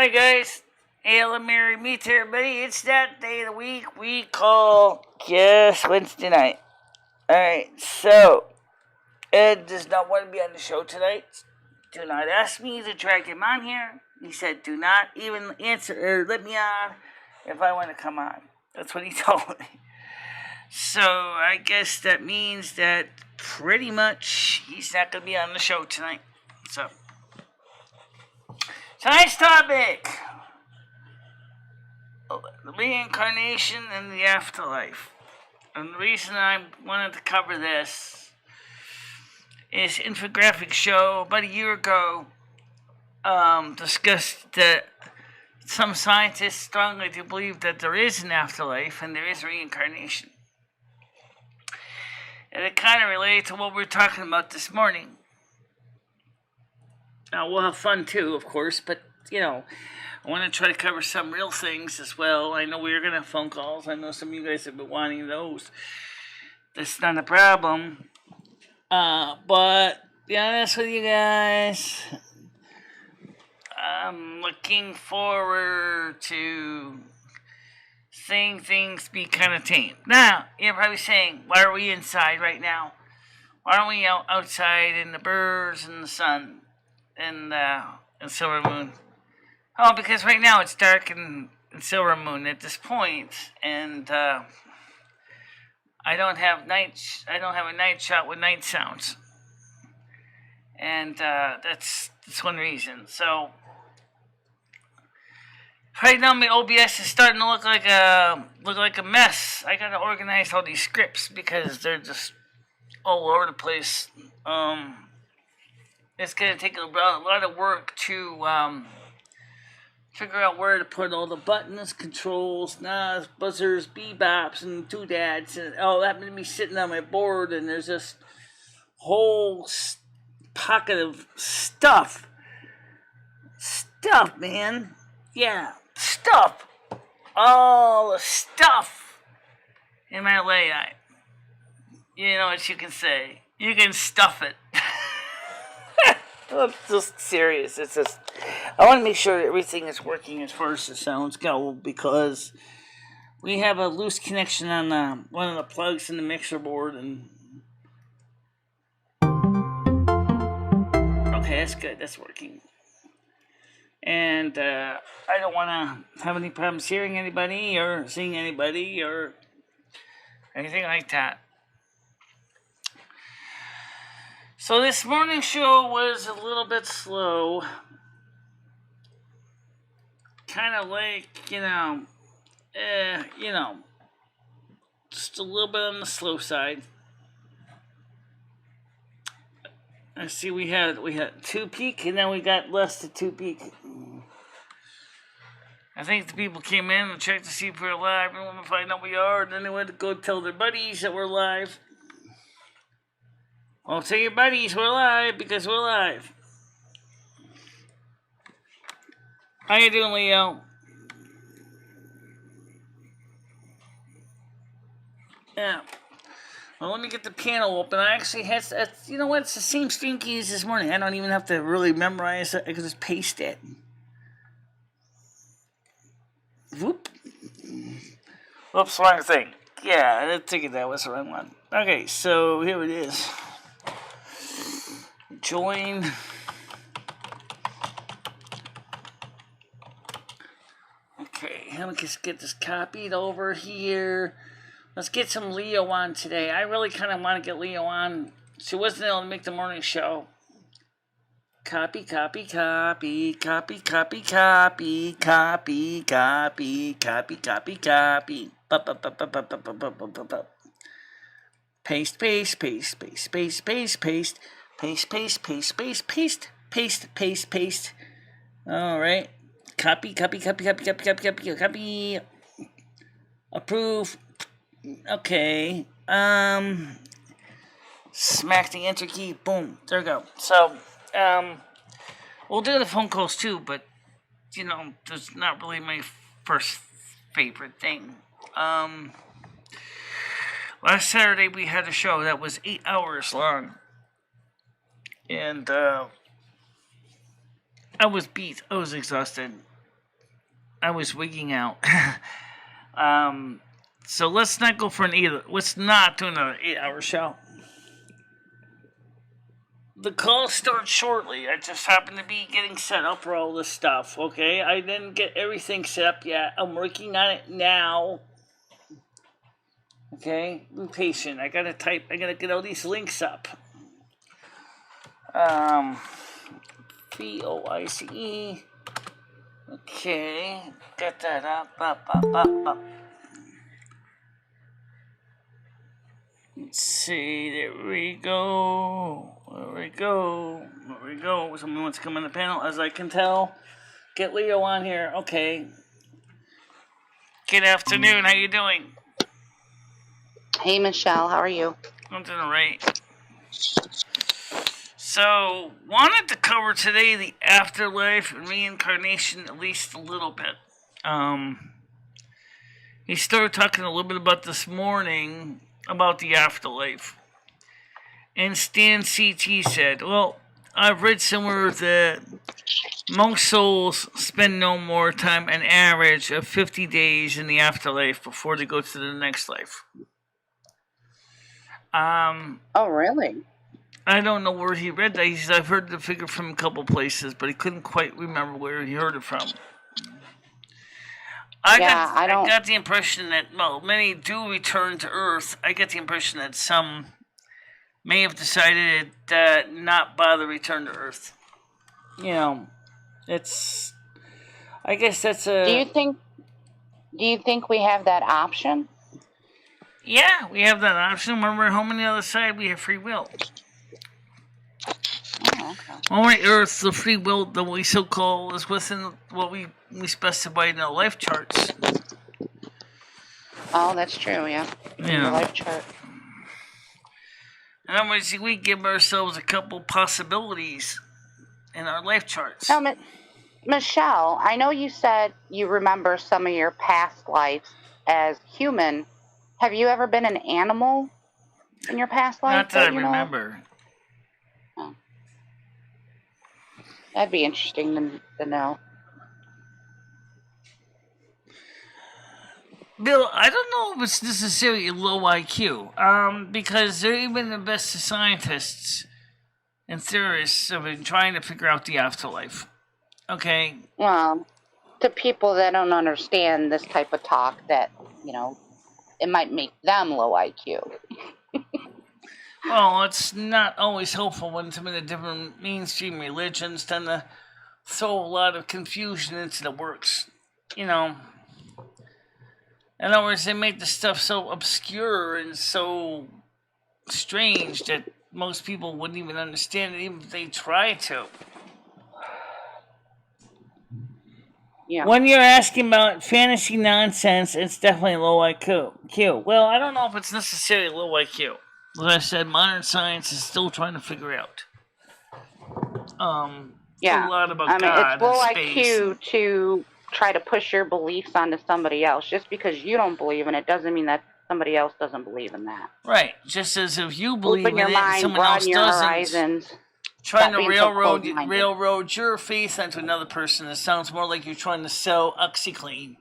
Hi guys, Hail Mary, meet everybody. It's that day of the week we call Wednesday night. Alright, so Ed does not want to be on the show tonight. Do not ask me to drag him on here. He said do not even answer or let me on if I want to come on. That's what he told me. So I guess that means that pretty much he's not going to be on the show tonight. So tonight's topic: reincarnation and the afterlife. And the reason I wanted to cover this is infographic show about a year ago discussed that some scientists strongly do believe that there is an afterlife and there is reincarnation. And it kind of related to what we were talking about this morning. Now, we'll have fun too, of course, but, I want to try to cover some real things as well. I know we're going to have phone calls. I know some of you guys have been wanting those. That's not a problem. But, to be honest with you guys, I'm looking forward to seeing things be kind of tame. Now, you're probably saying, why are we inside right now? Why aren't we outside in the birds and the sun and Silvermoon? Oh, because right now it's dark in Silvermoon at this point, and I don't have a night shot with night sounds, and that's one reason. So right now my OBS is starting to look like a mess. I gotta organize all these scripts because they're just all over the place. It's gonna take a lot of work to figure out where to put all the buttons, controls, knobs, buzzers, bebops, and doodads, and all that happened to be sitting on my board, and there's this whole pocket of stuff. Stuff, man. Yeah, stuff. All the stuff in my layout. You know what you can say. You can stuff it. I'm just serious. It's just, I want to make sure that everything is working as far as the sounds go, because we have a loose connection on one of the plugs in the mixer board, and okay, that's good. That's working. And I don't want to have any problems hearing anybody or seeing anybody or anything like that. So this morning's show was a little bit slow. Kind of like, just a little bit on the slow side. I see we had 2 peak, and then we got less than 2 peak. I think the people came in and checked to see if we're live and want to find out we are, and then they went to go tell their buddies that we're live. Well, tell your buddies we're live because we're live. How you doing, Leo? Yeah. Well, let me get the piano open. I actually had, it's the same string keys this morning. I don't even have to really memorize it. I can just paste it. Whoop. Whoops, wrong thing. Yeah, I figured that was the wrong one. Okay, so here it is. Join. Okay, let me just get this copied over here. Let's get some Leo on today. I really kind of want to get Leo on. She wasn't able to make the morning show. Copy. Paste, paste. All right. Copy. Approve. Okay. Smack the enter key. Boom. There we go. So, we'll do the phone calls too, but, that's not really my first favorite thing. Last Saturday we had a show that was 8 hours long. And, I was beat. I was exhausted. I was wigging out. So let's not go for let's not do another 8-hour show. The call starts shortly. I just happen to be getting set up for all this stuff, okay? I didn't get everything set up yet. I'm working on it now. Okay? Be patient. I gotta get all these links up. VOICE. Okay. Get that up. Let's see, there we go. Someone wants to come on the panel, as I can tell. Get Leo on here. Okay. Good afternoon. How you doing? Hey, Michelle. How are you? I'm doing all right. So, wanted to cover today the afterlife and reincarnation at least a little bit. He started talking a little bit about this morning about the afterlife. And Stan CT said, well, I've read somewhere that most souls spend no more time, an average of 50 days in the afterlife before they go to the next life. Oh, really? I don't know where he read that. He said, I've heard the figure from a couple places, but he couldn't quite remember where he heard it from. I got the impression that, well, many do return to Earth. I get the impression that some may have decided not bother return to Earth. You know, I guess that's a... Do you think we have that option? Yeah, we have that option. When we're home on the other side, we have free will. Oh, okay. On Earth, the free will that we so-call is within what we specified in our life charts. Oh, that's true, yeah. Yeah. The life chart. In other words, we give ourselves a couple possibilities in our life charts. Now, Michelle, I know you said you remember some of your past lives as human. Have you ever been an animal in your past life? Not that I remember. Oh. That'd be interesting to know. Bill, I don't know if it's necessarily low IQ, because even the best of scientists and theorists have been trying to figure out the afterlife. Okay? Well, to people that don't understand this type of talk, that, you know, it might make them low IQ. Well, it's not always helpful when some of the different mainstream religions tend to throw a lot of confusion into the works. You know, in other words, they make the stuff so obscure and so strange that most people wouldn't even understand it, even if they try to. Yeah. When you're asking about fantasy nonsense, it's definitely low IQ. Well, I don't know if it's necessarily low IQ. As I said, modern science is still trying to figure out. Yeah. A lot about God it's low and space. IQ to try to push your beliefs onto somebody else. Just because you don't believe in it doesn't mean that somebody else doesn't believe in that. Right. Just as if you believe Open your in mind, it, someone else broaden your doesn't. horizons. Trying to railroad your faith onto another person, it sounds more like you're trying to sell OxyClean.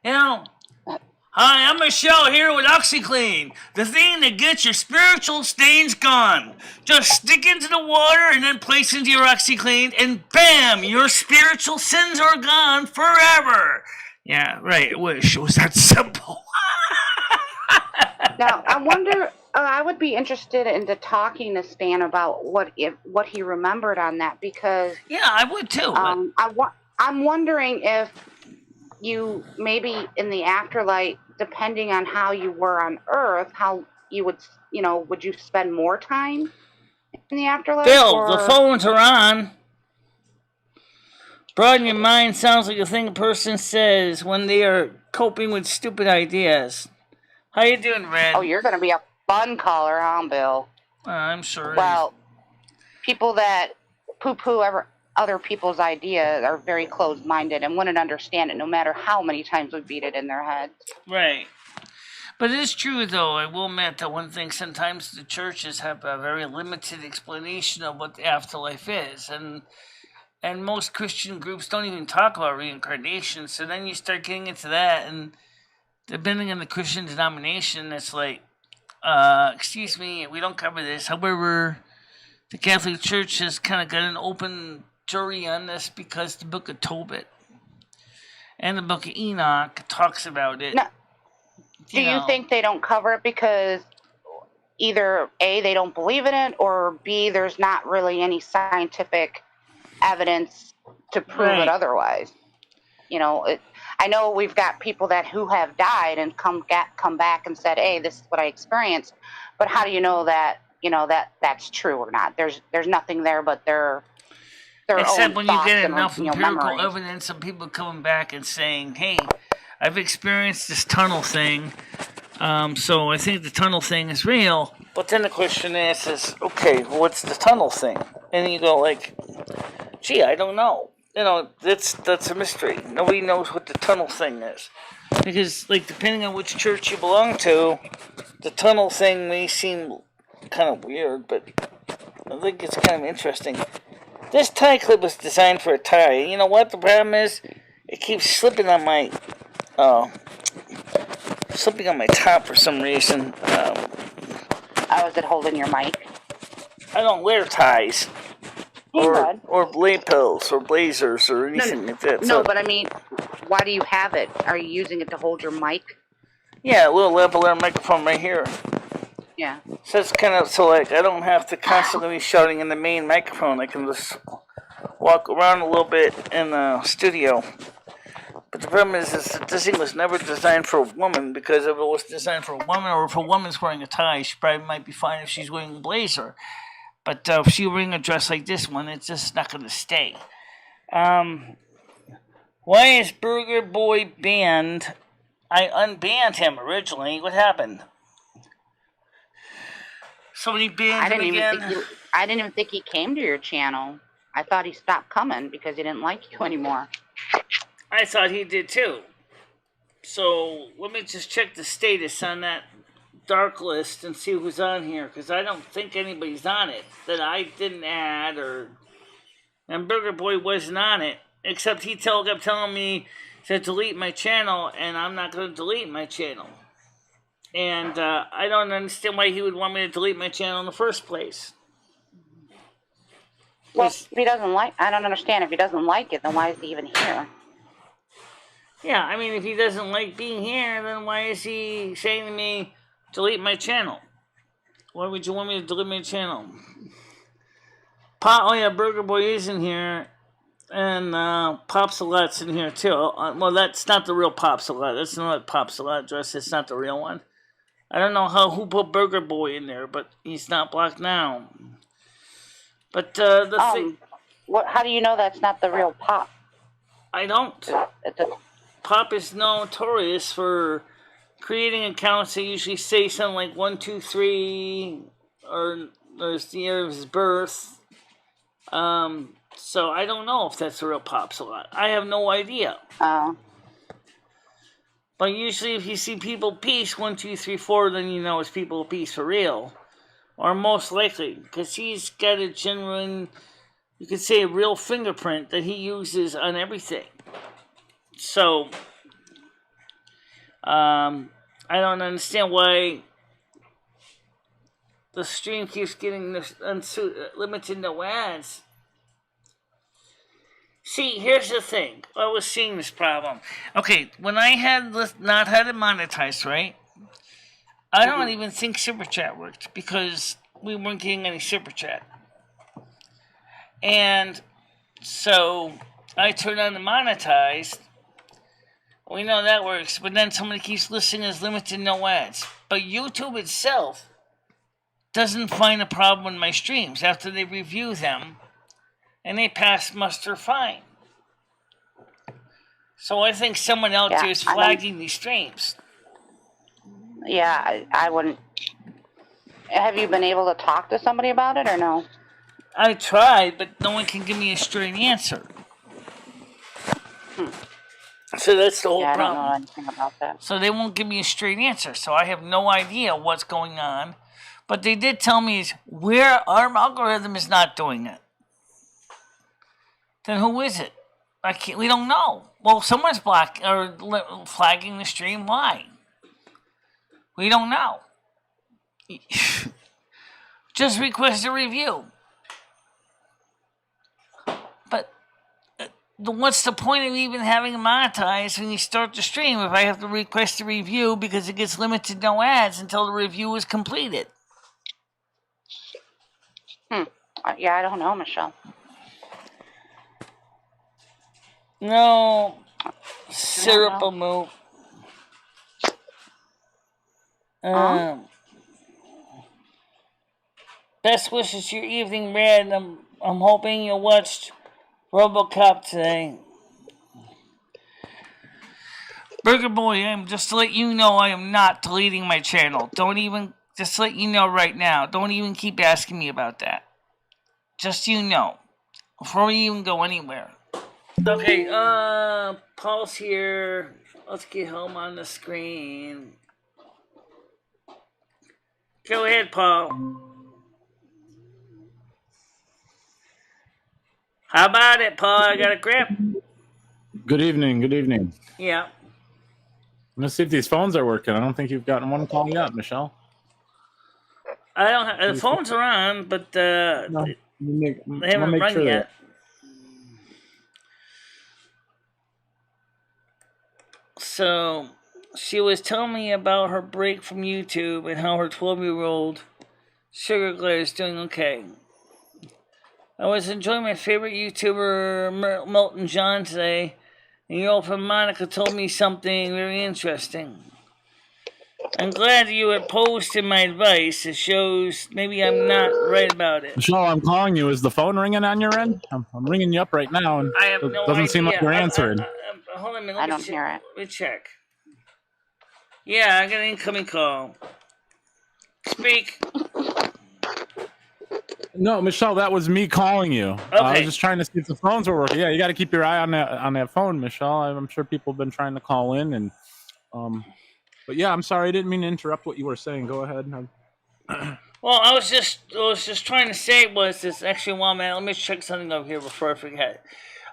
You know, hi, I'm Michelle here with OxyClean, the thing that gets your spiritual stains gone. Just stick into the water and then place into your OxyClean, and bam, your spiritual sins are gone forever. Yeah, right. I wish it was that simple. Now, I wonder. I would be interested in talking to Stan about what he remembered on that, because yeah, I would too. I'm wondering if you maybe in the afterlife, depending on how you were on Earth, how you would you spend more time in the afterlife? Bill, the phones are on. Broaden your mind sounds like a thing a person says when they are coping with stupid ideas. How you doing, Red? Oh, you're going to be a fun caller, huh, Bill? I'm sure. Well, people that poo-poo other people's ideas are very closed-minded and wouldn't understand it no matter how many times we beat it in their heads. Right. But it is true, though. I will admit that one thing, sometimes the churches have a very limited explanation of what the afterlife is. And And most Christian groups don't even talk about reincarnation. So then you start getting into that, and depending on the Christian denomination, it's like, excuse me, we don't cover this. However, the Catholic Church has kind of got an open jury on this because the Book of Tobit and the Book of Enoch talks about it. No. Do you think they don't cover it because either A, they don't believe in it, or B, there's not really any scientific evidence to prove it otherwise? I know we've got people who have died and come back and said, hey, this is what I experienced, but how do you know that that's true or not? There's nothing there but their Except own when you get enough empirical evidence of people coming back and saying, hey, I've experienced this tunnel thing, so I think the tunnel thing is real. But then the question is okay, what's the tunnel thing? And you go like, gee, I don't know. That's a mystery. Nobody knows what the tunnel thing is. Because, depending on which church you belong to, the tunnel thing may seem kind of weird, but I think it's kind of interesting. This tie clip was designed for a tie. You know what the problem is? It keeps slipping on my top for some reason. Is it holding your mic? I don't wear ties. Or lapels or blazers or anything like that. No, but I mean, why do you have it? Are you using it to hold your mic? Yeah, a little lavalier microphone right here. Yeah. So it's kind of I don't have to constantly be shouting in the main microphone. I can just walk around a little bit in the studio. But the problem is that this thing was never designed for a woman, because if it was designed for a woman, or if a woman's wearing a tie, she probably might be fine if she's wearing a blazer. But if she's wearing a dress like this one, it's just not going to stay. Why is Burger Boy banned? I unbanned him originally. What happened? Somebody banned him again? I didn't even think he came to your channel. I thought he stopped coming because he didn't like you anymore. I thought he did too. So let me just check the status on that dark list and see who's on here, because I don't think anybody's on it that I didn't add, and Burger Boy wasn't on it, except he kept telling me to delete my channel, and I'm not going to delete my channel. And I don't understand why he would want me to delete my channel in the first place. Well, if he doesn't I don't understand. If he doesn't like it, then why is he even here? Yeah, I mean, if he doesn't like being here, then why is he saying to me, delete my channel? Why would you want me to delete my channel? Burger Boy is in here, and Popsalot's in here too. Well, that's not the real Popsalot. That's not Popsalot dress. It's not the real one. I don't know who put Burger Boy in there, but he's not blocked now. But thing... How do you know that's not the real Pop? I don't. Pop is notorious for creating accounts that usually say something like 1, 2, 3, or there's the year of his birth. So I don't know if that's the real Popsalot. I have no idea. Oh. But usually if you see People Peace 1, 2, 3, 4, then you know it's People Peace for real. Or most likely, because he's got a genuine, you could say a real fingerprint that he uses on everything. So, I don't understand why the stream keeps getting limited no ads. See, here's the thing. I was seeing this problem. Okay, when I had not had it monetized, right? I don't even think Super Chat worked because we weren't getting any Super Chat. And so I turned on the monetized. We know that works, but then somebody keeps listing as limited no ads. But YouTube itself doesn't find a problem with my streams after they review them, and they pass muster fine. So I think someone out there is flagging these streams. Yeah, I wouldn't. Have you been able to talk to somebody about it or no? I tried, but no one can give me a straight answer. So that's the whole problem. I don't know anything about that. So they won't give me a straight answer. So I have no idea what's going on. But they did tell me where our algorithm is not doing it. Then who is it? We don't know. Well, someone's flagging the stream. Why? We don't know. Just request a review. But what's the point of even having it monetized when you start the stream if I have to request a review because it gets limited no ads until the review is completed? Yeah, I don't know, Michelle. No. Silvermoon. Best wishes to your evening, Red. I'm hoping you watched RoboCop today. Burger Boy, just to let you know, I am not deleting my channel. Just to let you know right now. Don't even keep asking me about that. Just so you know. Before we even go anywhere. Okay, Paul's here. Let's get home on the screen. Go ahead, Paul. How about it, Paul? I got a grip. Good evening. Good evening. Yeah. Let's see if these phones are working. I don't think you've gotten one call yet, Michelle. I don't have the phones are on, but no, they haven't rung yet. So she was telling me about her break from YouTube and how her 12-year-old Sugar Glider is doing okay. I was enjoying my favorite YouTuber, Milton John, today, and your old friend Monica told me something very interesting. I'm glad you opposed to my advice. It shows maybe I'm not right about it. Michelle, I'm calling you. Is the phone ringing on your end? I'm ringing you up right now, and I have no doesn't idea. seem like you're answering. Hold on a minute. I don't hear it. Let me check. Yeah, I got an incoming call. Speak. No, Michelle, that was me calling you. Okay. I was just trying to see if the phones were working. Yeah, you got to keep your eye on that phone, Michelle. I'm sure people have been trying to call in, and but yeah, I'm sorry, I didn't mean to interrupt what you were saying. Go ahead. Well, I was just trying to say was this actually one minute. Let me check something over here before I forget.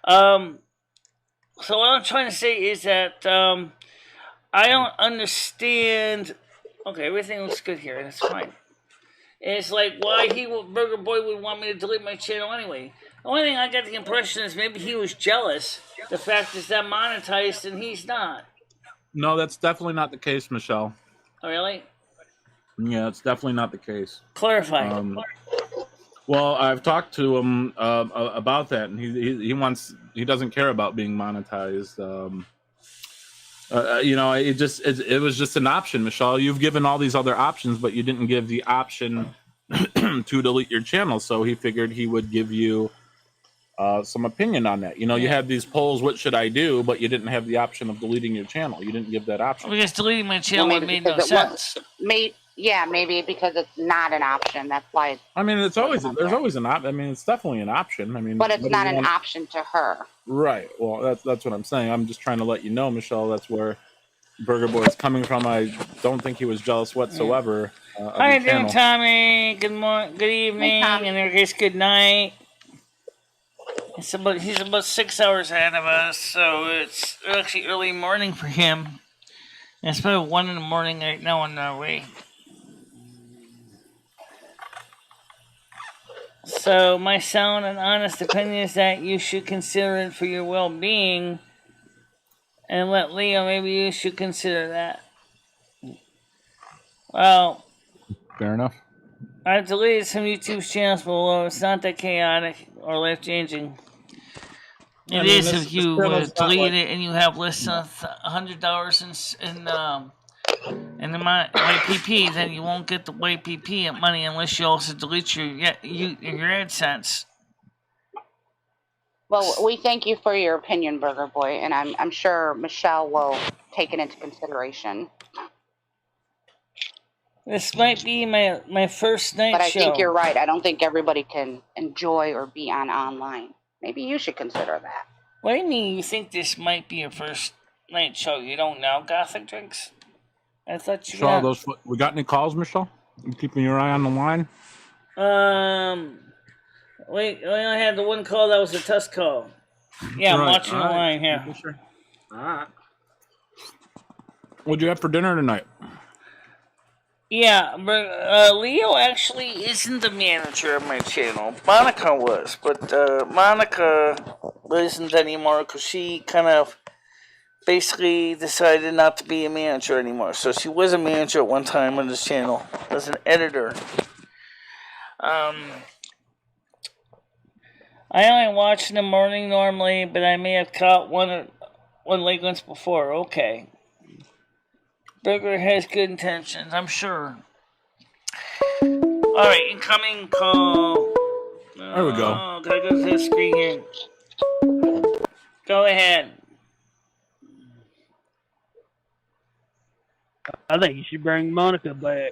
So what I'm trying to say is that I don't understand. Okay, everything looks good here. That's fine. It's like why Burger Boy would want me to delete my channel anyway. The only thing I got the impression is maybe he was jealous. The fact is that monetized and he's not. No, that's definitely not the case, Michelle. Oh, really? Yeah, it's definitely not the case. Clarify. Well, I've talked to him about that, and he doesn't care about being monetized. It was just an option, Michelle. You've given all these other options, but you didn't give the option to delete your channel. So he figured he would give you some opinion on that. You had these polls, what should I do? But you didn't have the option of deleting your channel. You didn't give that option. Because deleting my channel made no sense. Maybe because it's not an option. That's why. I mean, there's always an option. I mean, it's definitely an option. I mean, but it's not an option to her. Right. Well, that's what I'm saying. I'm just trying to let you know, Michelle. That's where Burger Boy is coming from. I don't think he was jealous whatsoever. How you doing, Tommy? Good morning, good evening, and in our case, good night. He's about 6 hours ahead of us, so it's actually early morning for him. It's about 1 in the morning right now in Norway. So my sound and honest opinion is that you should consider it for your well-being, and let Leo, maybe you should consider that. Well, fair enough. I've deleted some YouTube channels below. It's not that chaotic or life-changing. It is if you delete it and you have less than $100 in the YPP, then you won't get the YPP money unless you also delete your AdSense. Well, we thank you for your opinion, Burger Boy, and I'm sure Michelle will take it into consideration. This might be my first night show. But I think you're right. I don't think everybody can enjoy or be online. Maybe you should consider that. What do you mean you think this might be your first night show? You don't know Gothic Drinks? I thought you got... We got any calls, Michelle? You keeping your eye on the line? We only had the one call that was a test call. Yeah, I'm Right, watching the all right. line here. Making sure. All right. What'd you have for dinner tonight? Yeah, but Leo actually isn't the manager of my channel. Monica was, but Monica isn't anymore because she kind of basically decided not to be a manager anymore. So she was a manager at one time on this channel as an editor. I only watch in the morning normally, but I may have caught one late once before. Okay. Burger has good intentions, I'm sure. Alright, incoming call. There we go. Gotta go to the screen here. Go ahead. I think you should bring Monica back.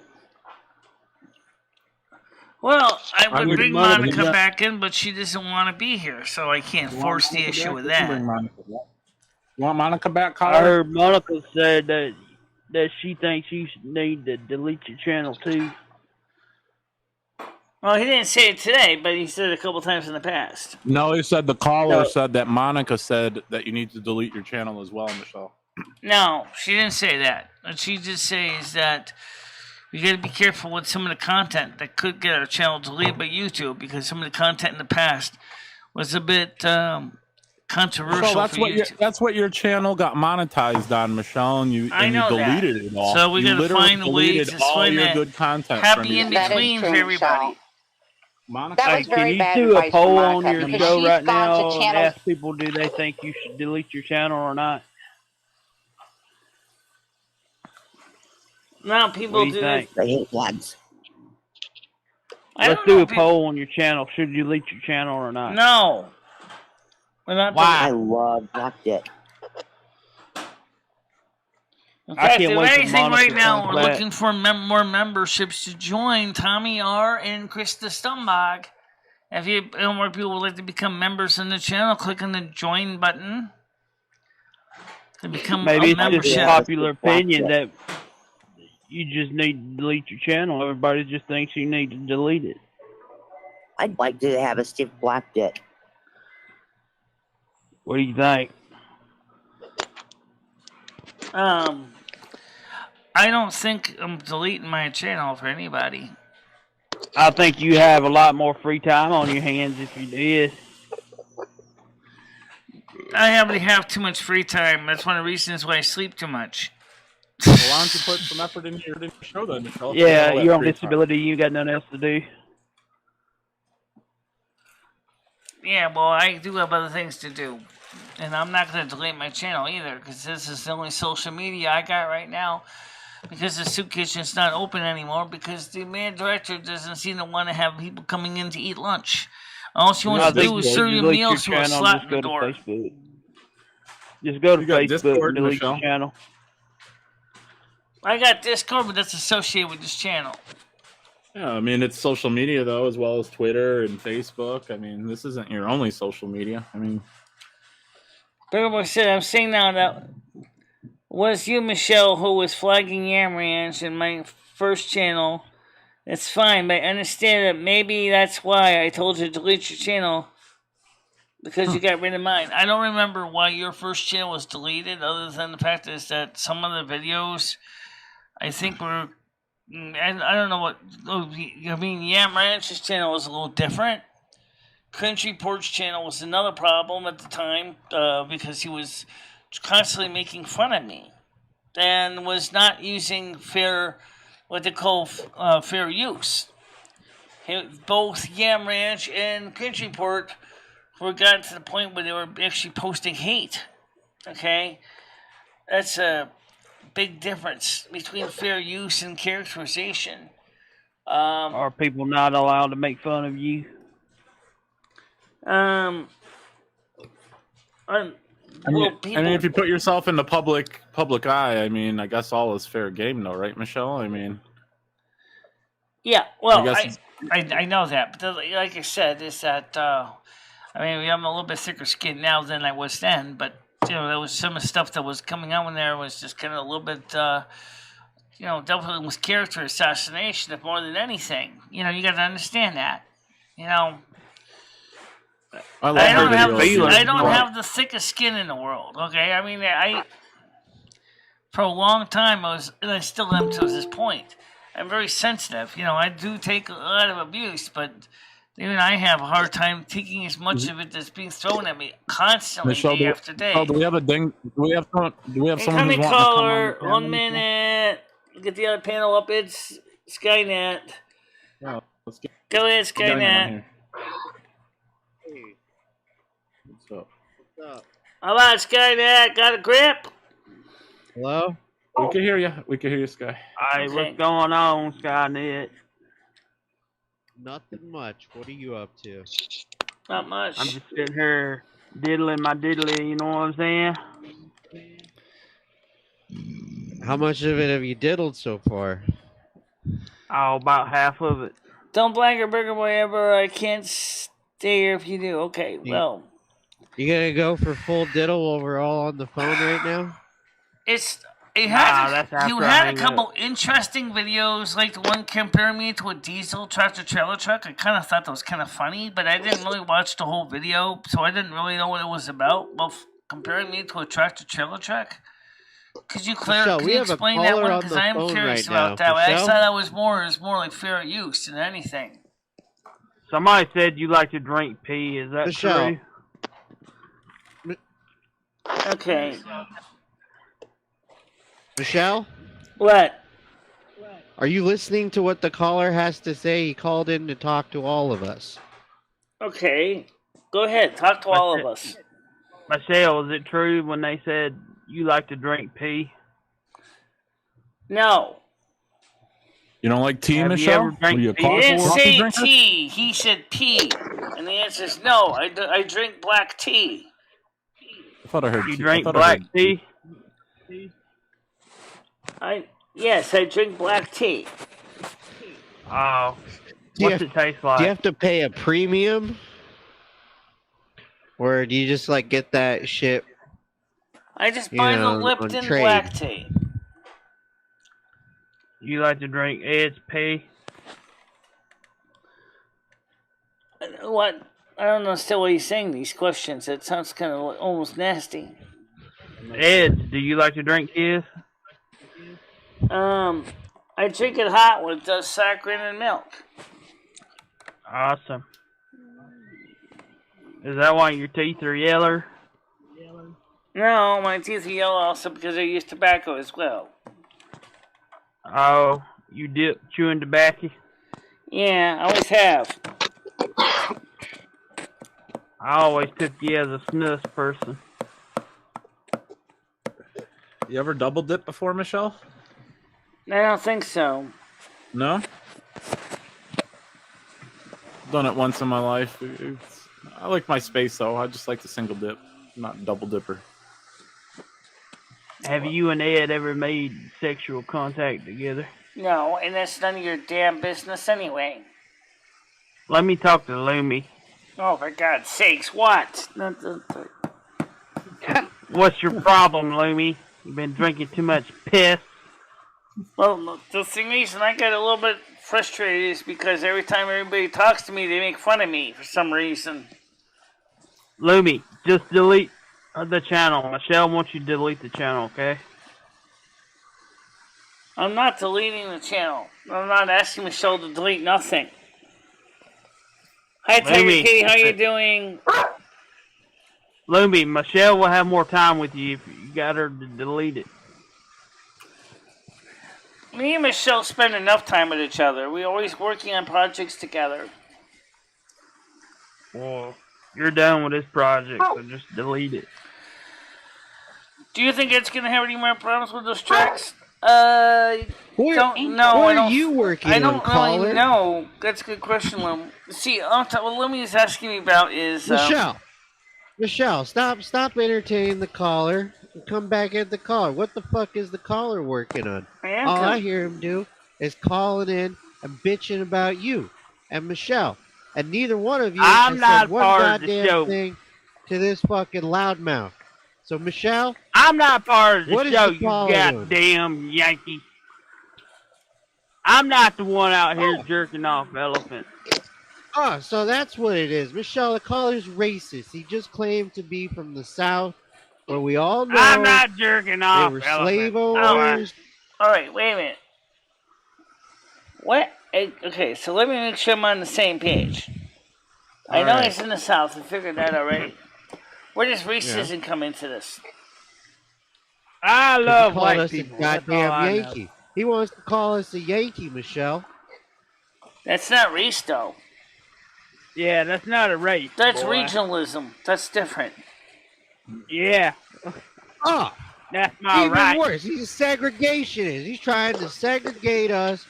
Well, I would mean, bring Monica Monica back. back in, but she doesn't want to be here, so I can't force the issue with that. You want Monica back, I Colin? heard Monica said that she thinks you should need to delete your channel too. Well, he didn't say it today, but he said it a couple times in the past. No, he said the caller No. said that Monica said that you need to delete your channel as well, Michelle. No, she didn't say that. What she did say is that we got to be careful with some of the content that could get our channel deleted by YouTube because some of the content in the past was a bit controversial So that's for what YouTube. that's what your channel got monetized on, Michelle, and you I know that. deleted it all. So we You gotta literally find a way deleted to all find your that good content. happy from your in That is between true, for everybody. Michelle. Monica. That was Can very you bad do a advice from poll on Monica your because show she's right gone now to and channels. ask people, do they think you should delete your channel or not? Now people What do you think? I hate plugs. I Let's don't do know a poll on your channel. Should you delete your channel or not? No. We're not I doing love Black Dick. In I fact, can't if wait till anything, Monica right now comes we're back. looking for more memberships to join Tommy R. and Krista Stumbag. If you more people would like to become members in the channel, click on the join button to become Maybe a it's just a membership. popular opinion that you just need to delete your channel. Everybody just thinks you need to delete it. I'd like to have a stiff black dick. What do you think? I don't think I'm deleting my channel for anybody. I think you have a lot more free time on your hands if you did. I already have too much free time. That's one of the reasons why I sleep too much. Well, why don't you put some effort into your show then, Michelle? Yeah, you're on disability. You got nothing else to do. Yeah, well, I do have other things to do. And I'm not going to delete my channel either, because this is the only social media I got right now. Because the soup kitchen's not open anymore, because the man director doesn't seem to want to have people coming in to eat lunch. All she wants to do is serve you meals through a slot in the door. Facebook. Just go to You got Facebook Discord, and delete Michelle? your channel. I got Discord, but that's associated with this channel. Yeah, I mean, it's social media, though, as well as Twitter and Facebook. I mean, this isn't your only social media. I mean, But said, I'm saying now that was you, Michelle, who was flagging Yam Ranch in my first channel. It's fine, but I understand that maybe that's why I told you to delete your channel, because you got rid of mine. I don't remember why your first channel was deleted, other than the fact is that some of the videos, I think were, I don't know what, I mean, Yam Ranch's channel was a little different. Country Porch channel was another problem at the time, because he was constantly making fun of me and was not using what they call fair use. Both Yam Ranch and Country Port were gotten to the point where they were actually posting hate. Okay? That's a big difference between fair use and characterization. Are people not allowed to make fun of you? I mean, if you put yourself in the public eye, I mean, I guess all is fair game, though, right, Michelle? I mean, yeah. Well, I I know that, but like I said, is that I mean, I'm a little bit thicker skinned now than I was then, but there was some of the stuff that was coming out when there was just kind of a little bit, definitely was character assassination, if more than anything. You got to understand that. I love I don't her have videos. I don't have the thickest skin in the world. Okay, I mean I for a long time and I still am to this point. I'm very sensitive. You know, I do take a lot of abuse, but even I have a hard time taking as much of it that's being thrown at me constantly, Michelle, day after day. do we have a ding? Do we have someone? Do we have someone who's Incoming wanting to come on caller, the panel? 1 minute. Get the other panel up. It's Skynet. Yeah, let's get Go ahead, Skynet on Skynet. here. What's up? How about Skynet? Got a grip? Hello? We can hear you. We can hear you, Sky. Hey, what's going on, Skynet? Nothing much. What are you up to? Not much. I'm just sitting here diddling my diddly, you know what I'm saying? How much of it have you diddled so far? Oh, about half of it. Don't blank or burger boy ever. I can't stay here if you do. Okay, well. You gonna go for full diddle while we're all on the phone right now? You Nah, had that's after I a hang couple interesting videos, like the one comparing me to a diesel tractor trailer truck. I kind of thought that was kind of funny, but I didn't really watch the whole video, so I didn't really know what it was about. Well, comparing me to a tractor trailer truck. Could you Michelle, we have a explain that caller one? on Because the I'm phone curious right now. about that. I Michelle? thought that was more like fair use than anything. Somebody said you like to drink pee. Is that Michelle. true? Okay. Michelle? What? Are you listening to what the caller has to say? He called in to talk to all of us. Okay. Go ahead. Talk to all of us. Michelle, is it true when they said you like to drink pee? No. You don't like tea, Have you Michelle? ever drank Were you a tea? He didn't coffee say drinker? tea. He said pee. And the answer is no. I drink black tea. I thought I heard You tea. drink I thought I black heard tea? Yes, I drink black tea. Oh. Do you What's have- it taste like? Do you have to pay a premium? Or do you just like get that shit? I just You buy the know, on Lipton trade. black tea. You like to drink Ed's pee? What? I don't understand why he's saying these questions. It sounds kind of almost nasty. Ed's, do you like to drink his? I drink it hot with saccharin and milk. Awesome. Is that why your teeth are yellow? No, my teeth are yellow also because I use tobacco as well. Oh, you dip chewing tobacco? Yeah, I always have. I always took you as a snus person. You ever double dip before, Michelle? I don't think so. No? Done it once in my life. I like my space though. I just like the single dip, not double dipper. Have you and Ed ever made sexual contact together? No, and that's none of your damn business anyway. Let me talk to Lumi. Oh, for God's sakes, what? What's your problem, Lumi? You been drinking too much piss? Well, the thing is, and I get a little bit frustrated is because every time everybody talks to me, they make fun of me for some reason. Lumi, just delete the channel. Michelle wants you to delete the channel, okay? I'm not deleting the channel. I'm not asking Michelle to delete nothing. Hi, Tiger Lumi. Kitty, how you doing? Lumi, Michelle will have more time with you if you got her to delete it. Me and Michelle spend enough time with each other. We're always working on projects together. Well, you're done with this project, so just delete it. Do you think it's gonna have any more problems with those tracks? Where, Don't know. where I don't, are you working I on, don't caller? really know. That's a good question, Lum. See, what Lumi is asking me about is Michelle, stop entertaining the caller and come back at the caller. What the fuck is the caller working on? All I hear him do is calling in and bitching about you and Michelle. And neither one of you I'm has not said one part of the goddamn show. thing to this fucking loudmouth. So, Michelle, I'm not part of the What is show, the you caller goddamn Yankee. I'm not the one out here jerking off elephants. Oh, so that's what it is. Michelle, the caller's racist. He just claimed to be from the South, where we all I'm know not jerking they off, were elephant. slave owners. Alright, wait a minute. What? Okay, so let me make sure I'm on the same page. I know he's in the South. I figured that already. Where does racism come into this? I He love called white us people. a That's all goddamn I know. Yankee. He wants to call us a Yankee, Michelle. That's not race, though. Yeah, that's not a race. That's boy. regionalism. That's different. Yeah, Oh, that's my even right. worse. He's a segregationist. He's trying to segregate us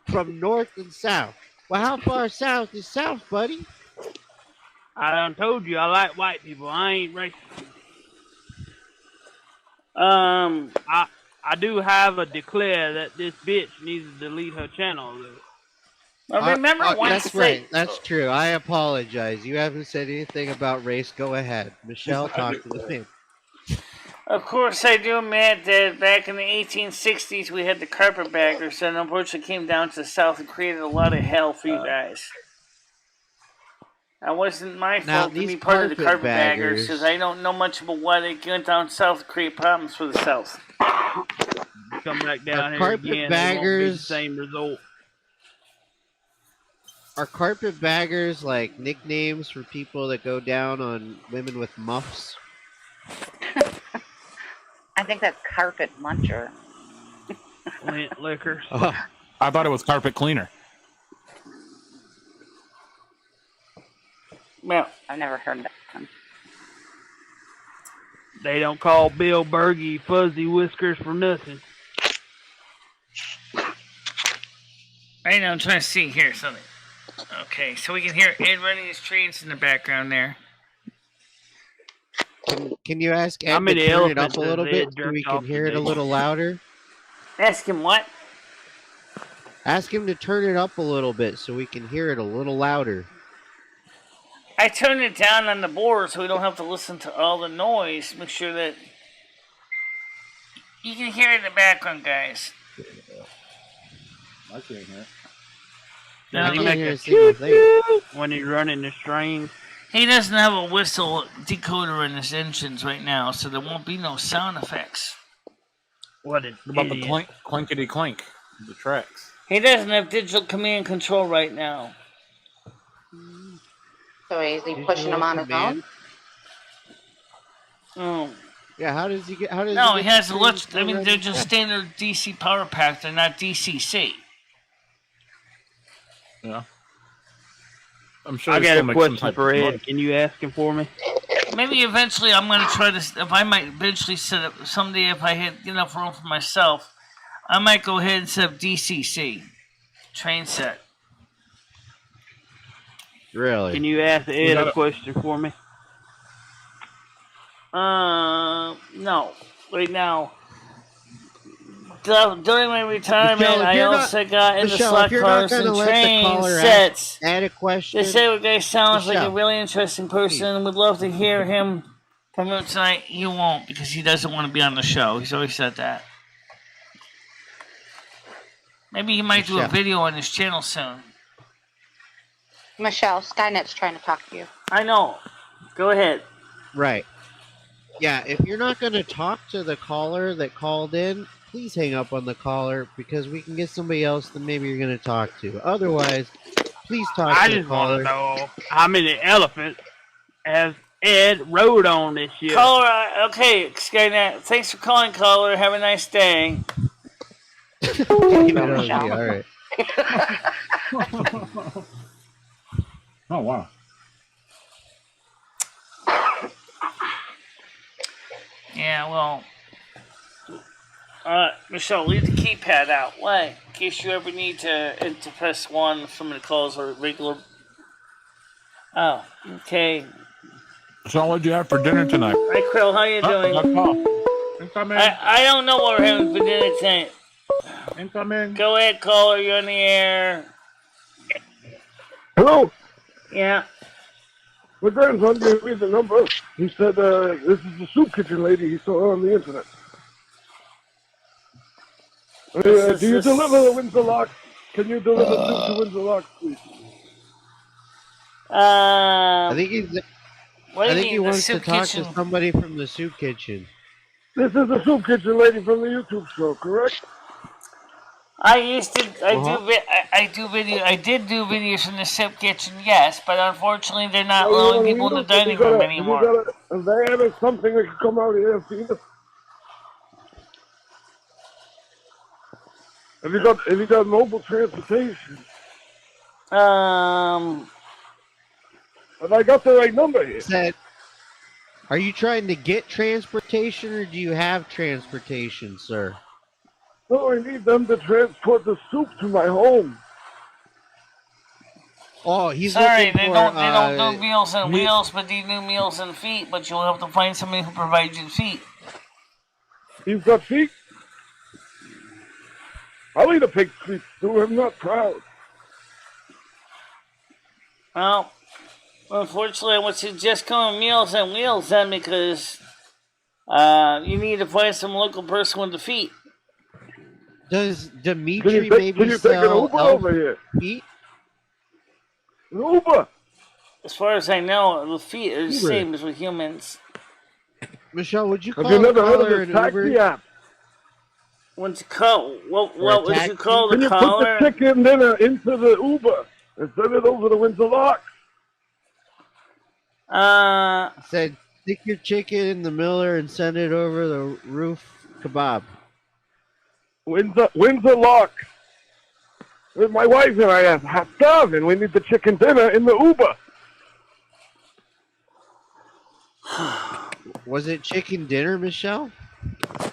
from North and South. Well, how far south is South, buddy? I done told you I like white people. I ain't racist. I do have a declare that this bitch needs to delete her channel. Well, remember once that's right. That's true. I apologize. You haven't said anything about race. Go ahead. Michelle, talk to the man. Of course, I do admit that back in the 1860s we had the carpetbaggers, and unfortunately came down to the South and created a lot of hell for you guys. That wasn't my fault to be part of the carpetbaggers, because I don't know much about why they went down south to create problems for the South. Come back down here again, they won't be the same result. Are carpetbaggers like nicknames for people that go down on women with muffs? I think that's carpet muncher. Lint liquors. Oh, I thought it was carpet cleaner. Well, I've never heard that one. They don't call Bill Berge fuzzy whiskers for nothing. Right now I'm trying to see here something. Okay, so we can hear Ed running his trains in the background there. Can you ask Ed to turn it up a little bit so we can hear it a little louder? Ask him what? Ask him to turn it up a little bit so we can hear it a little louder. I turned it down on the board so we don't have to listen to all the noise. Make sure that you can hear it in the background, guys. I can't hear it. No, I can't hear a single thing. When he's running the train. He doesn't have a whistle decoder in his engines right now, so there won't be no sound effects. What about the clankety clank of the tracks? He doesn't have digital command control right now. So is he pushing them on his own? Oh. Yeah, how does he get? How does No, he he has electric. I mean, they're just standard DC power pack. They're not DCC. Yeah. I'm sure. I got a question for Ed. Can you ask him for me? Maybe eventually I'm going to try this. If I might eventually set up someday, if I had enough room for myself, I might go ahead and set up DCC train set. Really? Can you ask Ed a question for me? No. Right now. During my retirement, Michelle, I also got into Michelle, slot cars and train sets. Add a question. They say the guy sounds like a Michelle. really interesting person and would love to hear him from him tonight. He won't because he doesn't want to be on the show. He's always said that. Maybe he might do a video on his channel soon. Michelle, Skynet's trying to talk to you. I know. Go ahead. Right. Yeah, if you're not going to talk to the caller that called in, please hang up on the caller because we can get somebody else that maybe you're going to talk to. Otherwise, please talk to the caller. I just want to know how many elephants has Ed rode on this year. Caller, okay, Skynet. Thanks for calling, caller. Have a nice day. You know, Michelle. All right. Oh, wow. Yeah, well, Michelle, leave the keypad out. Why? In case you ever need to press 1 if somebody calls or regular. Oh, okay. So what'd you have for dinner tonight? Hi, Krill. How you doing? I don't know what we're having for dinner tonight. Incoming. Go ahead, caller. You're on the air. Hello. Yeah. My grandson gave me the number. He said this is the soup kitchen lady he saw on the internet. Do you deliver the Windsor Lock? Can you deliver soup to Windsor Lock, please? I think he's. What do I you think he mean, the wants to soup talk kitchen? to somebody from the soup kitchen. This is the soup kitchen lady from the YouTube show, correct? I did do videos from the soup kitchen, yes, but unfortunately they're not allowing people in the dining room anymore. Have you got a van or something that can come out here and feed us? Have you got mobile transportation? Have I got the right number here? Said, are you trying to get transportation or do you have transportation, sir? No, I need them to transport the soup to my home. Oh, he's sorry, looking they for, don't do Meals on Wheels, but they do Meals and Feet. But you'll have to find somebody who provides you feet. You've got feet? I'll eat a pig's feet too. I'm not proud. Well, unfortunately, I would suggest going Meals on Wheels then, because you need to find some local person with the feet. Does Dimitri Can maybe you take an sell Uber elf over here? feet? An Uber. As far as I know, the feet are the same as with humans. Michelle, would you call Have you never heard of an this taxi Uber? app? What would you call the Can you caller? put the chicken dinner into the Uber and send it over to Windsor Locks? Said, stick your chicken in the miller and send it over the roof kebab. Windsor Locks. My wife and I have starving. We need the chicken dinner in the Uber. Was it chicken dinner, Michelle?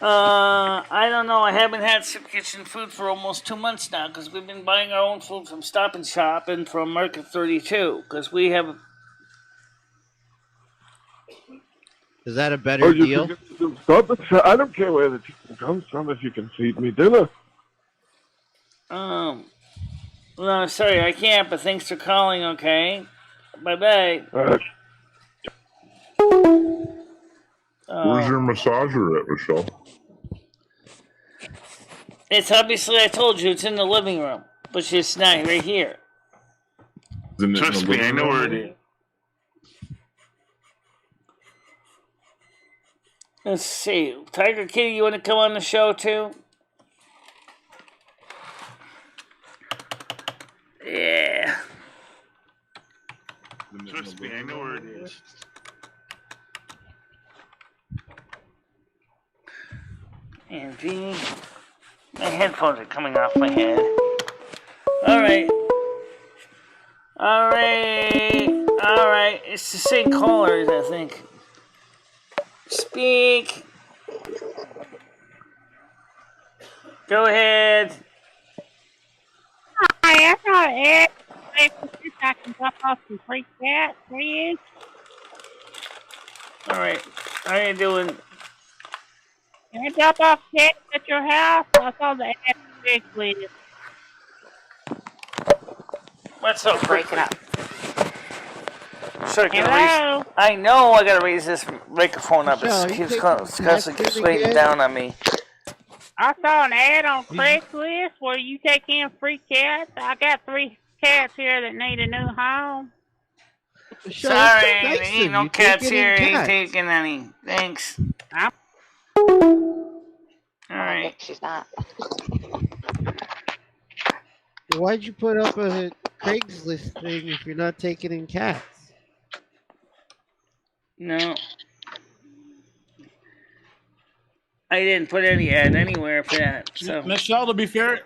I don't know. I haven't had soup kitchen food for almost 2 months now, because we've been buying our own food from Stop and Shop and from Market 32, because we have. Is that a better deal? I don't care where the chicken comes from if you can feed me dinner. No, sorry, I can't, but thanks for calling, okay? Bye-bye. Where's your massager at, Michelle? It's obviously, I told you, it's in the living room, but it's not right here. Trust me, I know where it is. Let's see. Tiger Kitty, you want to come on the show too? Yeah. Trust me, I know where it is. And V. My headphones are coming off my head. Alright. Alright. It's the same callers, I think. Speak. Go ahead. Hi, I got it. I can drop off some free cats, please. Alright. How are you doing? Can I drop off cats at your house? I saw the ad quickly. What's up, breaking up? Sorry, Hello? I know I gotta raise this microphone up. Michelle, It keeps constantly again? down on me. I saw an ad on Craigslist where you take in free cats. I got 3 cats here that need a new home. Michelle, Sorry, that's nice there ain't of no you, cats taking in here. Ain't cats. taking any. Thanks. Alright. She's not. Why'd you put up a Craigslist thing if you're not taking in cats? No. I didn't put any ad anywhere for that. So Michelle, to be fair,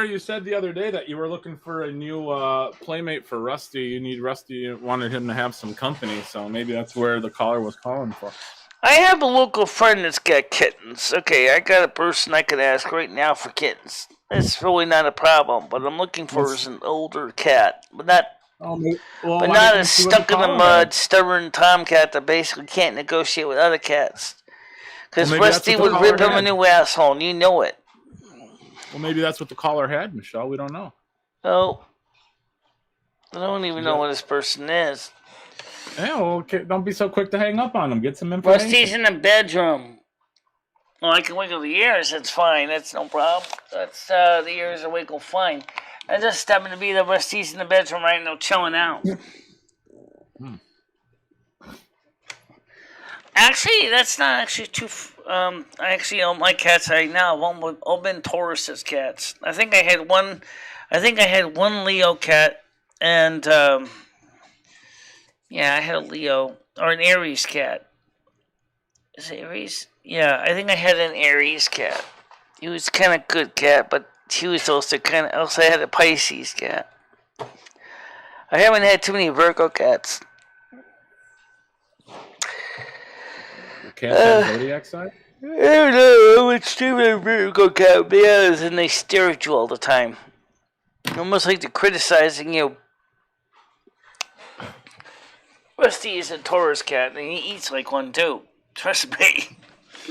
you said the other day that you were looking for a new playmate for Rusty. You wanted him to have some company, so maybe that's where the caller was calling for. I have a local friend that's got kittens. Okay, I got a person I could ask right now for kittens. It's really not a problem, but I'm looking for an older cat, but not a stuck in the mud, stubborn tomcat that basically can't negotiate with other cats. Because Rusty would rip him a new asshole, and you know it. Well, maybe that's what the caller had, Michelle. We don't know. Oh, I don't even know what this person is. Yeah, well, okay, don't be so quick to hang up on him. Get some information. Rusty's in the bedroom. Well, I can wiggle the ears. That's fine. That's no problem. That's the ears are wiggle fine. I just happen to be the Rusty's in the bedroom right now, chilling out. Actually, that's not actually too. Actually, all my cats right now have all been Taurus's cats. I think I had one. I think I had one Leo cat, and yeah, I had a Leo or an Aries cat. Is it Aries? Yeah, I think I had an Aries cat. He was kind of good cat, but he was also kind of. Also, I had a Pisces cat. I haven't had too many Virgo cats. Cats have zodiac sign? I don't know how much time a Virgo cat would be honest, and they stare at you all the time. Almost like they're criticizing you. Rusty is a Taurus cat, and he eats like one too. Trust me.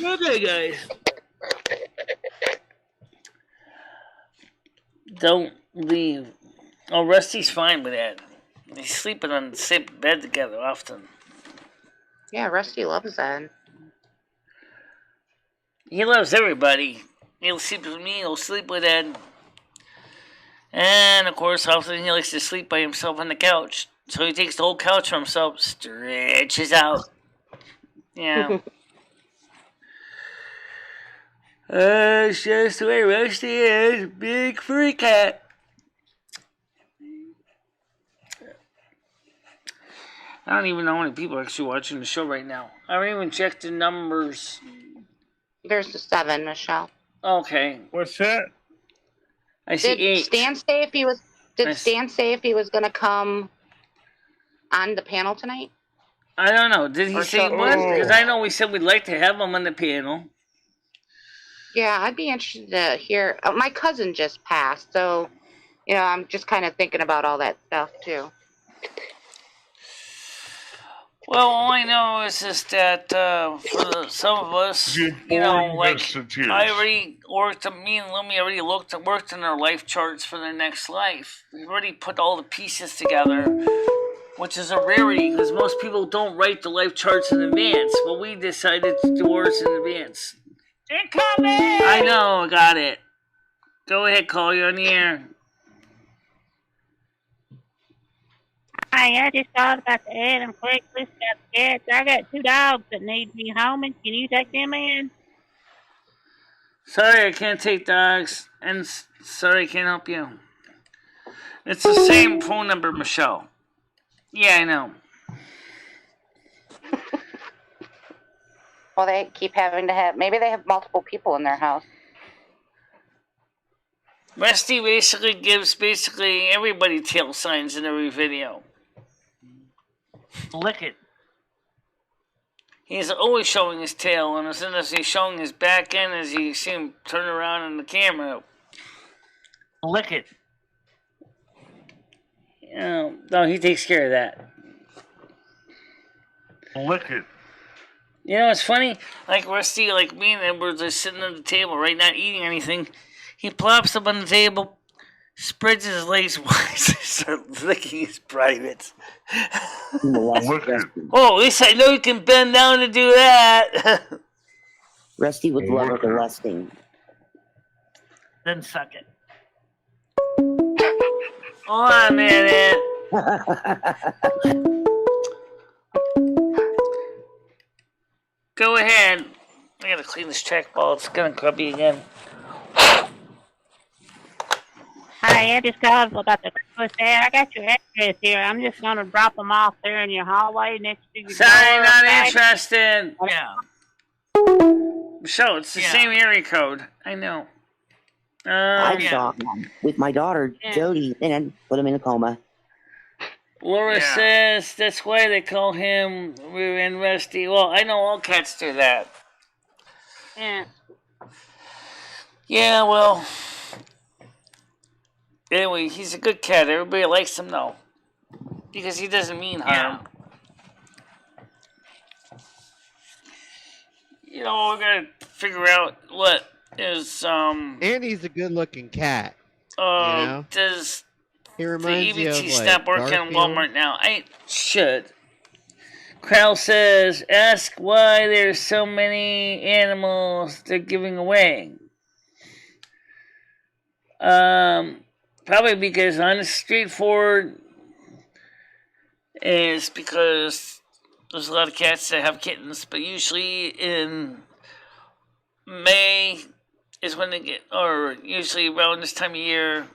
Okay, guys. Don't leave. Oh, Rusty's fine with that. They're sleeping on the same bed together often. Yeah, Rusty loves that. He loves everybody. He'll sleep with me, he'll sleep with Ed. And, of course, often he likes to sleep by himself on the couch. So he takes the whole couch for himself, stretches out. Yeah. It's just the way Rusty is. Big furry cat. I don't even know how many people are actually watching the show right now. I haven't even checked the numbers. There's the 7, Michelle. Okay. What's that? I see 8. Did Stan say if he was going to come on the panel tonight? I don't know. Did he Or say so- what? Because I know we said we'd like to have him on the panel. Yeah, I'd be interested to hear. My cousin just passed, so, I'm just kind of thinking about all that stuff, too. Well, all I know is just that for some of us, like I already worked. Me and Lumi already worked on our life charts for the next life. We've already put all the pieces together, which is a rarity because most people don't write the life charts in advance. But we decided to do ours in advance. Incoming! I know, got it. Go ahead, call you on the air. Hi, I just thought about the ad and quick list about the cats. I got 2 dogs that need me home, and can you take them in? Sorry, I can't take dogs, and sorry, I can't help you. It's the same phone number, Michelle. Yeah, I know. Well, they keep having to have. Maybe they have multiple people in their house. Rusty basically gives everybody tail signs in every video. Lick it. He's always showing his tail, and as soon as he's showing his back end, as you see him turn around in the camera, lick it. No, he takes care of that. Lick it. It's funny. Like Rusty, like me and Edward, just sitting at the table, right, not eating anything. He plops up on the table, spreads his legs wide, starts licking his privates. Oh, at least I know you can bend down to do that. Rusty would love a molesting. Then suck it. Hold on a minute. Go ahead. I gotta clean this trackball. It's gonna grubby again. Hi, I just called about the Christmas ad. I got your address here. I'm just going to drop them off there in your hallway next to your Sorry, door. not okay? interested. Yeah. So it's the same area code. I know. I saw him with my daughter, Jody, and then put him in a coma. Laura says that's why they call him and Rusty. Well, I know all cats do that. Yeah. Yeah, well. Anyway, he's a good cat. Everybody likes him, though. Because he doesn't mean harm. We gotta figure out what is, And he's a good-looking cat. Does he the reminds you EBT of, stop working Garfield. in Walmart now? I should. Krell says, ask why there's so many animals they're giving away. Probably because honest, straightforward, is because there's a lot of cats that have kittens, but usually in May is when they get, or usually around this time of year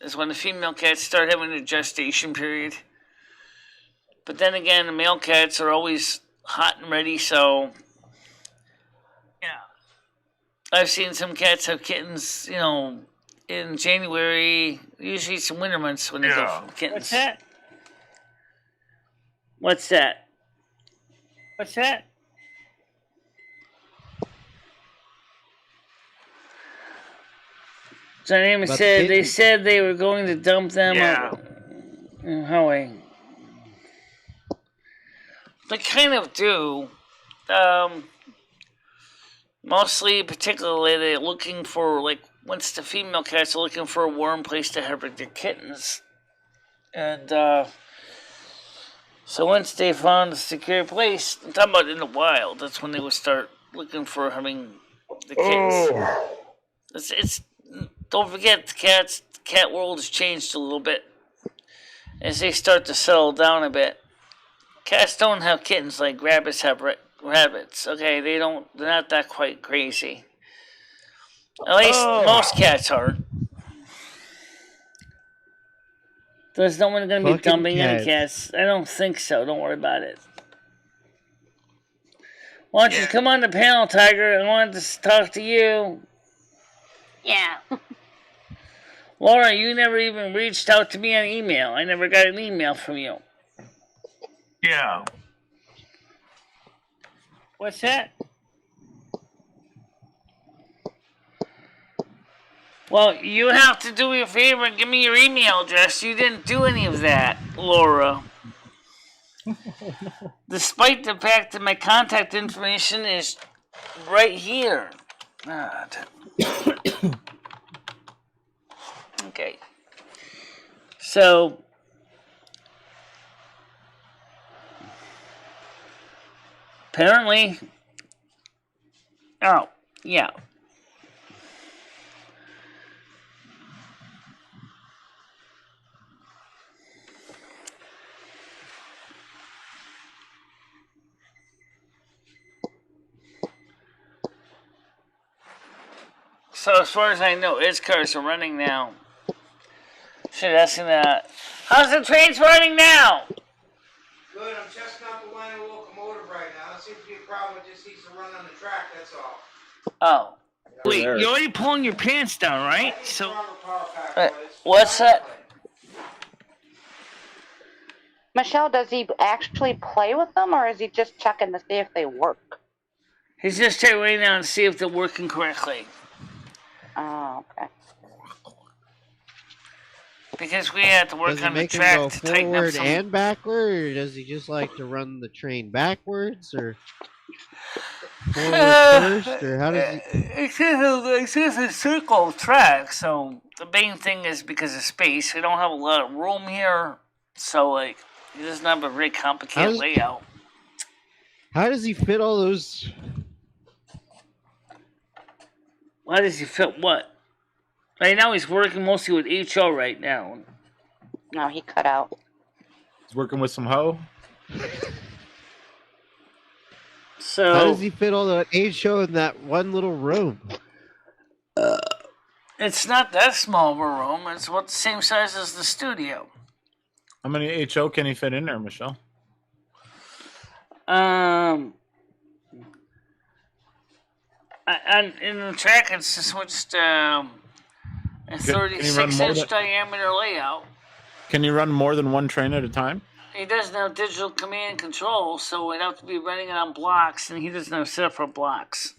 is when the female cats start having a gestation period. But then again, the male cats are always hot and ready, so yeah. I've seen some cats have kittens, in January, usually some winter months when they go for kittens. What's that? What's that? What's that? So name said they said they were going to dump them in Hawaii. They kind of do. Mostly, particularly, they're looking for, once the female cats are looking for a warm place to have their kittens. And, so once they found a secure place, I'm talking about in the wild, that's when they would start looking for having the kittens. It's don't forget, the cat world has changed a little bit as they start to settle down a bit. Cats don't have kittens like rabbits have rabbits. Okay, they're not that quite crazy. At least most cats aren't. There's no one going to be dumping any cats. I don't think so. Don't worry about it. Why don't you come on the panel, Tiger? I wanted to talk to you. Yeah. Laura, you never even reached out to me on email. I never got an email from you. Yeah. What's that? Well, you have to do me a favor and give me your email address. You didn't do any of that, Laura. Despite the fact that my contact information is right here. God. Okay. So, apparently, oh, yeah. So as far as I know, its cars are running now. Should ask him that. How's the trains running now? Good, I'm testing out the line of the locomotive right now. There seems to be a problem. It just needs to run on the track, that's all. Oh. Wait, you're already pulling your pants down, right? So. What's that? Michelle, does he actually play with them, or is he just checking to see if they work? He's just checking right now to see if they're working correctly. Oh, okay. Because we had to work on the Does track him go to tighten up forward some. and backward, or does he just like to run the train backwards, or forward first, or how does he? It's just a circle track, so the main thing is because of space. We don't have a lot of room here, so it doesn't have a very complicated layout. How does he fit all those? Why does he fit what? Right now he's working mostly with HO right now. No, he cut out. He's working with some hoe. So how does he fit all that HO in that one little room? It's not that small of a room. It's about the same size as the studio. How many HO can he fit in there, Michelle? And in the track, it's just a 36-inch diameter layout. Can you run more than one train at a time? He doesn't have digital command and control, so we'd have to be running it on blocks, and he doesn't have set up for blocks.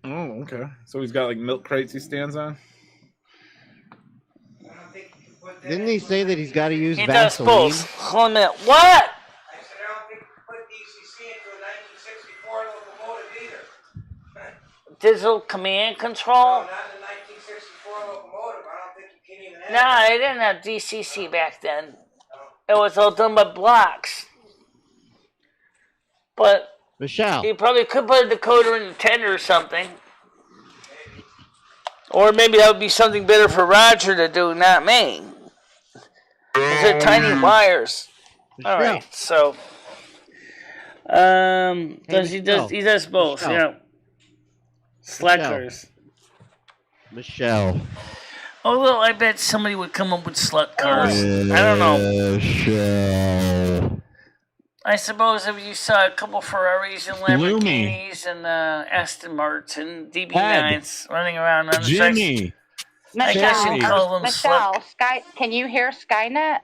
Oh, okay. So he's got like milk crates he stands on? Didn't he say that he's got to use He Vaseline? does both. Hold on a minute. What? I said I don't think you put DCC into a 1964 locomotive either. Digital command control? No, not in the 1964 locomotive. I don't think you can even have No, they didn't have DCC back then. It was all done by blocks. But Michelle. he probably could put a decoder in the tender or something. Or maybe that would be something better for Roger to do, not me. These are tiny wires. All Michelle. right, so he does both, Michelle. yeah. Slackers. Michelle. Although I bet somebody would come up with slut cars. I don't know. Michelle. I suppose if you saw a couple Ferraris and Gloomy. Lamborghinis and Aston Martin, DB9s running around on the Jimmy. tracks, I guess you call them Michelle, slut. Sky, can you hear Skynet?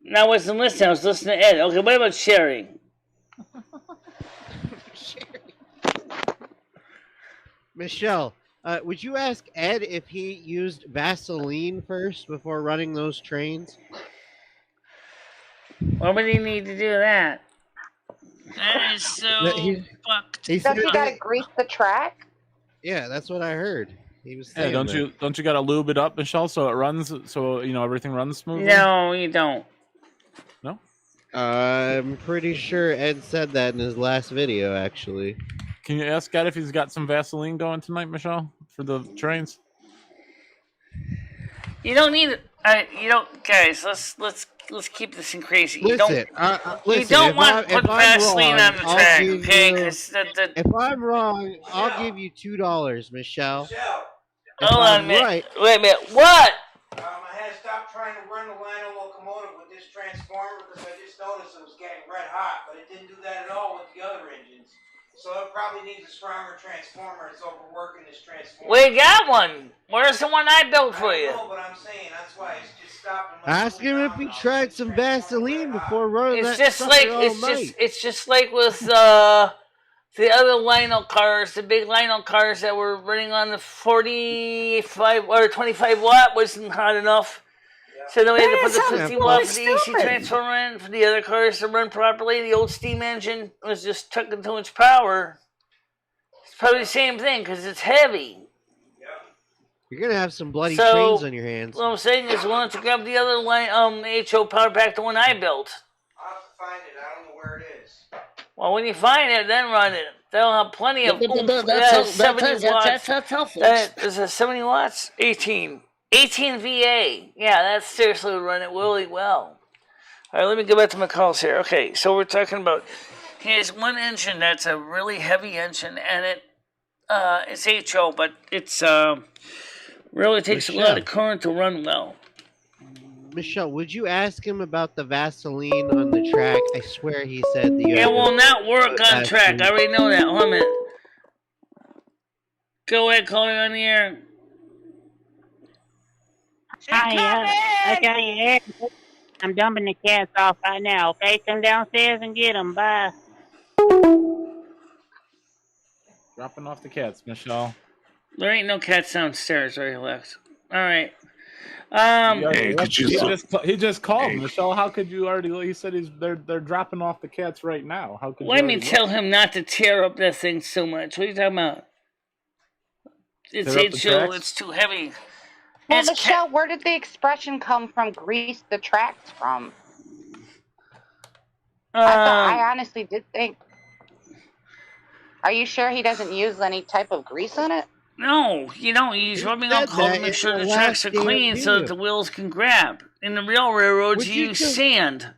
No, I wasn't listening. I was listening to Ed. Okay, what about Sherry? Michelle, would you ask Ed if he used Vaseline first before running those trains? Why would he need to do that? That is so fucked. Does he gotta grease the track? Yeah, that's what I heard. He was Yeah, saying don't you got to lube it up, Michelle, so it runs, so everything runs smoothly? No, you don't. No. I'm pretty sure Ed said that in his last video, actually. Can you ask Ed if he's got some Vaseline going tonight, Michelle, for the trains? You don't need it. Guys. Let's keep this in crazy. You Listen, you don't want to put Vaseline on the track, okay? If I'm wrong, I'll give you $2, Michelle. Hold on a minute. Right. Wait a minute. What? I had to stop trying to run the Lino locomotive with this transformer because I just noticed it was getting red hot, but it didn't do that at all with the other engines. So it probably needs a stronger transformer. It's overworking this transformer. We got one. Where's the one I built for you? I know, but I'm saying that's why it's just stopping. Ask him if he tried some Vaseline before running It's that just like all night. it's just like with the other Lino cars, the big Lino cars that were running on the 45 or 25 watt wasn't hot enough. So then we had to put the 50 watt for the AC transformer in for the other cars to run properly. The old steam engine was just tucking too much power. It's probably the same thing because it's heavy. You're gonna have some bloody trains on your hands. What I'm saying is, why don't you grab the other HO power pack, the one I built? I'll have to find it. I don't know where it is. Well, when you find it, then run it. They'll have plenty of. That's 70 watts. That's helpful. Is it 70 watts? 18 VA. Yeah, that seriously would run it really well. All right, let me go back to my calls here. Okay, so we're talking about here's one engine that's a really heavy engine, and it's HO, but it's really takes a lot of current to run well. Michelle, would you ask him about the Vaseline on the track? I swear he said the. It will not work on track. I already know that. Hold on a minute. Go ahead, call me on the air. Hi, okay, I'm dumping the cats off right now, okay? Come downstairs and get them. Bye. Dropping off the cats, Michelle. There ain't no cats downstairs, right, Lex? All right. He just called, Michelle. How could you already? He said they're dropping off the cats right now. How could? Let me tell him not to tear up that thing so much. What are you talking about? It's HO. It's too heavy. Well, Michelle, where did the expression come from? Grease the tracks from? I honestly did think. Are you sure he doesn't use any type of grease on it? No, you don't. He's rubbing alcohol to make sure the tracks are clean so that the wheels can grab. In the real railroads, you use sand.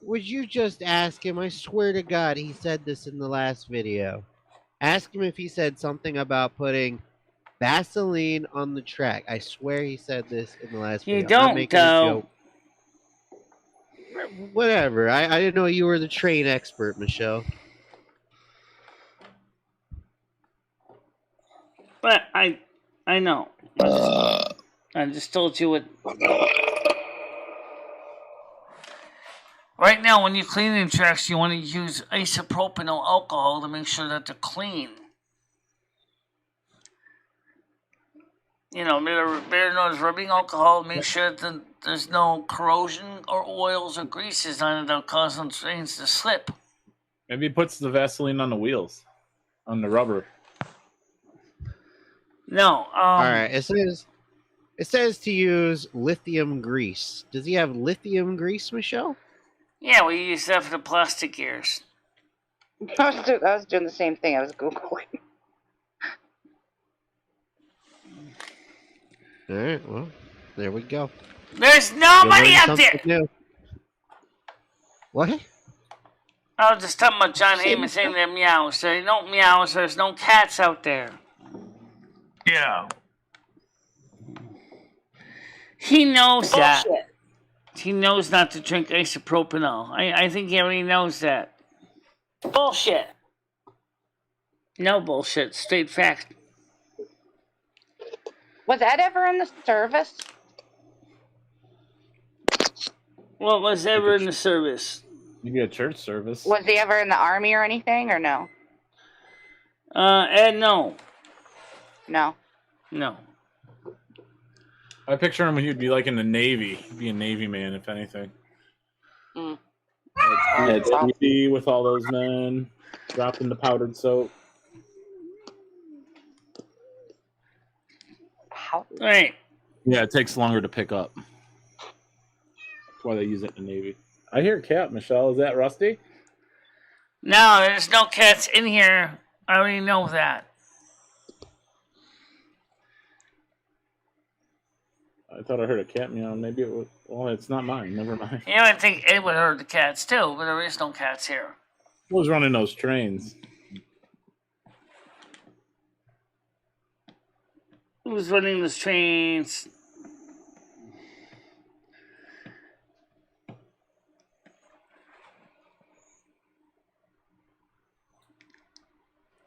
Would you just ask him? I swear to God, he said this in the last video. Ask him if he said something about putting Vaseline on the track. I swear he said this in the last video. You don't, though. Whatever. I didn't know you were the train expert, Michelle. But I know. I just told you what. Right now, when you're cleaning tracks, you want to use isopropyl alcohol to make sure that they're clean. You know, better known as rubbing alcohol. Make sure that there's no corrosion or oils or greases on it that'll cause them trains to slip. Maybe he puts the Vaseline on the wheels, on the rubber. No. All right. It says to use lithium grease. Does he have lithium grease, Michelle? Yeah, we use that for the plastic gears. I was doing the same thing. I was Googling. All right. Well, there we go. There's nobody out there. New. What? I was just talking about John Heyman saying they're meows. They don't meow, so there's no cats out there. Yeah. He knows that. He knows not to drink isopropanol. I think he already knows that. Bullshit. No bullshit. Straight fact. Was Ed ever in the service? What was ever in the service? You get a church service. Was he ever in the army or anything, or no? Ed, no. No. No. I picture him when he'd be like in the Navy. He'd be a Navy man, if anything. Mm. It's Navy with all those men dropping the powdered soap. Right. Yeah, it takes longer to pick up. That's why they use it in the Navy. I hear a cat, Michelle. Is that Rusty? No, there's no cats in here. I already know that. I thought I heard a cat meow. Maybe it was. Well, it's not mine. Never mind. You know, I think Ed would hurt the cats too, but there is no cats here. Who was running those trains? Who's running those trains?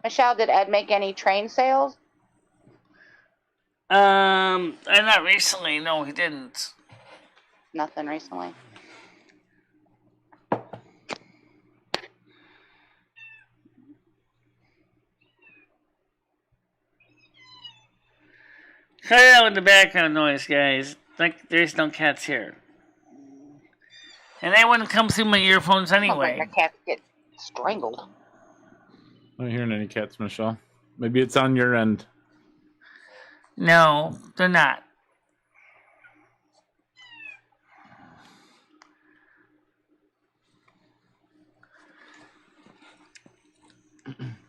Michelle, did Ed make any train sales? Not recently. No, he didn't. Nothing recently. Cut it out with the background noise, guys. Like, there's no cats here. And they wouldn't come through my earphones anyway. The cats get strangled. I'm not hearing any cats, Michelle. Maybe it's on your end. No, they're not.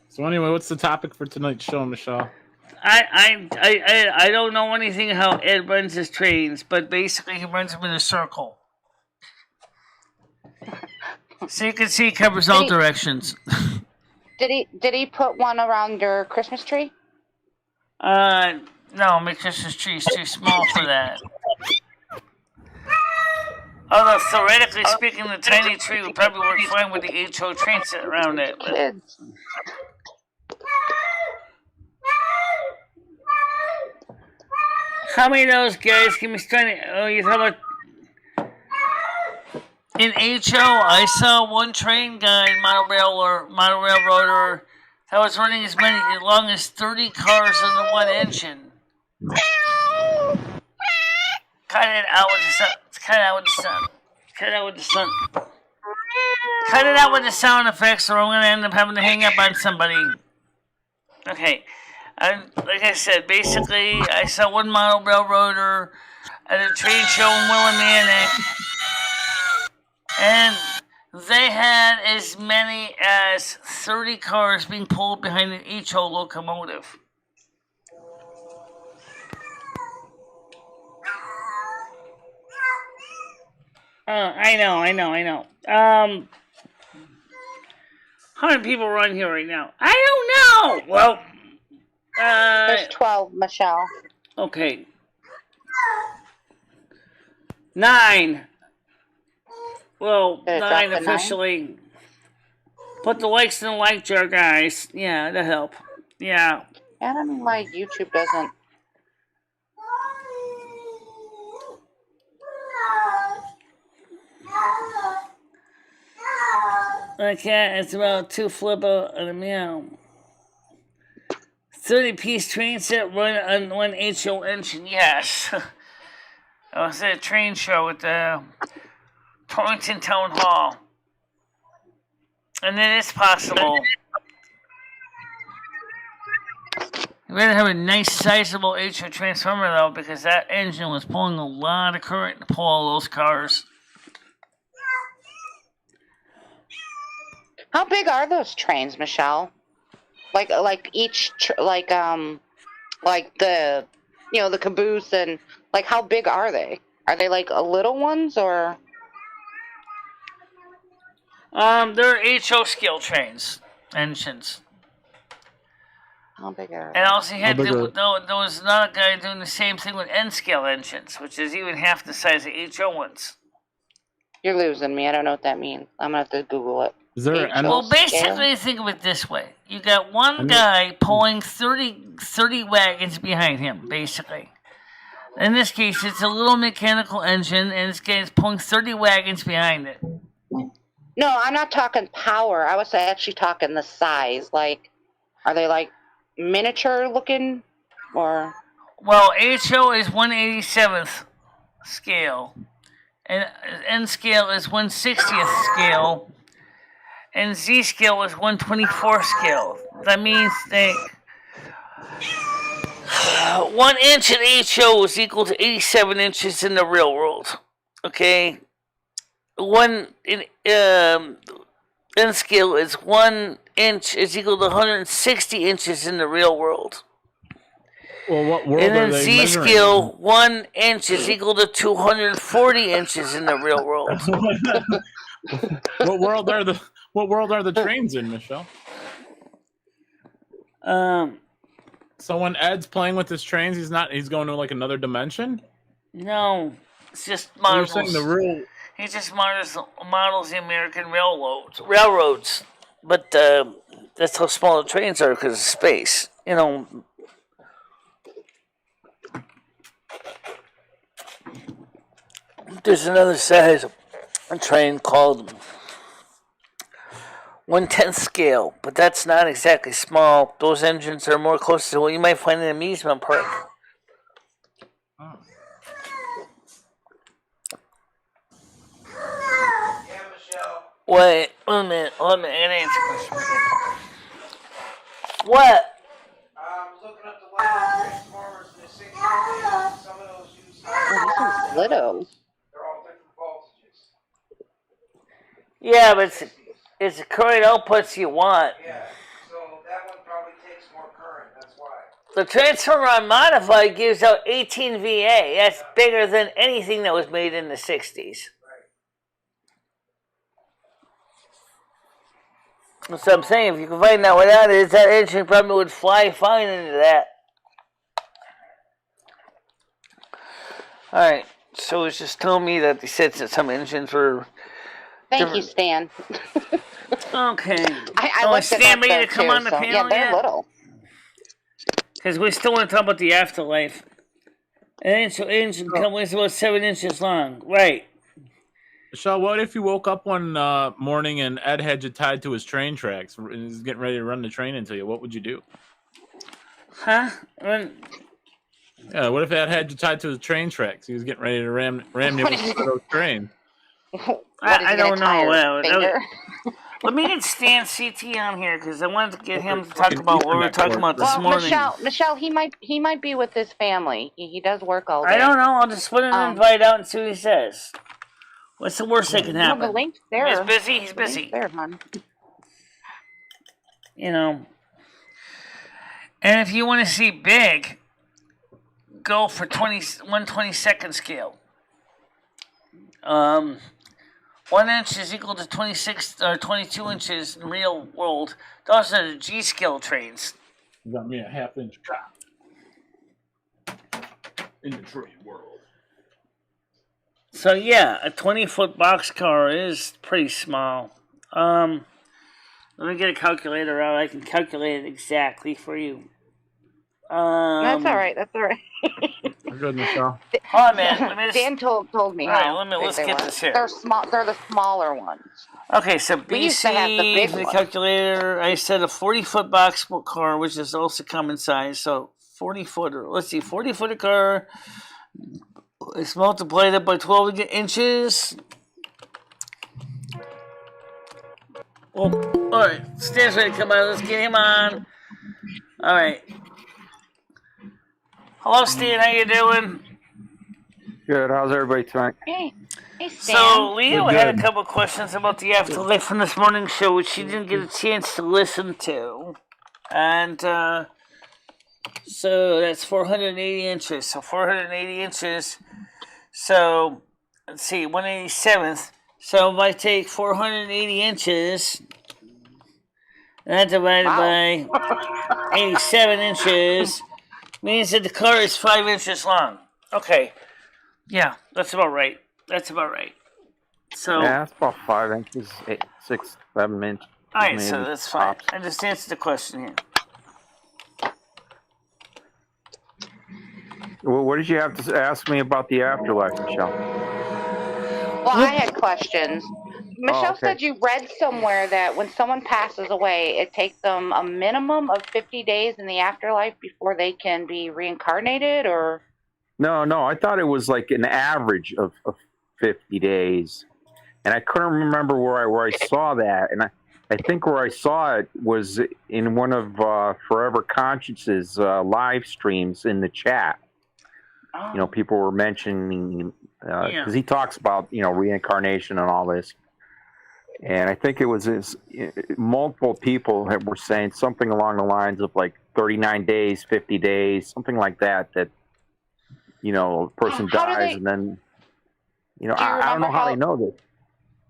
So anyway, what's the topic for tonight's show, Michelle? I don't know anything how Ed runs his trains, but basically he runs them in a circle. So you can see he covers all directions. Did he put one around your Christmas tree? No, my Christmas tree is too small for that. Although theoretically speaking, the tiny tree would probably work fine with the HO train set around it. But... How many of those guys can be starting? Oh, you talking about in HO? I saw one train guy, monorail railroader, that was running as long as 30 cars in the one engine. Cut it out with the sun. Cut it out with the sun. Cut it out with the sun. Cut it out with the sound effects, or I'm gonna end up having to hang up on somebody. Okay. Like I said, basically, I saw one model railroader at a trade show in Willimantic, and they had as many as 30 cars being pulled behind an HO locomotive. I know. How many people are on here right now? I don't know! Well... There's 12, Michelle. Okay. 9. Well, 9 officially. 9? Put the likes in the like jar, guys. Yeah, that'll help. Yeah. I don't know why YouTube doesn't. Okay, it's about 2 flipper and a meow. 30-piece train set run on one HO engine, yes. I was at a train show at the Torrington Town Hall. And it is possible. You better have a nice sizable HO transformer though, because that engine was pulling a lot of current to pull all those cars. How big are those trains, Michelle? Like each like the the caboose, and like how big are they? Are they like little ones or? They're HO scale trains, engines. How big are And also, there was another guy doing the same thing with N scale engines, which is even half the size of HO ones. You're losing me. I don't know what that means. I'm gonna have to Google it. Is there well, basically, think of it this way: you got one guy pulling 30 wagons behind him, basically. In this case, it's a little mechanical engine, and this guy is pulling 30 wagons behind it. No, I'm not talking power. I was actually talking the size. Like, are they like miniature looking, or? Well, HO is 1/87th scale, and N scale is 1/60th scale, and Z scale is 1/24th scale. That means they 1 inch in HO is equal to 87 inches in the real world. Okay, N scale is 1 inch is equal to 160 inches in the real world. Well, what world and are then they Z measuring? scale, 1 inch is equal to 240 inches in the real world. What world are the trains in, Michelle? So when Ed's playing with his trains, he's going to like another dimension? No, it's just models. You're saying the real. He just models the American railroads, but that's how small the trains are because of space. You know. There's another size of a train called 1/10 scale, but that's not exactly small. Those engines are more close to what you might find in an amusement park. Wait, one minute. Let me answer the question. What? Looking up the Lego Transformers in the 60s, some of those use Little. They're all different voltages. Yeah, but it's the current outputs you want. Yeah, so that one probably takes more current, that's why. The Transformer Unmodified gives out 18 VA. That's bigger than anything that was made in the 60s. That's what I'm saying. If you can find out what that is, that engine probably would fly fine into that. Alright, so it's just telling me that they said that some engines were... Thank you, Stan. Okay. I looked at Stan that ready to come too, on the so, panel yeah, they're yet? little. Because we still want to talk about the afterlife. An engine is about 7 inches long. Right. Michelle, what if you woke up one morning and Ed had you tied to his train tracks and he's getting ready to run the train into you? What would you do? Huh? Yeah, what if Ed had you tied to his train tracks? He was getting ready to ram you with one of those trains. I don't know. Let me get Stan CT on here because I wanted to get him to talk about what we were talking about this morning. Michelle, he might be with his family. He does work all day. I don't know. I'll just put an invite out and see what he says. What's the worst that can happen? No, the link's there. He's busy. He's busy. There, hon. You know. And if you want to see big, go for 1/22nd scale. 1 inch is equal to 26 or 22 inches in real world. Those are the G scale trains. You got me a 1/2 inch cop in the train world. So yeah, a 20-foot boxcar is pretty small. Let me get a calculator out. I can calculate it exactly for you. That's all right. That's all right. We're good, Michelle. Hold on, man. Dan told me. All right, how let's big get they this were. here. They're small. They're the smaller ones. Okay, so We used to have the BC big for the ones. calculator. I said a 40-foot boxcar, which is also common size. So 40-footer. Let's see, 40-footer car. It's multiplied up by 12 inches. Well, all right, Stan's ready to come out. Let's get him on. All right. Hello, Stan. How you doing? Good. How's everybody tonight? Hey, Stan. So Leo had a couple questions about the afterlife from this morning's show, which she didn't get a chance to listen to, and so that's 480 inches. So 480 inches. So let's see, 1/87th So if I take 480 inches, and that divided by 87 inches means that the car is 5 inches long. Okay. Yeah, that's about right. So, Yeah, it's about 5 inches, 6, 7 inches. Alright, so that's fine. I just answered the question here. Well, what did you have to ask me about the afterlife, Michelle? Well, I had questions. Michelle okay. said you read somewhere that when someone passes away, it takes them a minimum of 50 days in the afterlife before they can be reincarnated, or? No, I thought it was like an average of 50 days. And I couldn't remember where I saw that. And I think where I saw it was in one of Forever Conscious's live streams in the chat. Oh. You know, people were mentioning, because he talks about, reincarnation and all this. And I think it was multiple people were saying something along the lines of like 39 days, 50 days, something like that, a person dies and then, I don't know how they know this.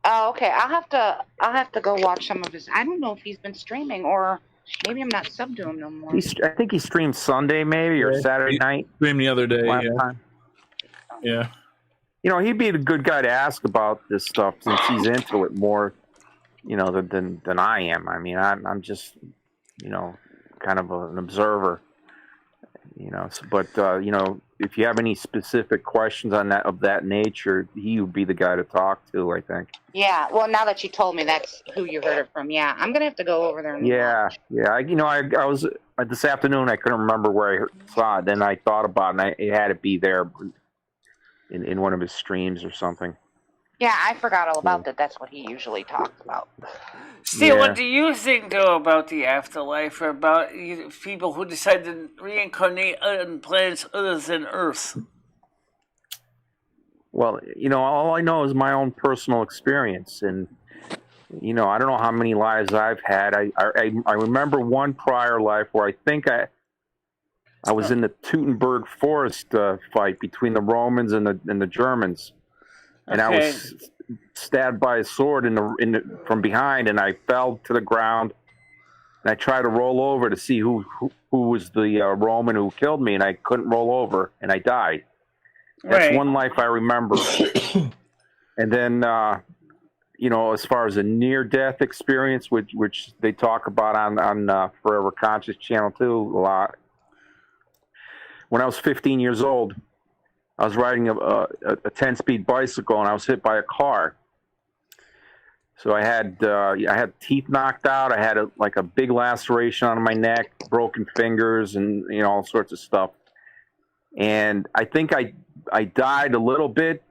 Oh, okay. I'll have to go watch some of his. I don't know if he's been streaming, or maybe I'm not subbed to him no more. I think he streamed Sunday maybe, or Saturday night. Streamed the other day, time. Yeah. He'd be the good guy to ask about this stuff since he's into it more, than I am. I mean, I'm just, kind of an observer, but if you have any specific questions on that of that nature, he would be the guy to talk to, I think. Yeah. Well, now that you told me that's who you heard it from, yeah, I'm gonna have to go over there and watch. I was this afternoon. I couldn't remember where I saw it. Then I thought about it, and it had to be there in one of his streams or something. Yeah, I forgot all about that. That's what he usually talks about. Steve, what do you think, though, about the afterlife, or about people who decide to reincarnate on planets other than Earth? Well, all I know is my own personal experience, and I don't know how many lives I've had. I remember one prior life where I think I was in the Teutoburg Forest fight between the Romans and the Germans, and I was stabbed by a sword from behind, and I fell to the ground, and I tried to roll over to see who was the Roman who killed me, and I couldn't roll over, and I died. That's one life I remember. And then, as far as a near-death experience, which they talk about on Forever Conscious Channel 2 a lot. When I was 15 years old, I was riding a 10-speed bicycle, and I was hit by a car. So I had teeth knocked out. I had a big laceration on my neck, broken fingers, and all sorts of stuff. And I think I died a little bit,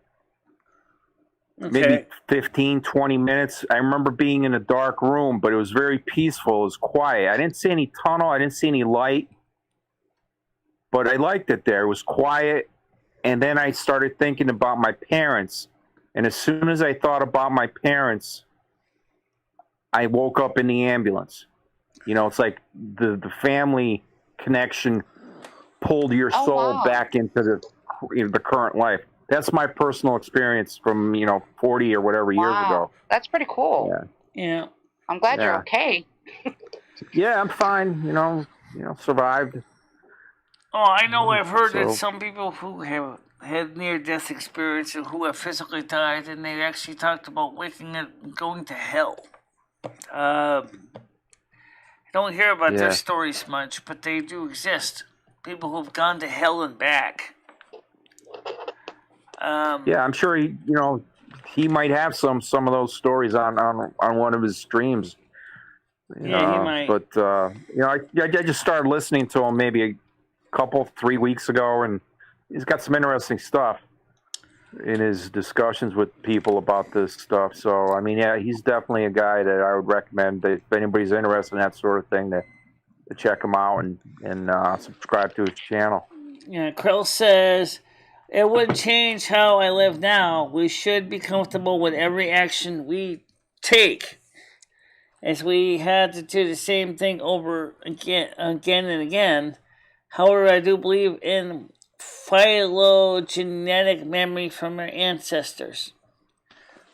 maybe 15, 20 minutes. I remember being in a dark room, but it was very peaceful. It was quiet. I didn't see any tunnel. I didn't see any light, but I liked it there. It was quiet. And then I started thinking about my parents. And as soon as I thought about my parents, I woke up in the ambulance. It's like the family connection pulled your soul back into the current life. That's my personal experience from 40 or whatever years ago. That's pretty cool. Yeah. I'm glad you're okay. Yeah, I'm fine. Survived. Oh, I know. I've heard that some people who have had near-death experience and who have physically died, and they actually talked about waking up and going to hell. I don't hear about their stories much, but they do exist. People who've gone to hell and back. I'm sure he might have some of those stories on one of his streams. He might. But I just started listening to him maybe 3 weeks ago, and he's got some interesting stuff in his discussions with people about this stuff. So I mean, he's definitely a guy that I would recommend that if anybody's interested in that sort of thing to check him out and subscribe to his channel. Yeah, Krill says, it wouldn't change how I live now. We should be comfortable with every action we take, as we had to do the same thing over again and again. However, I do believe in phylogenetic memory from our ancestors.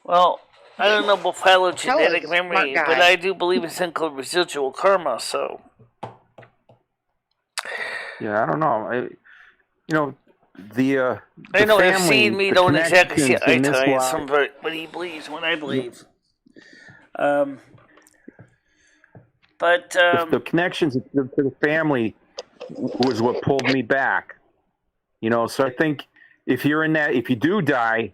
Well, I don't know about phylogenetic Smart memory, guy. but I do believe in something called residual karma. So Yeah, I don't know. The I know family, FC and me the don't exactly see connections eye in to this eye. life. Some what he believes, what I believe. But the connections to the family was what pulled me back. So I think if you're in that, if you do die,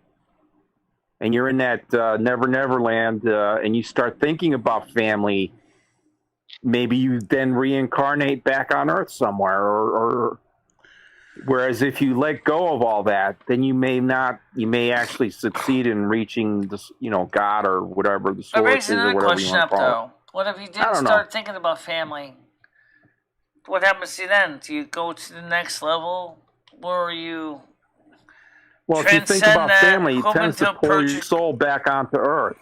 and you're in that Never Never Land, and you start thinking about family, maybe you then reincarnate back on Earth somewhere, or whereas if you let go of all that, then you may actually succeed in reaching this, God or whatever the I source raised is, or another whatever you question want up to call it. though. What if you I didn't don't know. start thinking about family? What happens to you then? Do you go to the next level, or you? Well, if you think about family, it tends to pull your soul back onto Earth.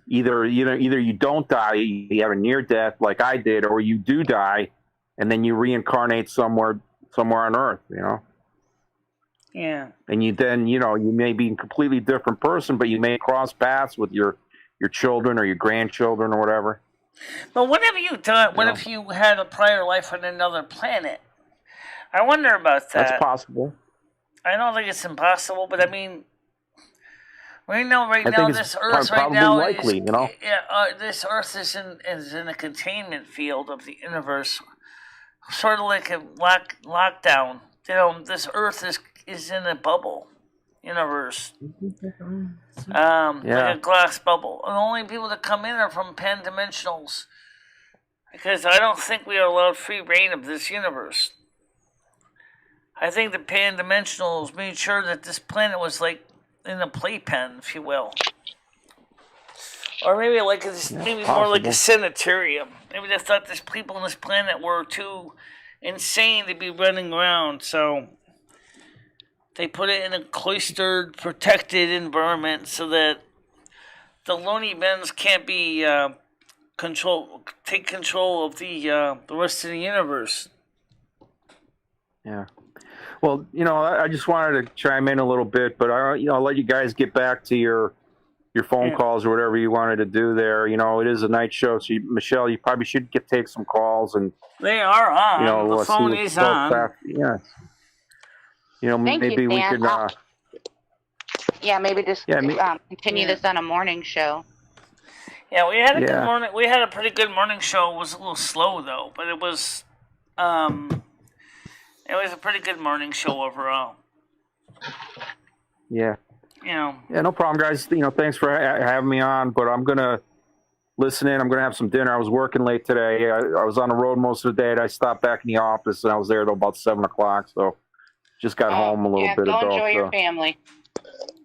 Either you don't die, you have a near death like I did, or you do die, and then you reincarnate somewhere on Earth. Yeah. And you then you may be a completely different person, but you may cross paths with your children or your grandchildren or whatever. But what have you done? What if you had a prior life on another planet? I wonder about that. That's possible. I don't think it's impossible, but I mean, we know I think this it's Earth right probably now likely, this Earth is in a containment field of the universe, sort of like a lockdown. This Earth is in a bubble universe, like a glass bubble. And the only people that come in are from pan-dimensionals, because I don't think we are allowed free reign of this universe. I think the pan-dimensionals made sure that this planet was like in a playpen, if you will. Or maybe more like a sanitarium. Maybe they thought these people on this planet were too insane to be running around, so they put it in a cloistered, protected environment so that the loony bins can't be take control of the rest of the universe. Yeah. Well, I just wanted to chime in a little bit, but I'll let you guys get back to your phone calls or whatever you wanted to do there. It is a night show, so Michelle, you probably should take some calls and. They are on. The phone is on. Yeah. Maybe we could. Maybe just continue this on a morning show. Yeah, we had a good morning. We had a pretty good morning show. It was a little slow though, but it was a pretty good morning show overall. Yeah. Yeah, no problem, guys. Thanks for having me on, but I'm gonna listen in. I'm gonna have some dinner. I was working late today. I was on the road most of the day, and I stopped back in the office, and I was there till about 7:00. So just got home a little bit ago. Go enjoy your family.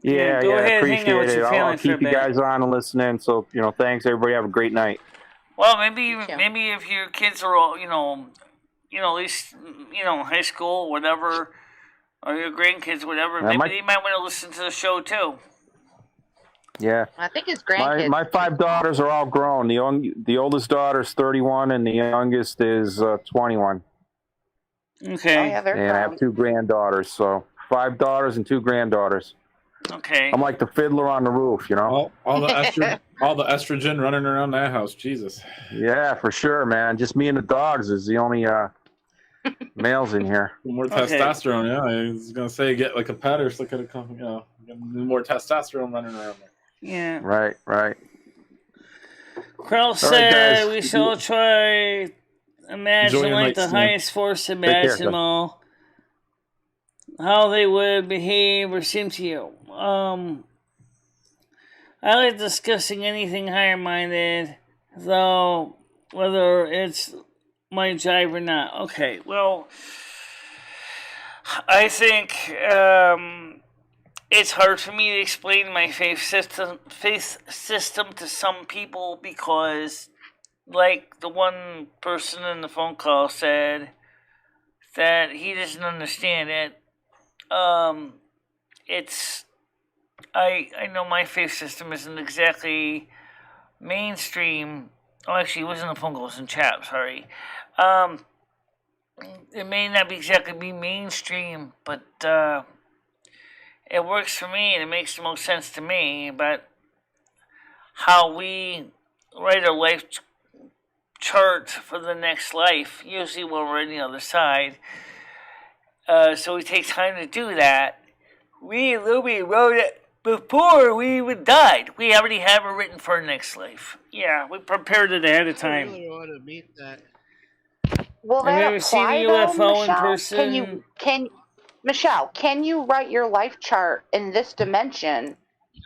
Yeah, go ahead and appreciate hang out with it. your family I'll keep you guys on and listen in. So thanks everybody. Have a great night. Well, maybe if your kids are all at least high school, whatever, or your grandkids, whatever. Maybe they might want to listen to the show too. Yeah, I think his grandkids. My 5 daughters are all grown. The oldest daughter is 31, and the youngest is 21. Okay. Oh, yeah, they're and I have 2 granddaughters, so 5 daughters and 2 granddaughters. Okay. I'm like the fiddler on the roof, All the estrogen running around that house, Jesus. Yeah, for sure, man. Just me and the dogs is the only males in here. More testosterone, yeah. I was gonna say get like a pet or something. Get more testosterone running around there. Yeah. Right. Krell said we shall try imagine like the highest force imaginable. How they would behave or seem to you. I like discussing anything higher minded, though whether it's my jive or not. Okay, well, I think it's hard for me to explain my faith system to some people because, like the one person in the phone call said, that he doesn't understand it. I know my faith system isn't exactly mainstream. Oh, actually, it wasn't a phone call, it was in chat, sorry. It may not exactly be mainstream, but it works for me and it makes the most sense to me. But how we write a life chart for the next life, usually when we're on the other side. So we take time to do that. We literally wrote it before we even died. We already have it written for our next life. Yeah, we prepared it ahead of I time. really want to meet that. Will Have you that ever seen apply a though, UFO in Michelle? person? Michelle, can you write your life chart in this dimension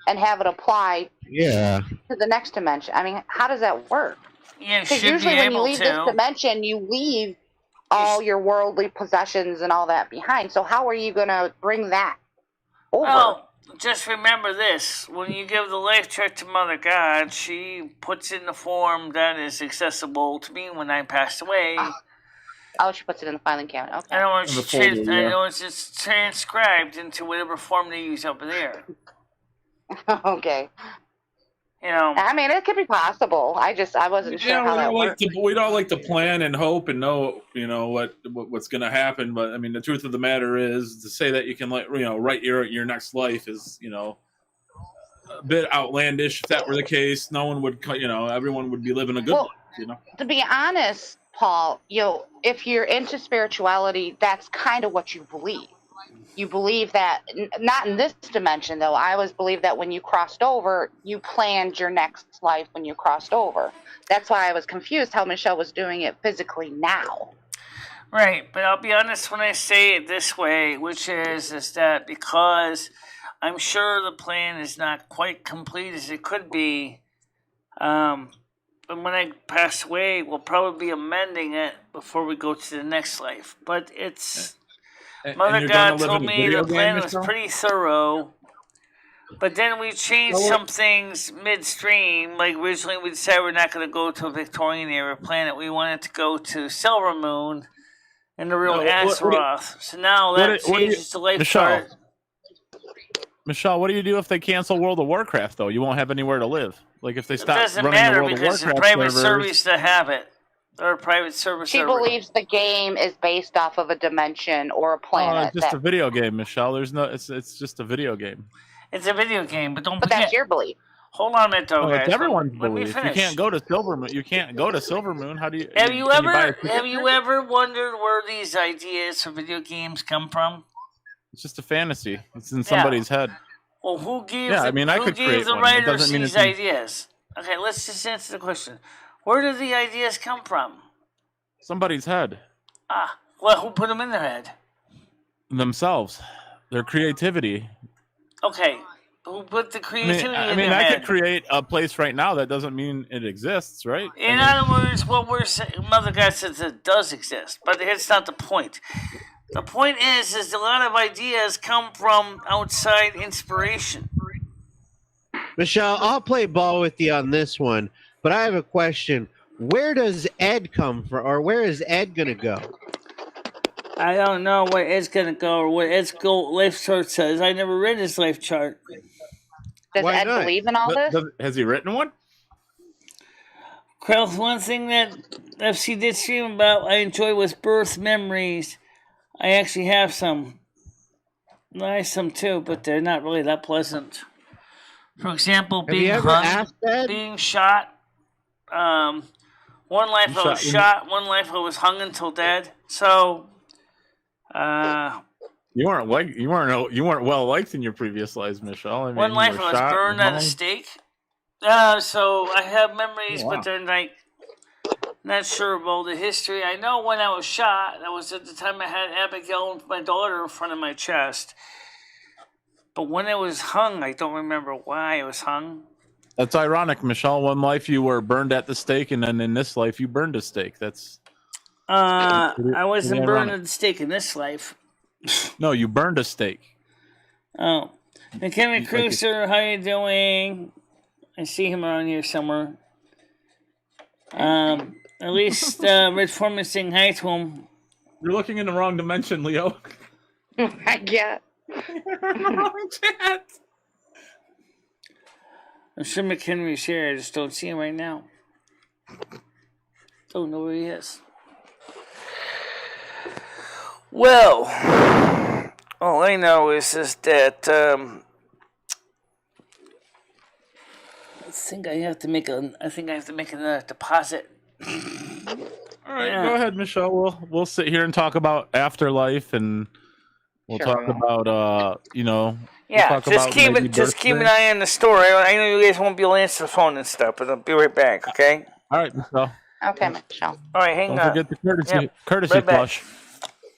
and have it apply to the next dimension? I mean, how does that work? Yeah, Because should usually be when you able leave this to. dimension, you leave all your worldly possessions and all that behind. So how are you going to bring that over? Well, just remember this. When you give the life chart to Mother God, she puts in the form that is accessible to me when I pass away. Oh, she puts it in the filing cabinet. Okay. I know it's just transcribed into whatever form they use over there. Okay. You know, I mean, it could be possible. I wasn't sure how that worked. We'd all like to plan and hope and know, what's going to happen. But I mean, the truth of the matter is, to say that you can, write your next life is, a bit outlandish. If that were the case, no one would, everyone would be living a good life. To be honest, Paul, if you're into spirituality, that's kind of what you believe. You believe that, not in this dimension, though. I always believe that when you crossed over, you planned your next life when you crossed over. That's why I was confused how Michelle was doing it physically now. Right, but I'll be honest when I say it this way, which is that because I'm sure the plan is not quite complete as it could be, but when I pass away, we'll probably be amending it before we go to the next life. But it's... Mother God told me the plan was pretty thorough, but then we changed some things midstream. Like originally we decided we're not going to go to a Victorian era planet. We wanted to go to Silvermoon and the real Azeroth. So now that changes the life chart. Michelle, what do you do if they cancel World of Warcraft, though? You won't have anywhere to live. Like if they stop running the World of Warcraft servers. It doesn't matter because it's a private service to have it. Or a private server. She believes the game is based off of a dimension or a planet. It's just a video game, Michelle. It's just a video game. It's a video game, but don't forget. But that's your belief. Hold on a minute, though, guys. It's everyone's belief. You can't go to Silvermoon. You can't go to Silvermoon. How do you? Have you ever wondered where these ideas for video games come from? It's just a fantasy. It's in somebody's head. Well, who gives? I could create the writers these ideas? Okay, let's just answer the question. Where do the ideas come from? Somebody's head. Well, who put them in their head? Themselves. Their creativity. Okay, who put the creativity in their head? I could create a place right now. That doesn't mean it exists, right? In other words, what we're saying, Mother God says it does exist, but it's not the point. The point is a lot of ideas come from outside inspiration. Michelle, I'll play ball with you on this one. But I have a question. Where does Ed come from, or where is Ed going to go? I don't know where Ed's going to go or what Ed's life chart says. I never read his life chart. Does Ed believe in all this? Has he written one? Krell, one thing that FC did stream about I enjoy was birth memories. I actually have some. I some too, but they're not really that pleasant. For example, being hung, being shot. One life I was shot, one life I was hung until dead. So, you weren't well liked in your previous lives, Michelle. I mean, one life I was burned at a stake. So I have memories, but they're like not sure about the history. I know when I was shot, that was at the time I had Abigail and my daughter in front of my chest. But when I was hung, I don't remember why I was hung. That's ironic, Michelle. One life you were burned at the stake, and then in this life you burned a stake. That's I wasn't burned at the stake in this life. No, you burned a stake. Oh, McKenna Cruiser, how you doing? I see him around here somewhere. At least Rich Foreman saying hi to him. You're looking in the wrong dimension, Leo. Yeah. I'm sure McHenry's here. I just don't see him right now. Don't know where he is. Well, all I know is that think I have to make another deposit. All right, go ahead, Michelle. We'll sit here and talk about afterlife, and we'll talk about Yeah, just keep an eye on the store. I know you guys won't be able to answer the phone and stuff, but I'll be right back. Okay. All right, Michelle. Okay, Michelle. All right, hang on. Don't forget the courtesy right back. flush.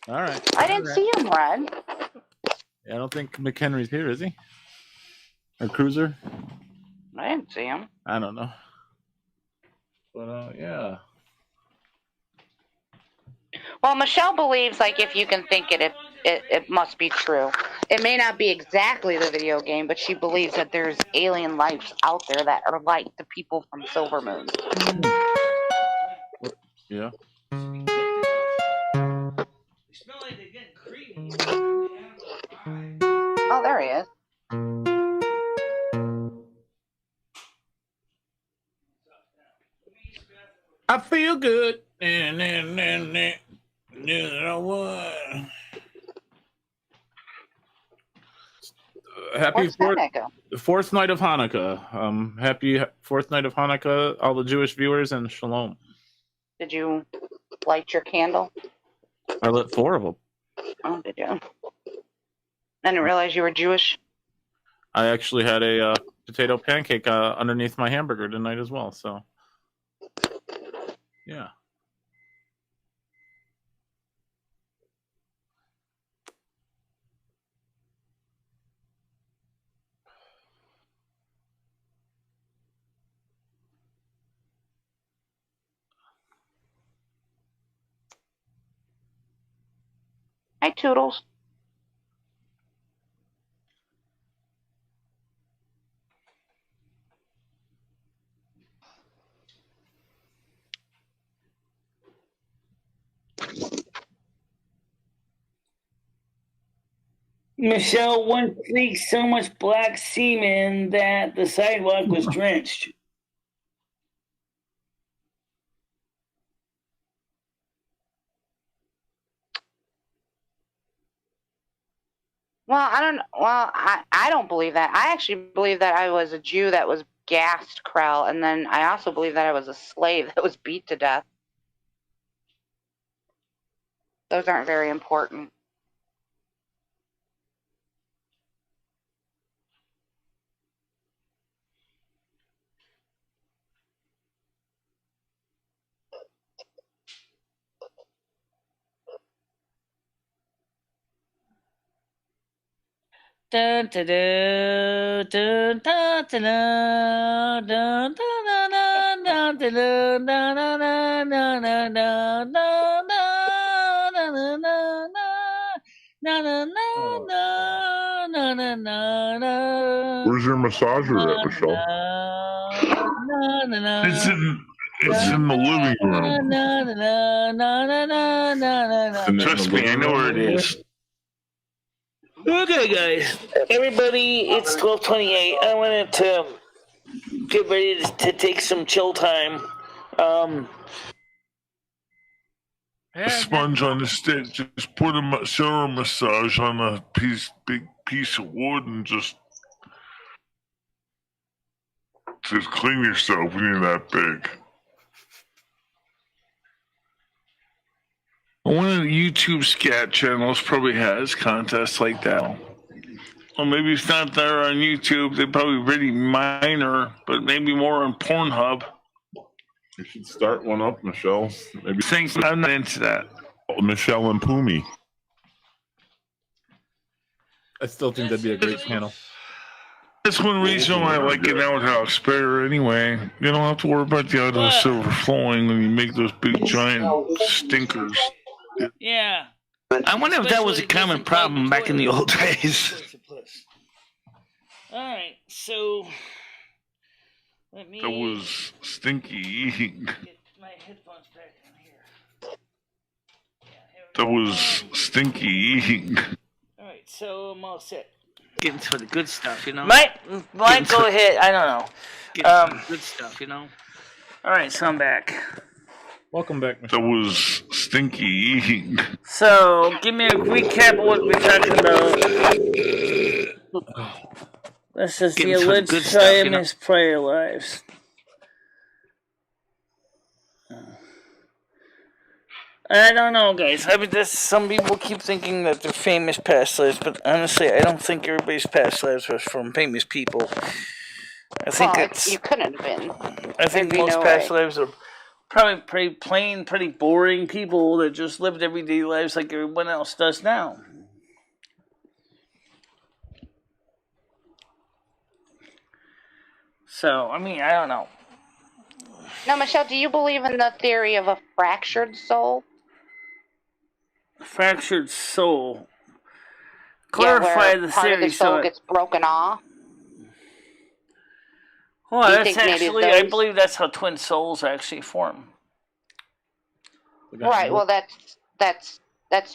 All right. I didn't see him, Red. Yeah, I don't think McHenry's here, is he? Or Cruiser? I didn't see him. I don't know. But yeah. Well, Michelle believes like if you can think it must be true. It may not be exactly the video game, but she believes that there's alien lives out there that are like the people from Silvermoon. Yeah. Oh, there he is. I feel good. Happy fourth night of Hanukkah. Happy fourth night of Hanukkah, all the Jewish viewers, and shalom. Did you light your candle? I lit 4 of them. Oh, did you? I didn't realize you were Jewish. I actually had a potato pancake underneath my hamburger tonight as well. So, yeah. Hi, Toodles. Michelle once leaked so much black semen that the sidewalk was drenched. Well, I don't believe that. I actually believe that I was a Jew that was gassed, Krell, and then I also believe that I was a slave that was beat to death. Those aren't very important. Dun, dun, dun, dun, dun, dun, dun, dun, dun, dun, dun, Where's your massager at, Michelle? It's in the living room. Trust me, I know where it is. Okay, guys. Everybody, it's 12:28. I wanted to get ready to take some chill time. A sponge on the stick. Just put a shower massage on a big piece of wood and just clean yourself when you're that big. One of the YouTube scat channels probably has contests like that. Or maybe it's not there on YouTube. They're probably really minor, but maybe more on Pornhub. You should start one up, Michelle. Maybe. Thanks. I'm not into that. Michelle and Pumi. I still think that'd be a great channel. That's one reason why I like an outhouse better anyway. You don't have to worry about the outhouse overflowing when you make those big giant stinkers. Yeah. I wonder if that was a common problem back in the old days. Alright, so let me. That was stinky. Get my headphones back in here. That was stinky. Alright, so I'm all set. Getting to the good stuff, you know? Might go ahead. I don't know. Getting to the good stuff, you know? Alright, so I'm back. Welcome back, Michelle. That was stinky. So, give me a recap of what we're talking about. This is the Getting for the alleged good stuff, you know? Triumph's prior lives. I don't know, guys. I mean, some people keep thinking that they're famous past lives, but honestly, I don't think everybody's past lives was from famous people. I think you couldn't have been. I think most past lives are probably pretty plain, pretty boring people that just lived everyday lives like everyone else does now. So, I mean, I don't know. Now, Michelle, do you believe in the theory of a fractured soul? Fractured soul. Clarify the part theory. of the soul gets broken off. Well, Do you that's think maybe actually, I those- believe that's how twin souls actually form. Right. Well, that's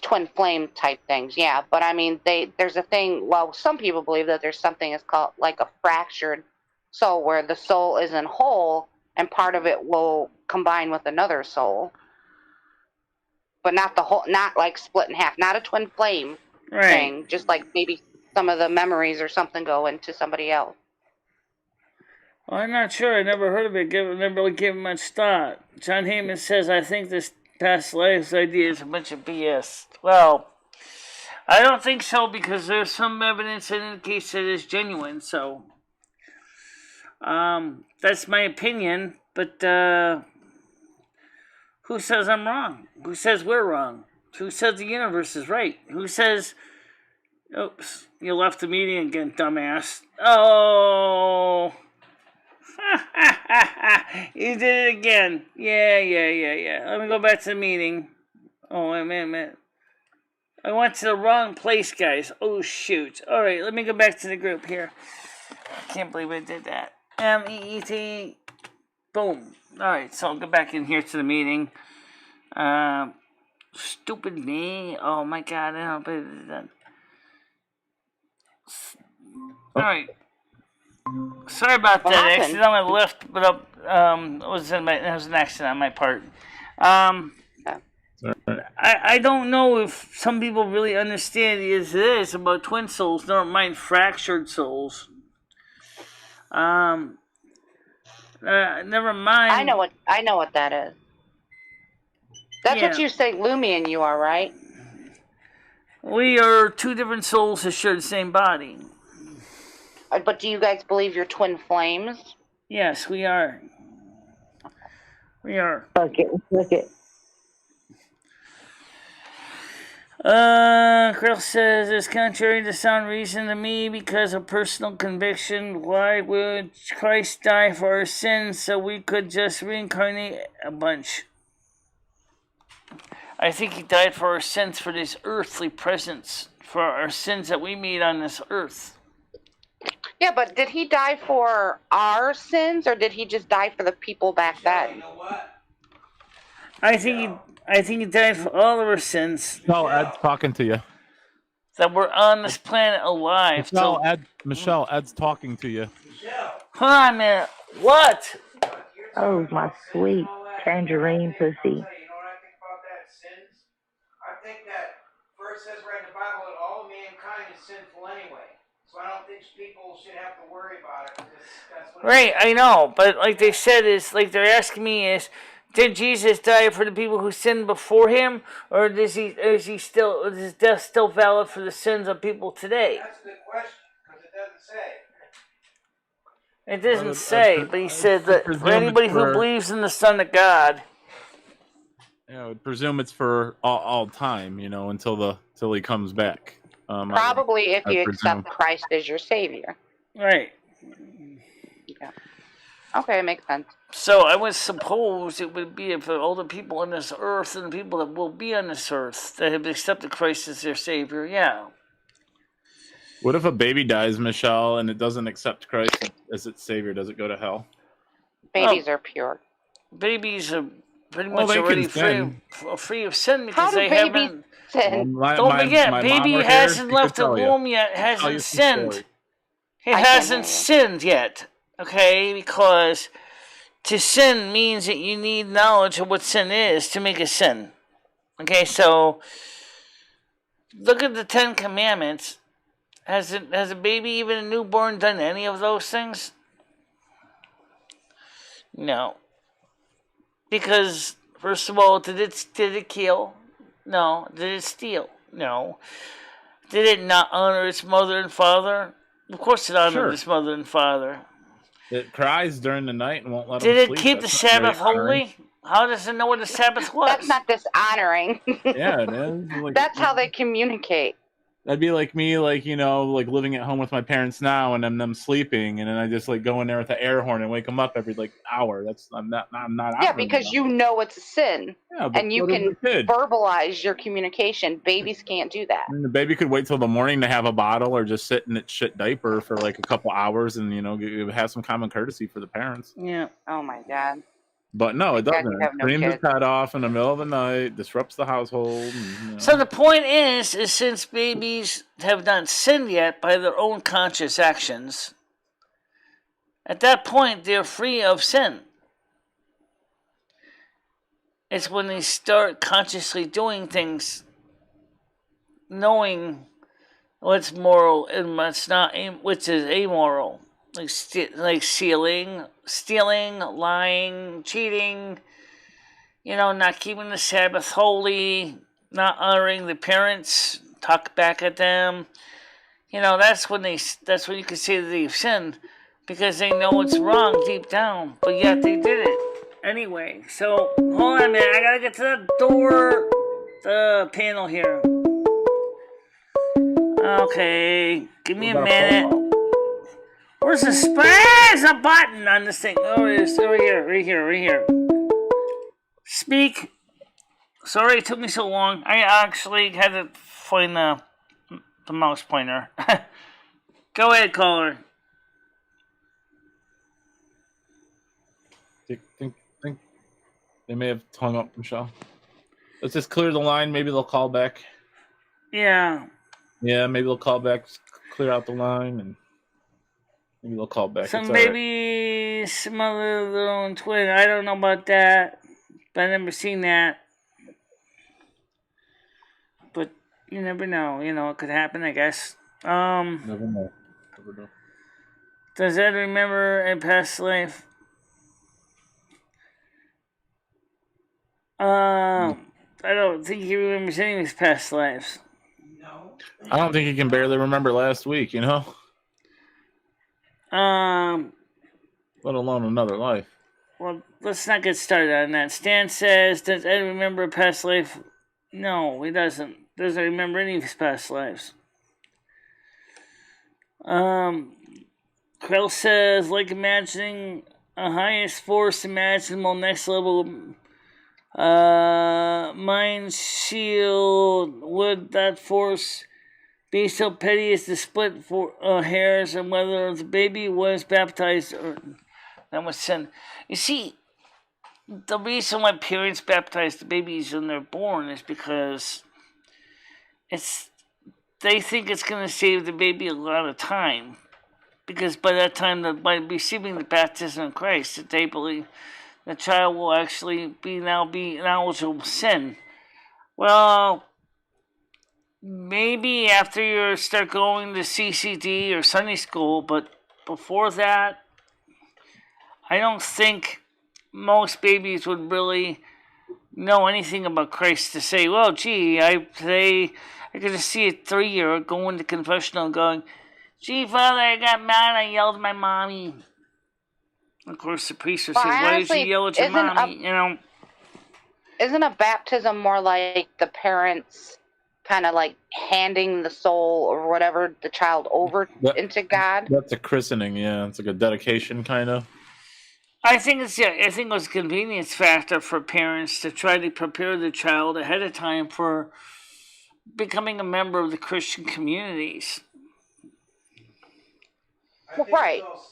twin flame type things. Yeah, but I mean, there's a thing. Well, some people believe that there's something that's called like a fractured soul, where the soul isn't whole, and part of it will combine with another soul, but not the whole, not like split in half, not a twin flame thing. Just like maybe some of the memories or something go into somebody else. Well, I'm not sure. I never heard of it. Never really gave it much thought. John Heyman says, I think this past lives idea is a bunch of BS. Well, I don't think so, because there's some evidence that indicates that it's genuine, so that's my opinion, but who says I'm wrong? Who says we're wrong? Who says the universe is right? Who says, oops, you left the meeting again, dumbass. Oh, you did it again. Yeah. Let me go back to the meeting. Oh, wait a minute. I went to the wrong place, guys. Oh, shoot. All right, let me go back to the group here. I can't believe I did that. MEET. Boom. All right, so I'll go back in here to the meeting. Stupid me. Oh, my God. I don't believe it done. All right. Sorry about that. I accidentally left, but it was an accident on my part. I don't know if some people really understand this about twin souls, never mind fractured souls. Never mind. I know what that is. That's what you say Lumian you are, right? We are two different souls that share the same body. But do you guys believe you're twin flames? Yes, we are. We are. Okay. Krill says, it's contrary to sound reason to me because of personal conviction. Why would Christ die for our sins so we could just reincarnate a bunch? I think he died for our sins, for this earthly presence, for our sins that we made on this earth. Yeah, but did he die for our sins, or did he just die for the people back then? You know what? I think he died for all of our sins. No, Ed's talking to you. That we're on this planet alive. Michelle, Ed's talking to you. Hold on a minute. What? Oh, my sweet tangerine pussy. You know what I think about that? Sins? I think that first says right in the Bible that all mankind is sinful anyway. So I don't think people should have to worry about it. That's what Right, I know, but like they said, is like they're asking me is, did Jesus die for the people who sinned before him, or is his death still valid for the sins of people today? That's a good question, because it doesn't say. It doesn't say, but he said that for anybody who believes in the Son of God. I would presume it's for all time, until he comes back. Probably if you accept Christ as your Savior. Right. Yeah. Okay, it makes sense. So I would suppose it would be for all the people on this earth and the people that will be on this earth that have accepted Christ as their Savior, yeah. What if a baby dies, Michelle, and it doesn't accept Christ as its Savior? Does it go to hell? Babies are pure. Babies are pretty much already free of sin because How do they babies haven't. sin? Don't forget, baby hasn't left the womb yet, hasn't sinned. He hasn't sinned yet, okay? Because to sin means that you need knowledge of what sin is to make a sin. Okay, so look at the Ten Commandments. Has a baby, even a newborn, done any of those things? No. Because, first of all, did it kill? No. Did it steal? No. Did it not honor its mother and father? Of course it honored its mother and father. It cries during the night and won't let Did them it sleep. keep the Sabbath holy? How does it know what the Sabbath was? That's not dishonoring. Yeah, it is. Like, that's how they communicate. That'd be like me, like, you know, like living at home with my parents now, and them sleeping, and then I just like go in there with an air horn and wake them up every like hour. I'm not. Yeah, because you know it's a sin, Yeah, but and you so does can the kid. verbalize your communication. Babies can't do that. I mean, the baby could wait till the morning to have a bottle, or just sit in its shit diaper for like a couple hours, and you know, have some common courtesy for the parents. Yeah. Oh my God. But no, it Thank God doesn't. you It have no screams its kids. head off in the middle of the night, disrupts the household. And, you know. So the point is since babies have not sinned yet by their own conscious actions, at that point they're free of sin. It's when they start consciously doing things, knowing what's moral and what's not, which is amoral, like stealing, lying, cheating. You know, not keeping the Sabbath holy, not honoring the parents, talk back at them. You know, that's when you can say that they've sinned, because they know it's wrong deep down, but yet they did it anyway. So hold on a minute, I gotta get to the panel here. Okay, give me a minute. Where's there's a button on this thing? Oh, it is over here, right here. Speak. Sorry it took me so long. I actually had to find the mouse pointer. Go ahead, caller. Think they may have hung up, Michelle. Let's just clear the line. Maybe they'll call back. Yeah. Yeah, maybe they'll call back, clear out the line, and maybe they'll call back. Some it's all right. baby smothered their own twin. I don't know about that, but I've never seen that. But you never know. You know, it could happen, I guess. Never know. Does Ed remember a past life? I don't think he remembers any of his past lives. I don't think he can barely remember last week, you know? Let alone another life. Well, let's not get started on that. Stan says, does Ed remember a past life? No, he doesn't. Doesn't remember any of his past lives. Krell says, like imagining a highest force imaginable next level mind shield, would that force be so petty as to split for hairs and whether the baby was baptized or that was sin? You see, the reason why parents baptize the babies when they're born is because they think it's going to save the baby a lot of time, because by that time, by receiving the baptism of Christ, that they believe the child will actually be knowledgeable of sin. Well, maybe after you start going to CCD or Sunday school, but before that, I don't think most babies would really know anything about Christ to say, well, gee, I could just see a 3-year-old going to confessional and going, gee, Father, I got mad, I yelled at my mommy. Of course, the priest would say, why did you yell at your mommy? You know, isn't a baptism more like the parents kind of like handing the soul or whatever, the child over into God? That's a christening, yeah. It's like a dedication, kind of. I think it was a convenience factor for parents to try to prepare the child ahead of time for becoming a member of the Christian communities. Well,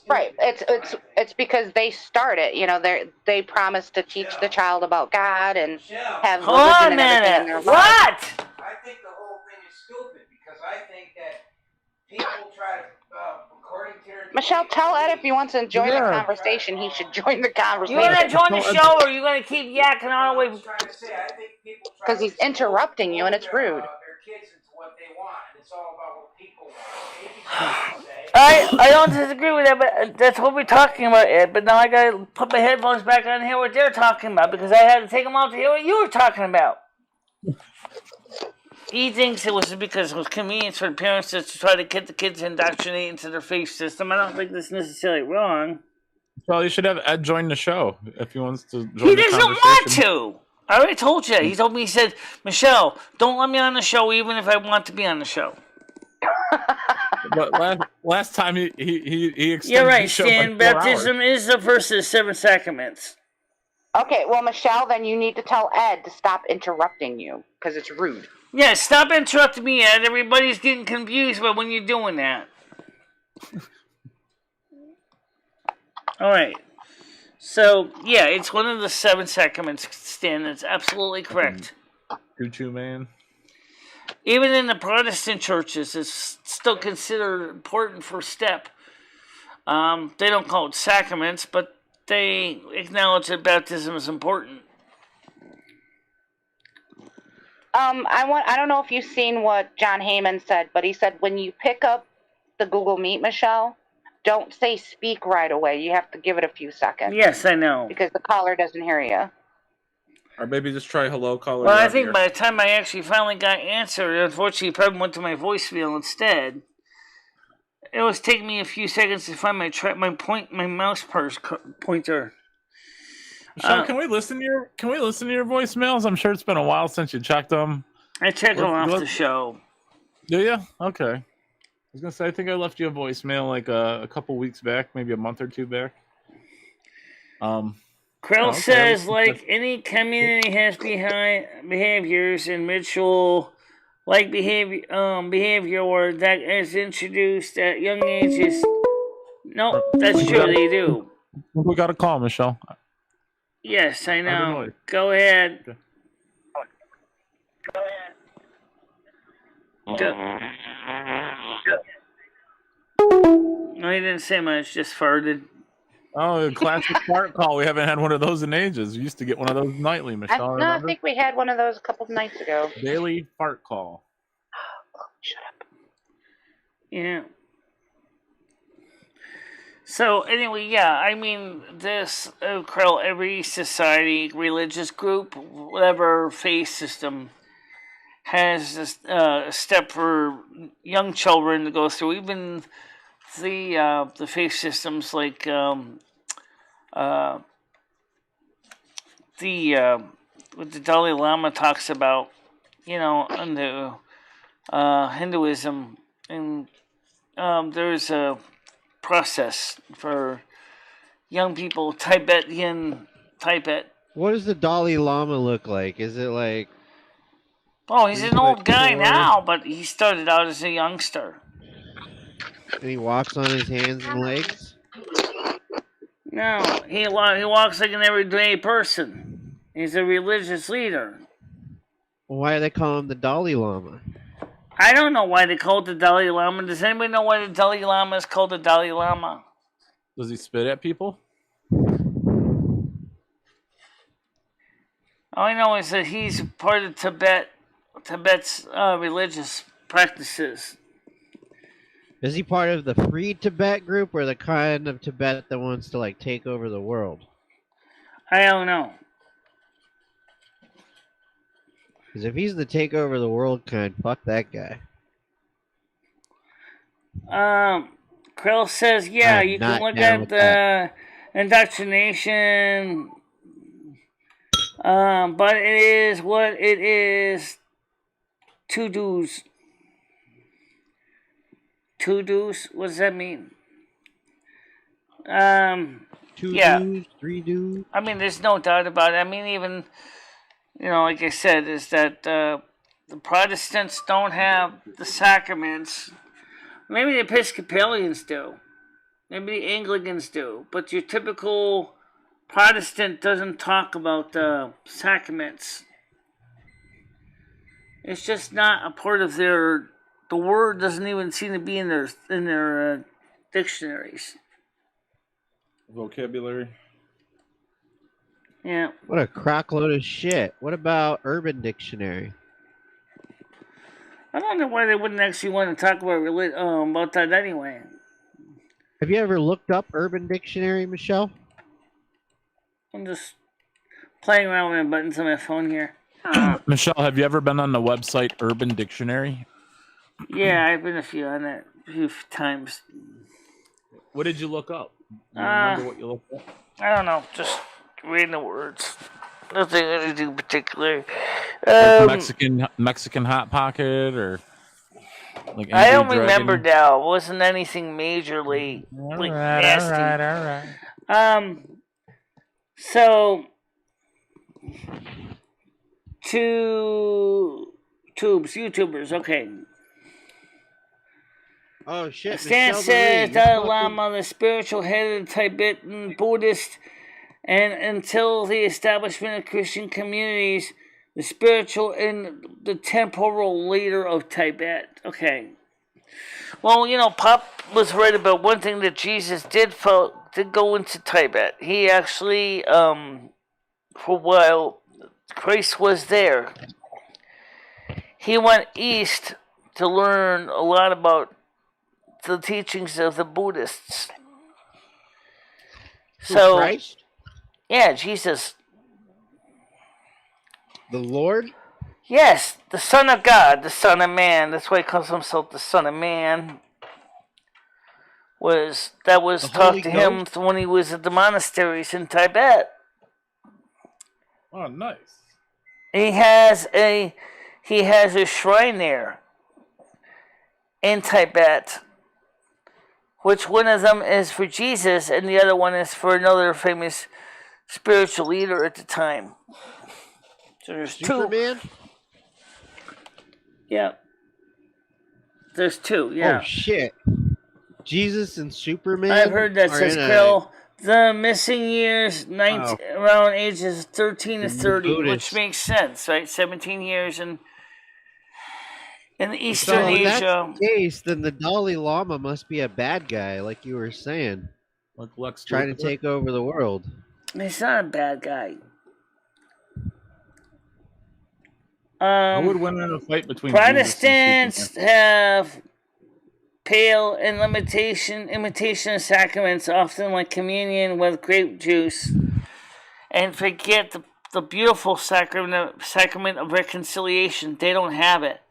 right. It's because they start it. You know, they promise to teach the child about God and have religion and everything in their life. What? I think the whole thing is stupid, because I think that people try to, according to their... Michelle, tell Ed if he wants to join the conversation, he should join the conversation. You want to join the show, or are you going to keep yakking all the way? Because he's interrupting you, and it's rude. Their kids into what they want, and it's all about what people want. I don't disagree with that, but that's what we're talking about, Ed. But now I gotta put my headphones back on and hear what they're talking about because I had to take them off to hear what you were talking about. He thinks it was because it was convenient for the parents to try to get the kids indoctrinated into their faith system. I don't think that's necessarily wrong. Well, you should have Ed join the show if he wants to join He the doesn't conversation. want to. I already told you. He told me, he said, Michelle, don't let me on the show even if I want to be on the show. But last time he extended You're right, the show Stan. by 4 Baptism hours. is the first of the 7 sacraments. Okay, well, Michelle, then you need to tell Ed to stop interrupting you because it's rude. Yeah, stop interrupting me, Ed. Everybody's getting confused about when you're doing that. All right. So, yeah, it's one of the 7 sacraments, Stan. That's absolutely correct. Choo-choo, man. Even in the Protestant churches, it's still considered important first step. They don't call it sacraments, but they acknowledge that baptism is important. I don't know if you've seen what John Heyman said, but he said when you pick up the Google Meet, Michelle, don't say speak right away. You have to give it a few seconds. Yes, I know. Because the caller doesn't hear you. Or maybe just try hello, caller. Well, I think by the time I actually finally got answered, unfortunately, it probably went to my voicemail instead. It was taking me a few seconds to find my mouse pointer. Michelle, can we listen to your voicemails? I'm sure it's been a while since you checked them. I checked them off the show. Do you? Okay. I was gonna say I think I left you a voicemail like a couple weeks back, maybe a month or two back. Krell says, like any community has behaviors, and Mitchell, like behavior that is introduced at young ages. No, that's true. They do. We got a call, Michelle. Yes, I know. Go ahead. No, he didn't say much. Just farted. Oh, a classic fart call. We haven't had one of those in ages. We used to get one of those nightly, Michelle. I think we had one of those a couple of nights ago. Daily fart call. Shut up. Yeah. So anyway, yeah, I mean, this Krell, every society, religious group, whatever faith system has a step for young children to go through. Even the faith systems like what the Dalai Lama talks about, under Hinduism, and there's a process for young people, Tibet. What does the Dalai Lama look like? Is it like... Oh, he's an old guy now, but he started out as a youngster. And he walks on his hands and legs? No, he walks like an everyday person. He's a religious leader. Well, why do they call him the Dalai Lama? I don't know why they call it the Dalai Lama. Does anybody know why the Dalai Lama is called the Dalai Lama? Does he spit at people? All I know is that he's part of Tibet's religious practices. Is he part of the Free Tibet group or the kind of Tibet that wants to take over the world? I don't know. Because if he's the take over the world kind, fuck that guy. Krell says, yeah, you can look at the indoctrination, but it is what it is. Two dues. Two dues? What does that mean? Two dues, three dues. I mean, there's no doubt about it. I mean, even, like I said, is that the Protestants don't have the sacraments. Maybe the Episcopalians do. Maybe the Anglicans do. But your typical Protestant doesn't talk about the sacraments. It's just not a part of their... The word doesn't even seem to be in their dictionaries. Vocabulary. Yeah. What a crockload of shit. What about Urban Dictionary? I don't know why they wouldn't actually want to talk about that anyway. Have you ever looked up Urban Dictionary, Michelle? I'm just playing around with the buttons on my phone here. Michelle, have you ever been on the website Urban Dictionary? Yeah, I've been a few times. What did you look up? Do you remember what you looked up? I don't know, just reading the words. Nothing anything particular. Like Mexican Hot Pocket or like I don't Angry remember Dragon? now. It wasn't anything majorly nasty. All right. So YouTubers, okay. Oh shit! Stan Michelle says Marie, Dalai Lama, the spiritual head of the Tibetan Buddhist, and until the establishment of Christian communities, the spiritual and the temporal leader of Tibet. Okay. Well, Pop was right about one thing that Jesus did go into Tibet. He actually, for a while, Christ was there. He went east to learn a lot about the teachings of the Buddhists. So, Christ? Yeah, Jesus. The Lord? Yes, the Son of God, the Son of Man. That's why he calls himself the Son of Man. That was taught to him when he was at the monasteries in Tibet. Oh, nice. He has a shrine there in Tibet, which one of them is for Jesus and the other one is for another famous spiritual leader at the time. So there's Superman? two. Yeah. There's two, yeah. Oh shit. Jesus and Superman? I've heard that says Krill. The missing years, around ages 13 to 30, which makes sense, right? 17 years in Eastern Asia. If that's the case, then the Dalai Lama must be a bad guy, like you were saying. Like Lex trying to take over the world. He's not a bad guy. I would win in a fight between Protestants have pale and imitation of sacraments, often like communion with grape juice, and forget the beautiful sacrament of reconciliation. They don't have it.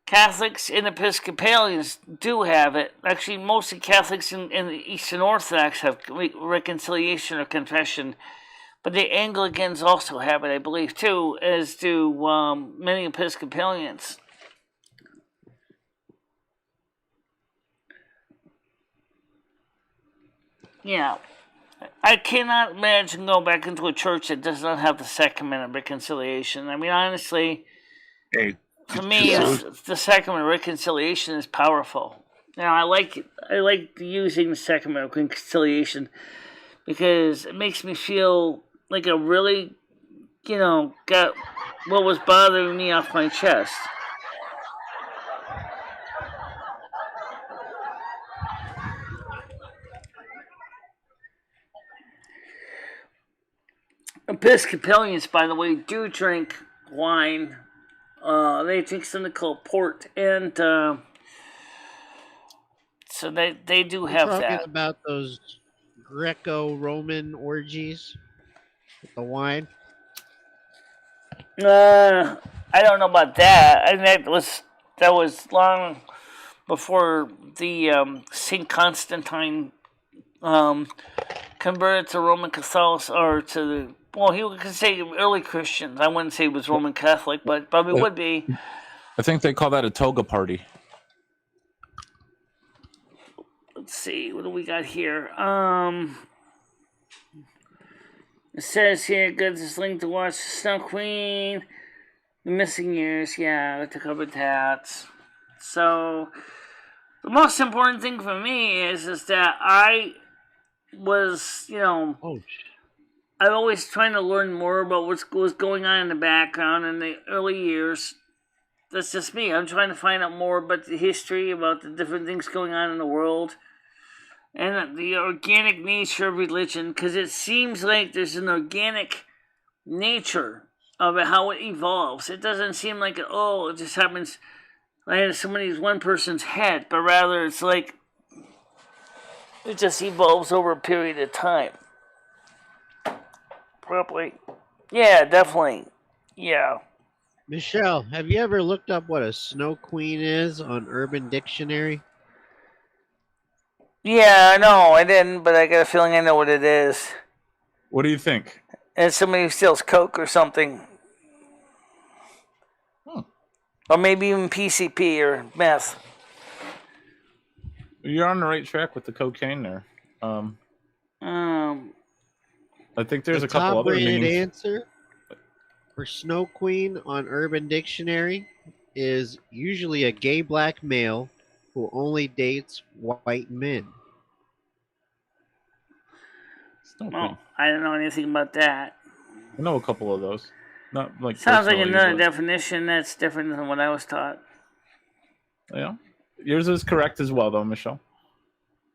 Catholics and Episcopalians do have it. Actually, mostly Catholics and the Eastern Orthodox have reconciliation or confession. But the Anglicans also have it, I believe, too, as do many Episcopalians. Yeah. I cannot imagine going back into a church that does not have the sacrament of reconciliation. I mean, honestly, for me, the sacrament of reconciliation is powerful. Now, I like using the sacrament of reconciliation because it makes me feel like I really, got what was bothering me off my chest. Episcopalians, by the way, do drink wine. They drink something called port, and so they do have You're talking that. About those Greco-Roman orgies with the wine. I don't know about that. I think that was long before the Saint Constantine converted to Roman Catholicism, or to the. Well, he could say early Christians. I wouldn't say he was Roman Catholic, but probably would be. I think they call that a toga party. Let's see, what do we got here? It says here, goods is linked to watch the Snow Queen, the missing years. Yeah, I covered that. So, the most important thing for me is that I was, I'm always trying to learn more about what was going on in the background in the early years. That's just me. I'm trying to find out more about the history, about the different things going on in the world, and the organic nature of religion, because it seems like there's an organic nature of it, how it evolves. It doesn't seem like, it just happens like somebody's one person's head, but rather it's like it just evolves over a period of time. Probably. Yeah, definitely. Yeah. Michelle, have you ever looked up what a snow queen is on Urban Dictionary? Yeah, I know. I didn't, but I got a feeling I know what it is. What do you think? It's somebody who sells coke or something. Or maybe even PCP or meth. You're on the right track with the cocaine there. I think there's the a couple other top-rated names. answer for Snow Queen on Urban Dictionary is usually a gay black male who only dates white men. Well, I don't know anything about that. I know a couple of those. Not like Sounds like personally, another but- definition that's different than what I was taught. Yeah, yours is correct as well, though, Michelle.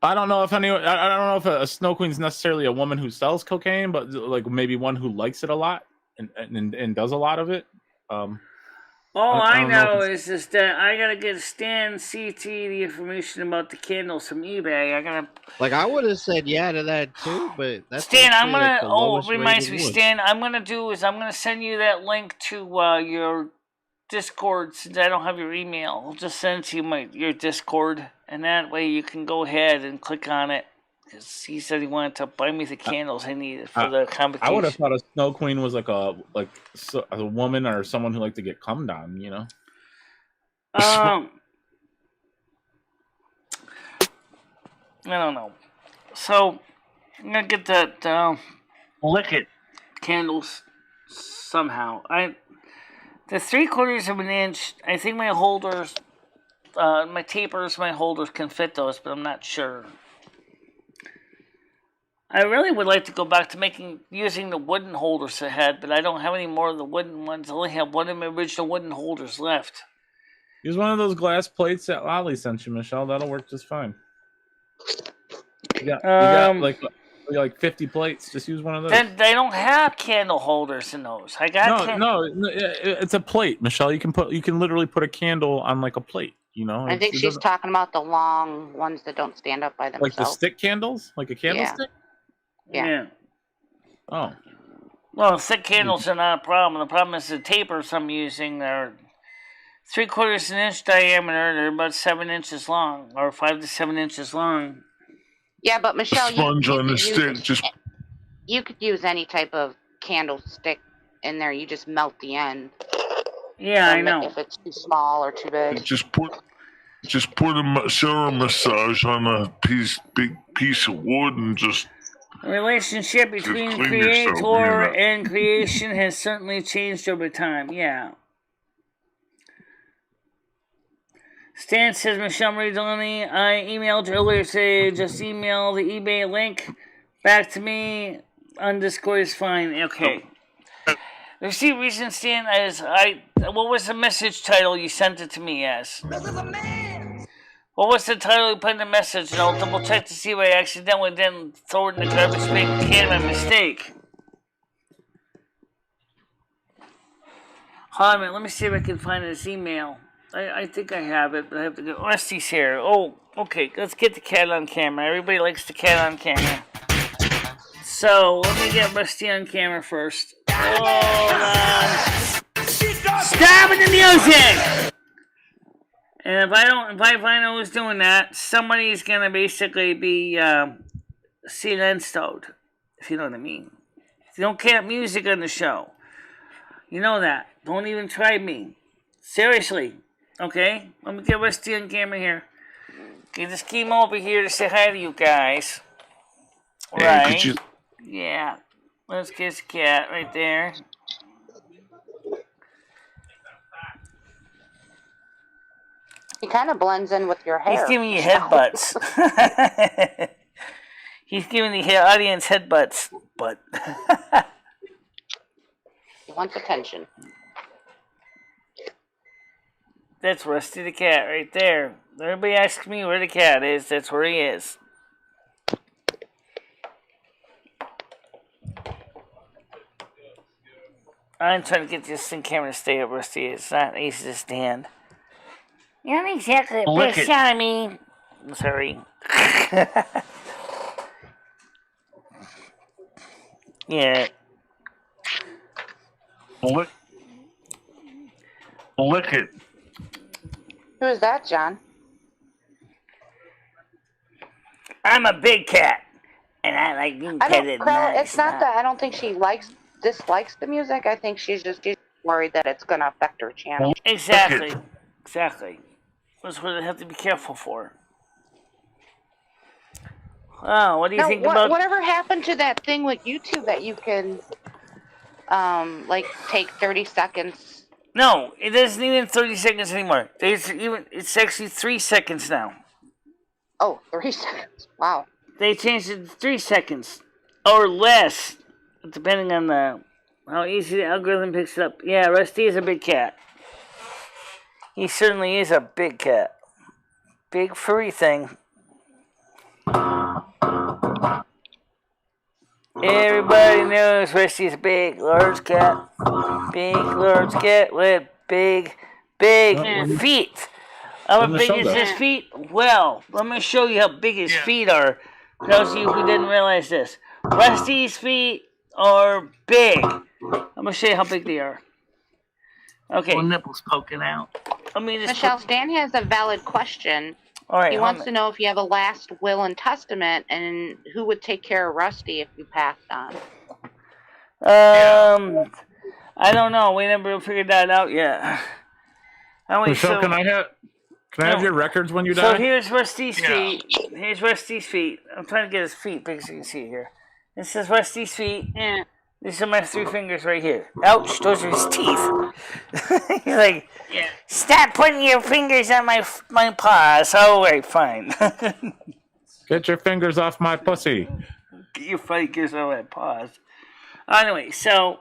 I don't know if I don't know if a snow queen is necessarily a woman who sells cocaine, but like maybe one who likes it a lot and does a lot of it. All I don't know know if is just that I gotta get Stan CT the information about the candles from eBay. I gotta. Like I would have said yeah to that too, but that's Stan, I'm actually, gonna. like, the Oh, lowest reminds me, rated one. Stan. I'm gonna send you that link to your Discord since I don't have your email. I'll just send it to you your Discord, and that way you can go ahead and click on it. Because he said he wanted to buy me the candles I needed for the competition. I would have thought a snow queen was like a woman or someone who liked to get cummed on, you know. I don't know. So I'm gonna get that lick it candles somehow. The 3/4 of an inch. I think my holders, my tapers, my holders can fit those, but I'm not sure. I really would like to go back to using the wooden holders I had, but I don't have any more of the wooden ones. I only have one of my original wooden holders left. Use one of those glass plates that Lolly sent you, Michelle. That'll work just fine. You got like 50 plates. Just use one of those. They don't have candle holders in those. I got no, it's a plate, Michelle. You can literally put a candle on like a plate. You know. I think she's talking about the long ones that don't stand up by themselves. Like the stick candles, like a candlestick. Yeah. Oh. Well, thick candles are not a problem. The problem is the tapers I'm using. They're 3/4 of an inch diameter. They're about 7 inches long, or 5 to 7 inches long. Yeah, but Michelle, Sponge on the stick. You could use any type of candlestick in there. You just melt the end. Yeah, I know. If it's too small or too big. Just put a shower massage on a big piece of wood and just. The relationship between clean creator yourself, and creation has certainly changed over time. Yeah. Stan says, MicheleMarieDalene, I emailed you earlier today. Just email the eBay link back to me on Discord is fine. Okay. The receipt reason, Stan, is what was the message title you sent it to me as? What was the title you put in the message? And I'll double check to see if I accidentally didn't throw it in the garbage can by mistake. Hold on a minute, let me see if I can find this email. I think I have it, but I have to go. Rusty's here. Oh, okay, let's get the cat on camera. Everybody likes the cat on camera. So, let me get Rusty on camera first. Hold on. Stop with the music! And if I find out who's doing that, somebody's gonna basically be CNN stowed, if you know what I mean. You don't cap music on the show. You know that. Don't even try me. Seriously. Okay? Let me get Rusty on camera here. Okay, just came over here to say hi to you guys. Right. Yeah. Let's kiss the cat right there. He kind of blends in with your hair. He's giving you headbutts. He's giving the audience headbutts. But he wants attention. That's Rusty the cat right there. Everybody asks me where the cat is. That's where he is. I'm trying to get this thing camera to stay up, Rusty. It's not easy to stand. You're not exactly a Lick big it. shot of me. I'm sorry. Yeah. Lick it. Who is that, John? I'm a big cat, and I like being petted. It's not that I don't think she dislikes the music. I think she's worried that it's going to affect her channel. Exactly. That's what I have to be careful for. Oh, what do you think about... Whatever happened to that thing with YouTube that you can, take 30 seconds? No, it isn't even 30 seconds anymore. It's actually 3 seconds now. Oh, 3 seconds. Wow. They changed it to 3 seconds. Or less, depending on how easy the algorithm picks it up. Yeah, Rusty is a big cat. He certainly is a big cat. Big furry thing. Everybody knows Rusty's a big, large cat. Big, large cat with big feet. How big is his feet? Well, let me show you how big his feet are. Those of you who didn't realize this. Rusty's feet are big. I'm going to show you how big they are. Okay. One nipple's poking out. Michelle, Stan has a valid question. All right, he wants to know if you have a last will and testament, and who would take care of Rusty if you passed on. I don't know. We never figured that out yet. Michelle, can I have your records when you die? So here's Rusty's feet. Here's Rusty's feet. I'm trying to get his feet big so you can see it here. This is Rusty's feet. Yeah. These are my 3 fingers right here. Ouch, those are his teeth. You're like, stop putting your fingers on my paws. Oh, wait, fine. Get your fingers off my pussy. Get your fingers off my paws. Anyway, so...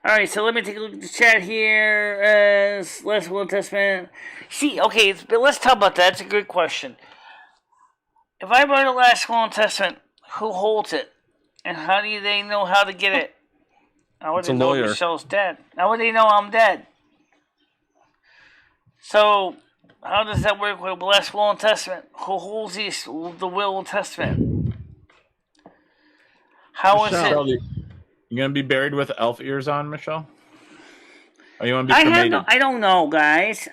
Alright, so let me take a look at the chat here. Last will and testament. See, okay, let's talk about that. That's a good question. If I write a last will and testament, who holds it? And how do they know how to get it? How would they know Michelle's dead? How would they know I'm dead? So, how does that work with last will and testament? Who holds the will and testament? How is it? You gonna be buried with elf ears on, Michelle? Or you want to be cremated? I don't know, guys.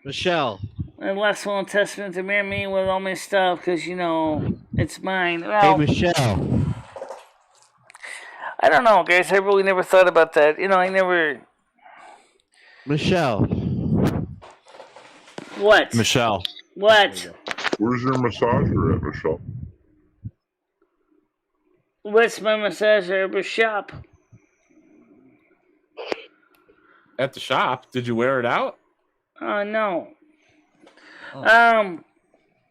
Michelle. My last will and testament to marry me with all my stuff because it's mine. Well, hey, Michelle. I don't know, guys. I really never thought about that. I never. Michelle. What? Michelle. What? Where's your massager at, Michelle? What's my massager shop? At the shop? Did you wear it out? No. Oh.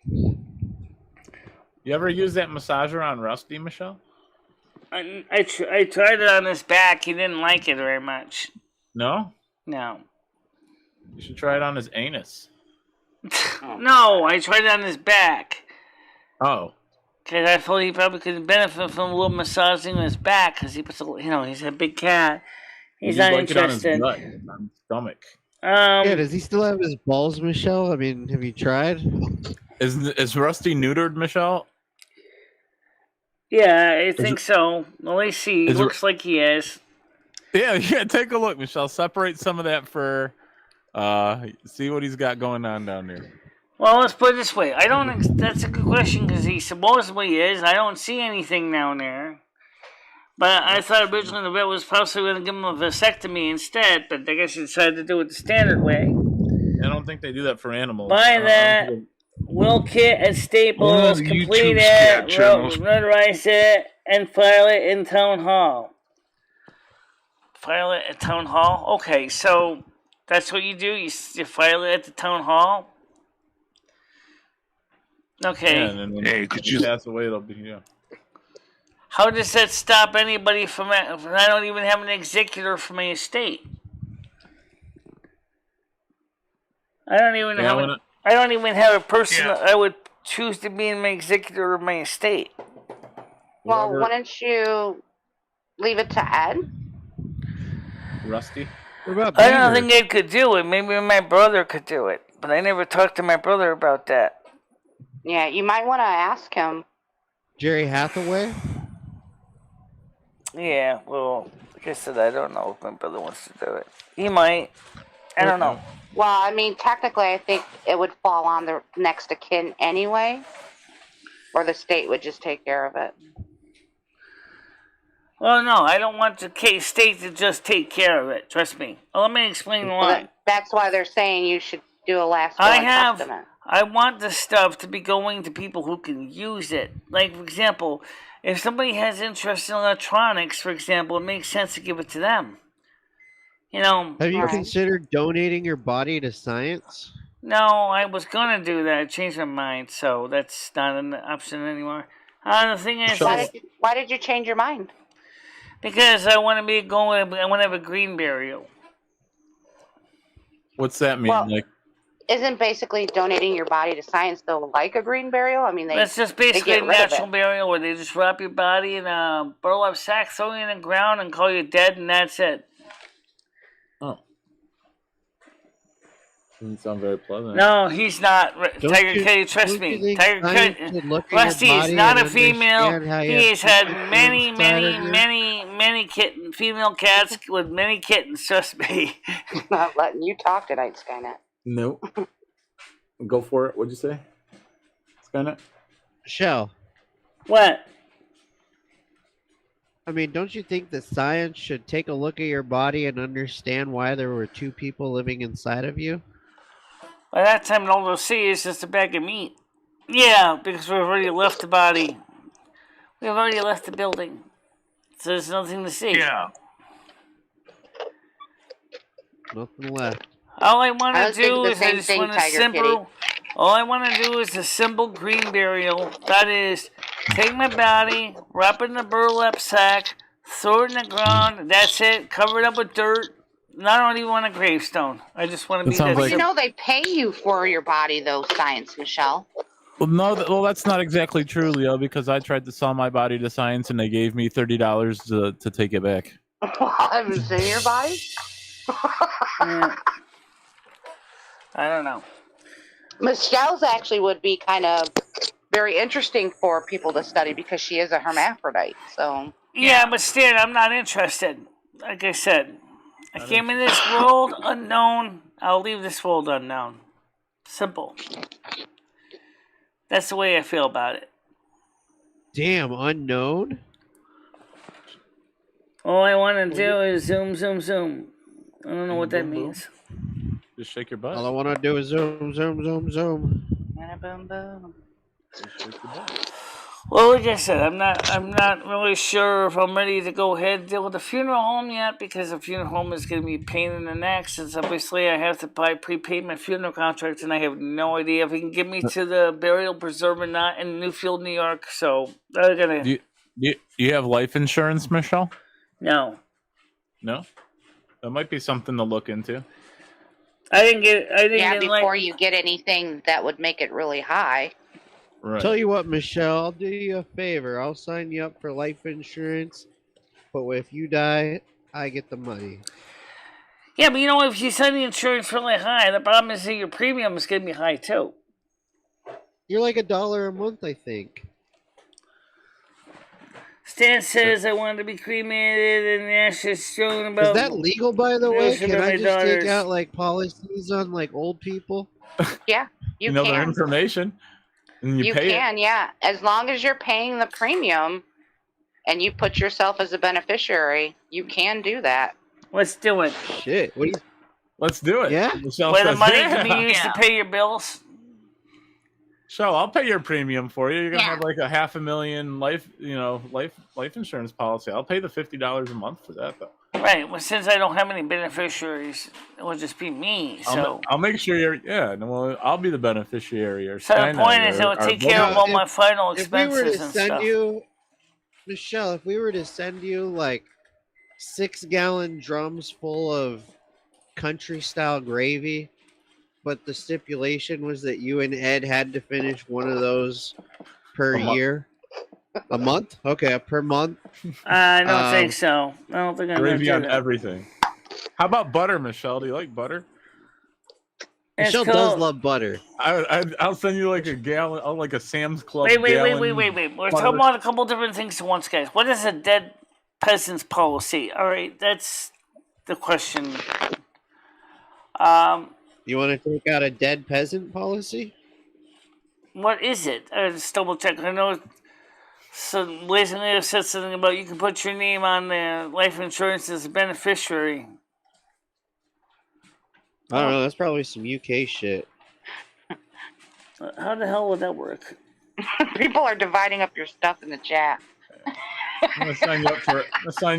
You ever use that massager on Rusty, Michelle? I tried it on his back. He didn't like it very much. No? No. You should try it on his anus. No, I tried it on his back. Oh. Because I thought he probably could benefit from a little massaging on his back because he's a big cat. He's not interested. On his gut, on his stomach. Does he still have his balls, Michelle? I mean, have you tried? Is Rusty neutered, Michelle? Yeah, I think so. Well, let's see. It looks like he is. Yeah, take a look, Michelle. Separate some of that fur. See what he's got going on down there. Well, let's put it this way. That's a good question because he supposedly is. I don't see anything down there. But I thought originally the vet was possibly going to give him a vasectomy instead, but I guess he decided to do it the standard way. I don't think they do that for animals. Buy that will kit at Staples, complete it, notarize it, and file it in Town Hall. File it at Town Hall? Okay, so that's what you do? You file it at the Town Hall? Okay. Yeah, and then when could you pass away, it'll be, How does that stop anybody from it? I don't even have an executor for my estate. I don't even have a person that I would choose to be in my executor of my estate. Well, why don't you leave it to Ed? Rusty? What about I don't Beaver? think Ed could do it. Maybe my brother could do it, but I never talked to my brother about that. Yeah, you might want to ask him. Jerry Hathaway? Yeah, well, like I said, I don't know if my brother wants to do it. He might. I don't know. Well, I mean, technically, I think it would fall on the next of kin anyway, or the state would just take care of it. Well, no, I don't want the state to just take care of it. Trust me. Well, let me explain why. That's why they're saying you should do a last will and testament. I want the stuff to be going to people who can use it. Like, for example, if somebody has interest in electronics, for example, it makes sense to give it to them. You know. Have you considered donating your body to science? No, I was gonna do that. I changed my mind, so that's not an option anymore. The thing is, why did you change your mind? Because I want to I want to have a green burial. What's that mean? Well, isn't basically donating your body to science though like a green burial? I mean, that's just basically a natural burial where they just wrap your body in a burlap sack, throw you in the ground, and call you dead, and that's it. Oh. Doesn't sound very pleasant. No, he's not. Tiger Kitty, trust me. Tiger Kitty, Rusty is not a female. He has had many female cats with many kittens. Trust me. He's not letting you talk tonight, Skynet. Nope. Go for it. What'd you say, Skynet? Michelle. What? I mean, don't you think that science should take a look at your body and understand why there were two people living inside of you? By that time, all they'll see is just a bag of meat. Yeah, because we've already left the body. We've already left the building. So there's nothing to see. Yeah. Nothing left. All I want to do is all I want to do is a simple green burial. That is, take my body, wrap it in a burlap sack, throw it in the ground. That's it. Cover it up with dirt. I don't even want a gravestone. I just want to be there. You know, they pay you for your body, though, science, Michelle. Well, no, that's not exactly true, Leo, because I tried to sell my body to science and they gave me $30 to take it back. Have you seen your body? I don't know. Michelle's actually would be kind of very interesting for people to study because she is a hermaphrodite. So yeah, but still, I'm not interested. Like I said, I came in this world unknown. I'll leave this world unknown. Simple. That's the way I feel about it. Damn, unknown? All I want to do is zoom, zoom, zoom. I don't know what that means. Just shake your butt. All I want to do is zoom, zoom, zoom, zoom. Boom, boom. Just shake your butt. Well, like I said, I'm not really sure if I'm ready to go ahead and deal with the funeral home yet, because the funeral home is going to be a pain in the neck, since obviously I have to prepaid my funeral contract, and I have no idea if he can get me to the burial preserve or not in Newfield, New York. So I'm gonna. Do you have life insurance, Michelle? No. No. That might be something to look into. I didn't get before you get anything that would make it really high. Right. Tell you what, Michelle, I'll do you a favor. I'll sign you up for life insurance, but if you die, I get the money. Yeah, but you know, if you sign the insurance really high, the problem is that your premium is going to be high too. You're like $1 a month, I think. Stan says I wanted to be cremated, and Ash is showing about. Is that legal, by the way? Can I just daughters. take out like policies on like old people? Yeah, you know can. their information. And you pay can, yeah. As long as you're paying the premium and you put yourself as a beneficiary, you can do that. Let's do it. Shit. What do you... Let's do it. Yeah. Where the money can be used to pay your bills. So I'll pay your premium for you. You're gonna have like a $500,000 life insurance policy. I'll pay the $50 a month for that though. Right. Well, since I don't have any beneficiaries, it will just be me. So I'll make sure I'll be the beneficiary. Or so the point is, it will take care of all my final expenses and stuff. Michelle, if we were to send you like 6-gallon drums full of country style gravy, but the stipulation was that you and Ed had to finish one of those per year. A month? Okay, per month. I don't think so. I don't think I'm gravy gonna on do that. everything. How about butter, Michelle? Do you like butter? Michelle does love butter. I'll send you like a gallon, like a Sam's Club. Wait. gallon We're butter. talking about a couple different things at once, guys. What is a dead peasant's policy? All right, that's the question. You want to take out a dead peasant policy? What is it? Just double check. I know some recently said something about you can put your name on the life insurance as a beneficiary. I don't know. That's probably some UK shit. How the hell would that work? People are dividing up your stuff in the chat. I'm gonna sign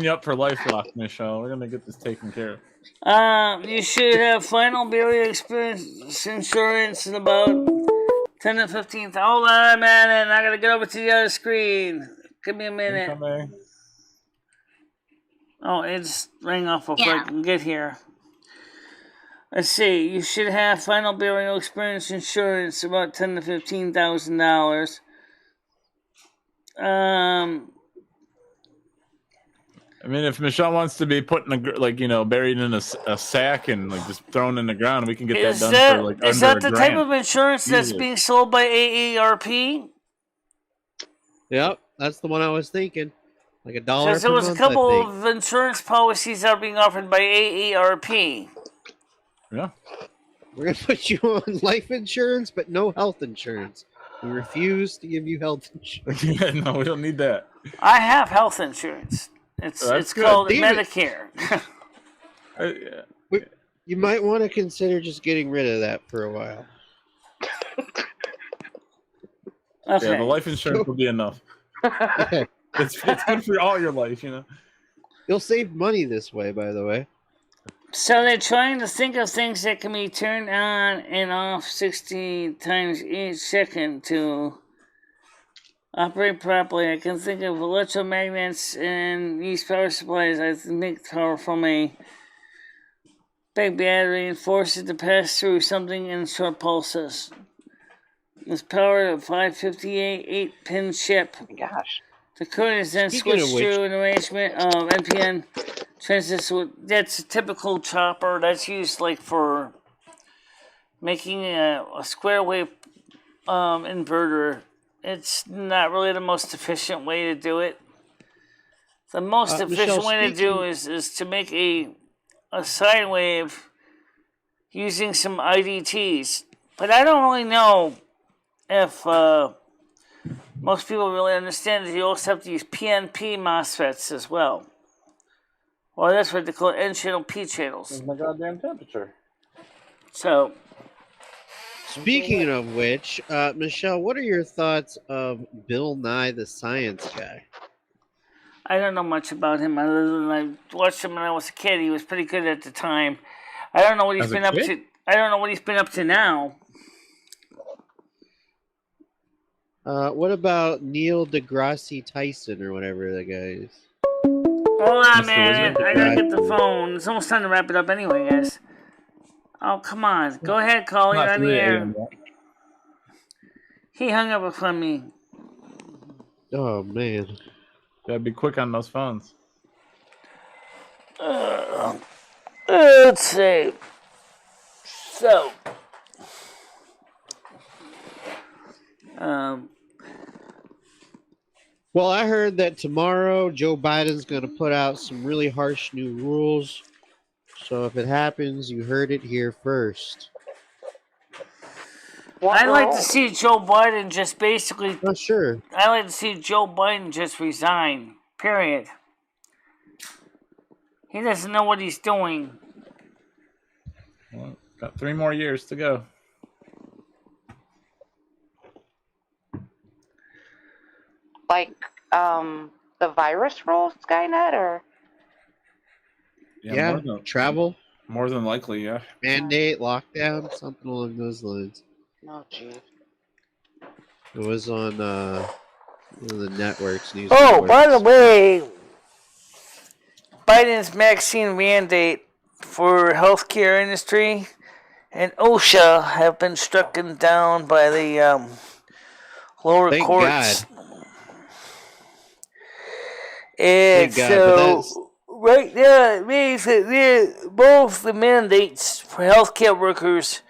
you up for LifeLock, Michelle. We're gonna get this taken care of. You should have final burial experience insurance in about 10 to 15. Hold on a minute. I gotta get over to the other screen. Give me a minute. Incoming. Oh, it's rang off before I can get here. Let's see. You should have final burial experience insurance about $10,000 to $15,000. I mean, if Michelle wants to be put in buried in a sack and like just thrown in the ground, we can get that done for like is under that the $1,000. type of insurance that's Easily. being sold by AARP? Yep, that's the one I was thinking. Like $1 per month. There was a couple of insurance policies that are being offered by AARP. Yeah. We're going to put you on life insurance, but no health insurance. We refuse to give you health insurance. Yeah, no, we don't need that. I have health insurance. It's good. called Damn it. Medicare. You might want to consider just getting rid of that for a while. Okay. Yeah, the life insurance will be enough. Yeah. It's good for all your life, you know. You'll save money this way, by the way. So they're trying to think of things that can be turned on and off 60 times each second to operate properly. I can think of electromagnets and use power supplies. I can make power from a big battery and force it to pass through something in short pulses. It's powered a 558 8-pin chip. Oh my gosh. The current is then Speaking switched of which- through an arrangement of NPN transistor. That's a typical chopper that's used like for making a square wave inverter. It's not really the most efficient way to do it. The most efficient Michelle, way to do is to make a sine wave using some IDTs. But I don't really know if most people really understand that you also have to use PNP MOSFETs as well. Well, that's what they call N-channel P channels. What's my goddamn temperature? So, Speaking of which, Michelle, what are your thoughts of Bill Nye the Science Guy? I don't know much about him other than I watched him when I was a kid. He was pretty good at the time. I don't know what he's As a been up kid? to. I don't know what he's been up to now. What about Neil deGrasse Tyson or whatever the guy is? Hold on, Mr. man. Wizard? I gotta get the phone. It's almost time to wrap it up anyway, guys. Oh, come on. Go ahead, call. You're Not on the 3 air. a.m. yet. He hung up from me. Oh, man. Gotta be quick on those phones. Let's see. So, Well, I heard that tomorrow Joe Biden's going to put out some really harsh new rules. So if it happens, you heard it here first. I'd like to see Joe Biden just basically. Oh, sure. I'd like to see Joe Biden just resign. Period. He doesn't know what he's doing. Well, got 3 more years to go. Like the virus rules, Skynet, or Yeah, travel, more than likely, yeah. mandate, lockdown, something along those lines. oh gee. It was on one of the networks. News Oh, networks. by the way, Biden's vaccine mandate for healthcare industry and OSHA have been struck down by the lower Thank courts. God. And Thank God, but so right now, it means that both the mandates for healthcare workers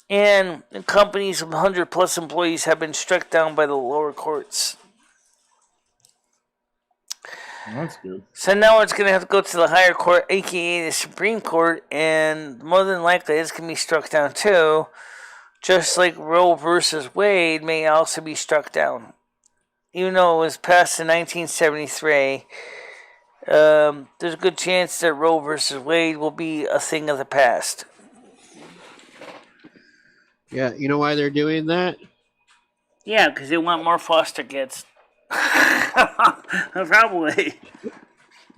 and companies with 100-plus employees have been struck down by the lower courts. That's good. So now it's going to have to go to the higher court, aka the Supreme Court, and more than likely it's going to be struck down too, just like Roe versus Wade may also be struck down. Even though it was passed in 1973, there's a good chance that Roe versus Wade will be a thing of the past. Yeah, you know why they're doing that? Yeah, because they want more foster kids. Probably.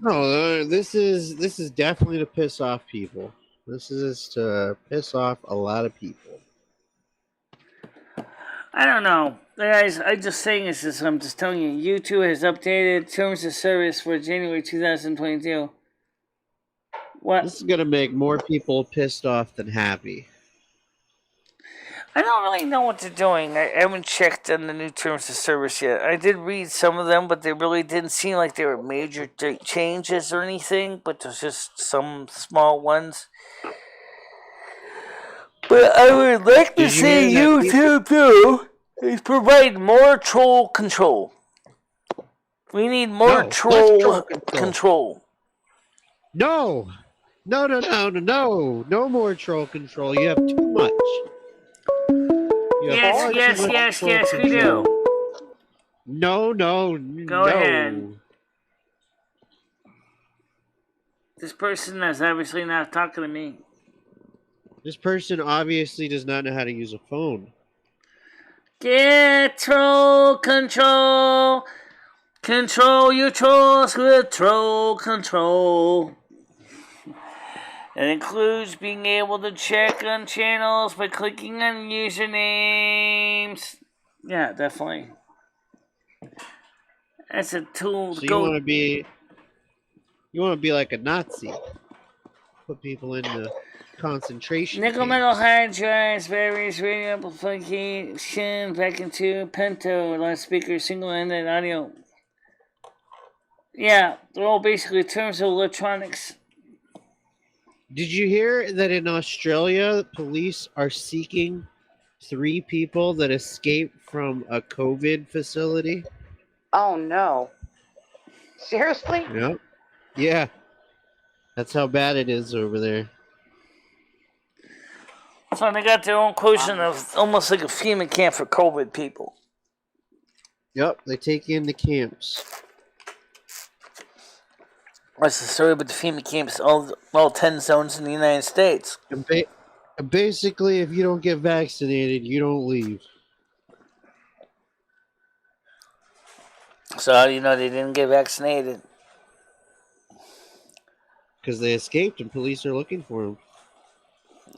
No, this is definitely to piss off people. This is to piss off a lot of people. I don't know. Guys, I'm just saying this. I'm just telling you. U2 has updated terms of service for January 2022. What? This is going to make more people pissed off than happy. I don't really know what they're doing. I haven't checked on the new terms of service yet. I did read some of them, but they really didn't seem like they were major changes or anything, but there's just some small ones. But I would like to see YouTube too is provide more troll control. We need more troll control. No more troll control. You have too much. Yes, we do. No. Go ahead. This person is obviously not talking to me. This person obviously does not know how to use a phone. Get troll control. Control your trolls with troll control. It includes being able to check on channels by clicking on usernames. Yeah, definitely. That's a tool. So you want to be like a Nazi. Put people into concentration Nickel camps. metal hard drives, batteries, radio amplification, back into Pento, loudspeaker, single-ended audio. Yeah, they're all basically terms of electronics. Did you hear that in Australia, police are seeking 3 people that escaped from a COVID facility? Oh, no. Seriously? Yep. Yeah. That's how bad it is over there. So they got their own question of almost like a FEMA camp for COVID people. Yep, they take you into camps. What's the story about the FEMA camps? All 10 zones in the United States. And basically, if you don't get vaccinated, you don't leave. So how do you know they didn't get vaccinated? Because they escaped and police are looking for them.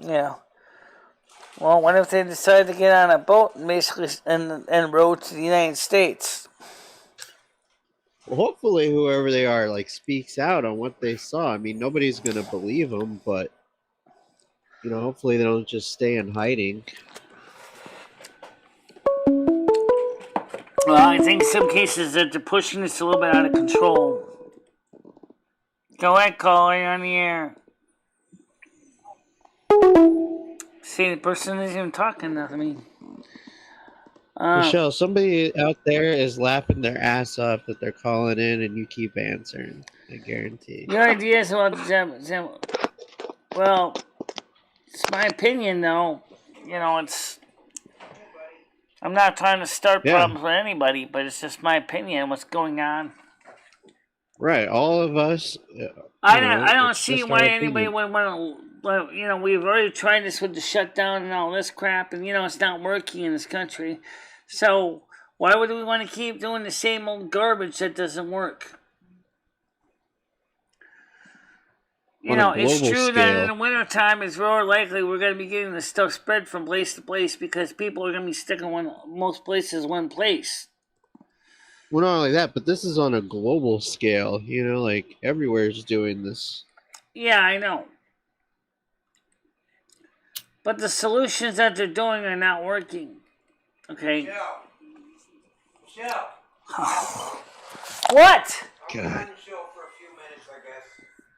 Yeah. Well, what if they decide to get on a boat and basically and row to the United States? Well, hopefully whoever they are speaks out on what they saw. I mean, nobody's going to believe them, but hopefully they don't just stay in hiding. Well, I think in some cases that they're pushing this a little bit out of control. Go ahead, caller, you're on the air. See, the person isn't even talking to me. Michelle, somebody out there is laughing their ass off that they're calling in and you keep answering. I guarantee. Your ideas about the well, it's my opinion, though. It's. I'm not trying to start problems with anybody, but it's just my opinion what's going on. Right, all of us. I don't see why anybody would want to. Well, we've already tried this with the shutdown and all this crap, and it's not working in this country. So why would we want to keep doing the same old garbage that doesn't work? It's true that in the wintertime, it's more likely we're going to be getting the stuff spread from place to place because people are going to be sticking most places one place. Well, not only that, but this is on a global scale. Everywhere's doing this. Yeah, I know. But the solutions that they're doing are not working. Okay? Michelle. What? God. For a few minutes, I guess.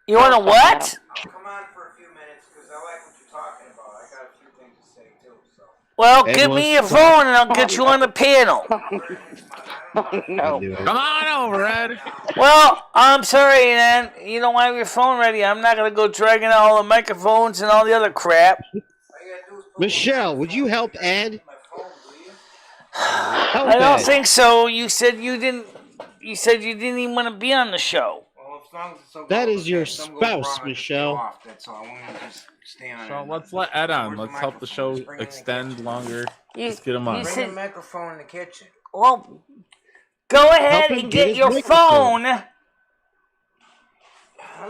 You want to what? I'll come on for a few minutes because I like what you're talking about. I got a few things to say too. So. Well, give me your phone and I'll get you on the panel. No. Come on over, Ed. Well, I'm sorry, man. You don't have your phone ready. I'm not going to go dragging out all the microphones and all the other crap. Michelle, would you help Ed? I don't think so. You said you didn't. You said you didn't even want to be on the show. Well, as long as it's okay, That is your if something goes spouse, wrong, I just Michelle. go off, that's all. I want to just stay on. So let's let Ed on. Let's help the show extend longer. Let's get him on. Bring the microphone in the kitchen. Well, go ahead and get your phone.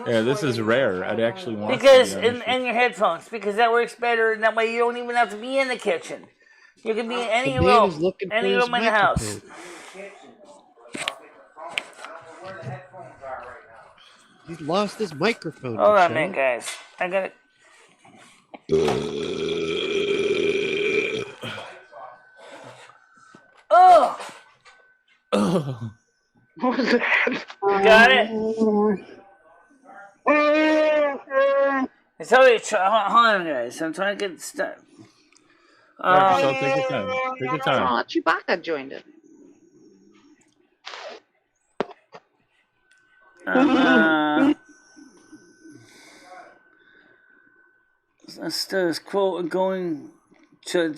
Yeah, this is rare. Ed actually wants Because to be on the show. and your headphones, because that works better, and that way you don't even have to be in the kitchen. You can be in any The man is room, looking any for his room in the house. He's lost his microphone. Hold on, Michelle. man, guys. I got it. Oh, What was that? got it. It's already. Hold on, guys. I'm trying to get stuff. Alright, Michelle, take your time. Take your time. Oh, Chewbacca joined it. Status quo going to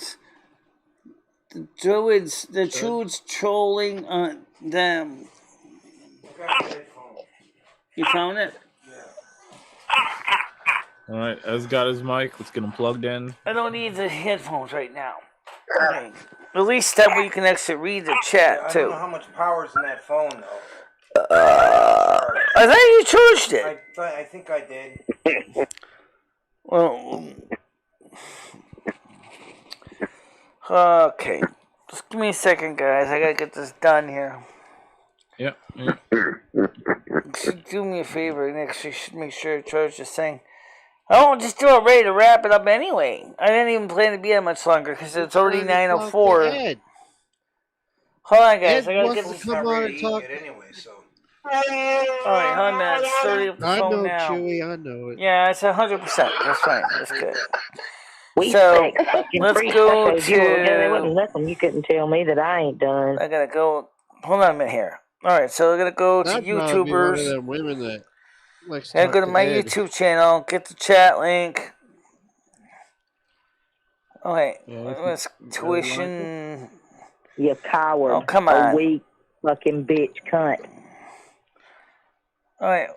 the druids, the druids trolling on them. You found it? Alright, Ed's got his mic. Let's get him plugged in. I don't need the headphones right now. Okay. At least that way you can actually read the chat I too. don't know how much power's in that phone though. I thought you charged it. I think I did. Well, okay. Just give me a second, guys. I gotta get this done here. Yep. You should do me a favor and actually should make sure to charge this thing. I won't just do it ready to wrap it up anyway. I didn't even plan to be here much longer because it's already 9:04. Hold on, guys. I gotta get this. Come on and talk. Alright, hold on, man. It's 30 up the I phone know, now. Chewy. I know it. Yeah, it's 100%. That's fine. That's good. We So, fucking let's free go stuff. There wasn't to... nothing you couldn't tell me that I ain't done. I gotta go... Hold on a minute here. Alright, so we're gonna go to That'd probably be one of YouTubers. them women that likes I to go to talk my Ed. YouTube channel, get the chat link. Okay, let's tuition. You coward. Oh, come on. A weak fucking bitch cunt. Alright,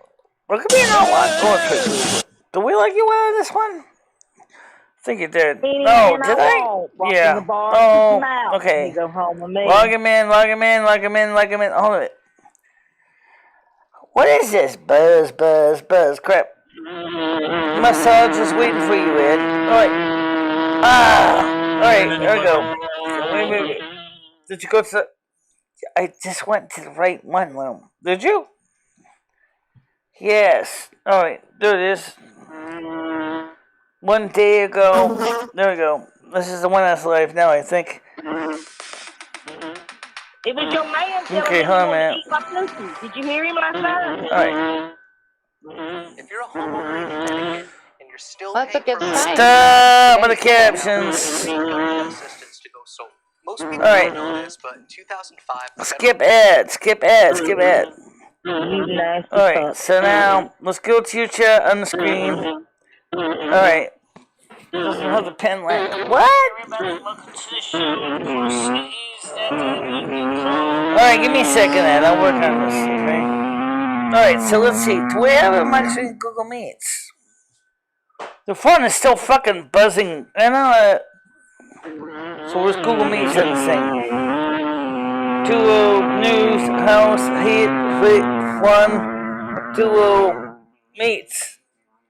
look at me now. What? Do we like you out of this one? I think you did. No, did I? Yeah. Oh, okay. You go home with me. Log him in. Hold on. What is this? Buzz. Crap. Massage is waiting for you, Ed. Alright. Alright, there we go. Wait. Did you go to the... I just went to the right one room. Did you? Yes. Alright, there it is. 1 day ago. There we go. This is the one that's live now, I think. It was your man telling Okay, me hold on, you man. wanted to eat my pussy. Did you hear him last night? Alright. If you're a homeowner in Connecticut and you're still That's a good sign. Stop with the captions. assistance to go solar. Most people Alright. don't know this, but in 2005, Skip ad. You nasty Alright, cunt. so now, let's go to your chat on the screen. Alright. Doesn't have the pen light. What? Alright, give me a second, Ed. I'll work on this, okay? Alright, so let's see. Do we have a mic in Google Meets? The phone is still fucking buzzing. I know. So where's Google Meets on this thing? Duo, News, House, Hit, Fun, Duo, Meets.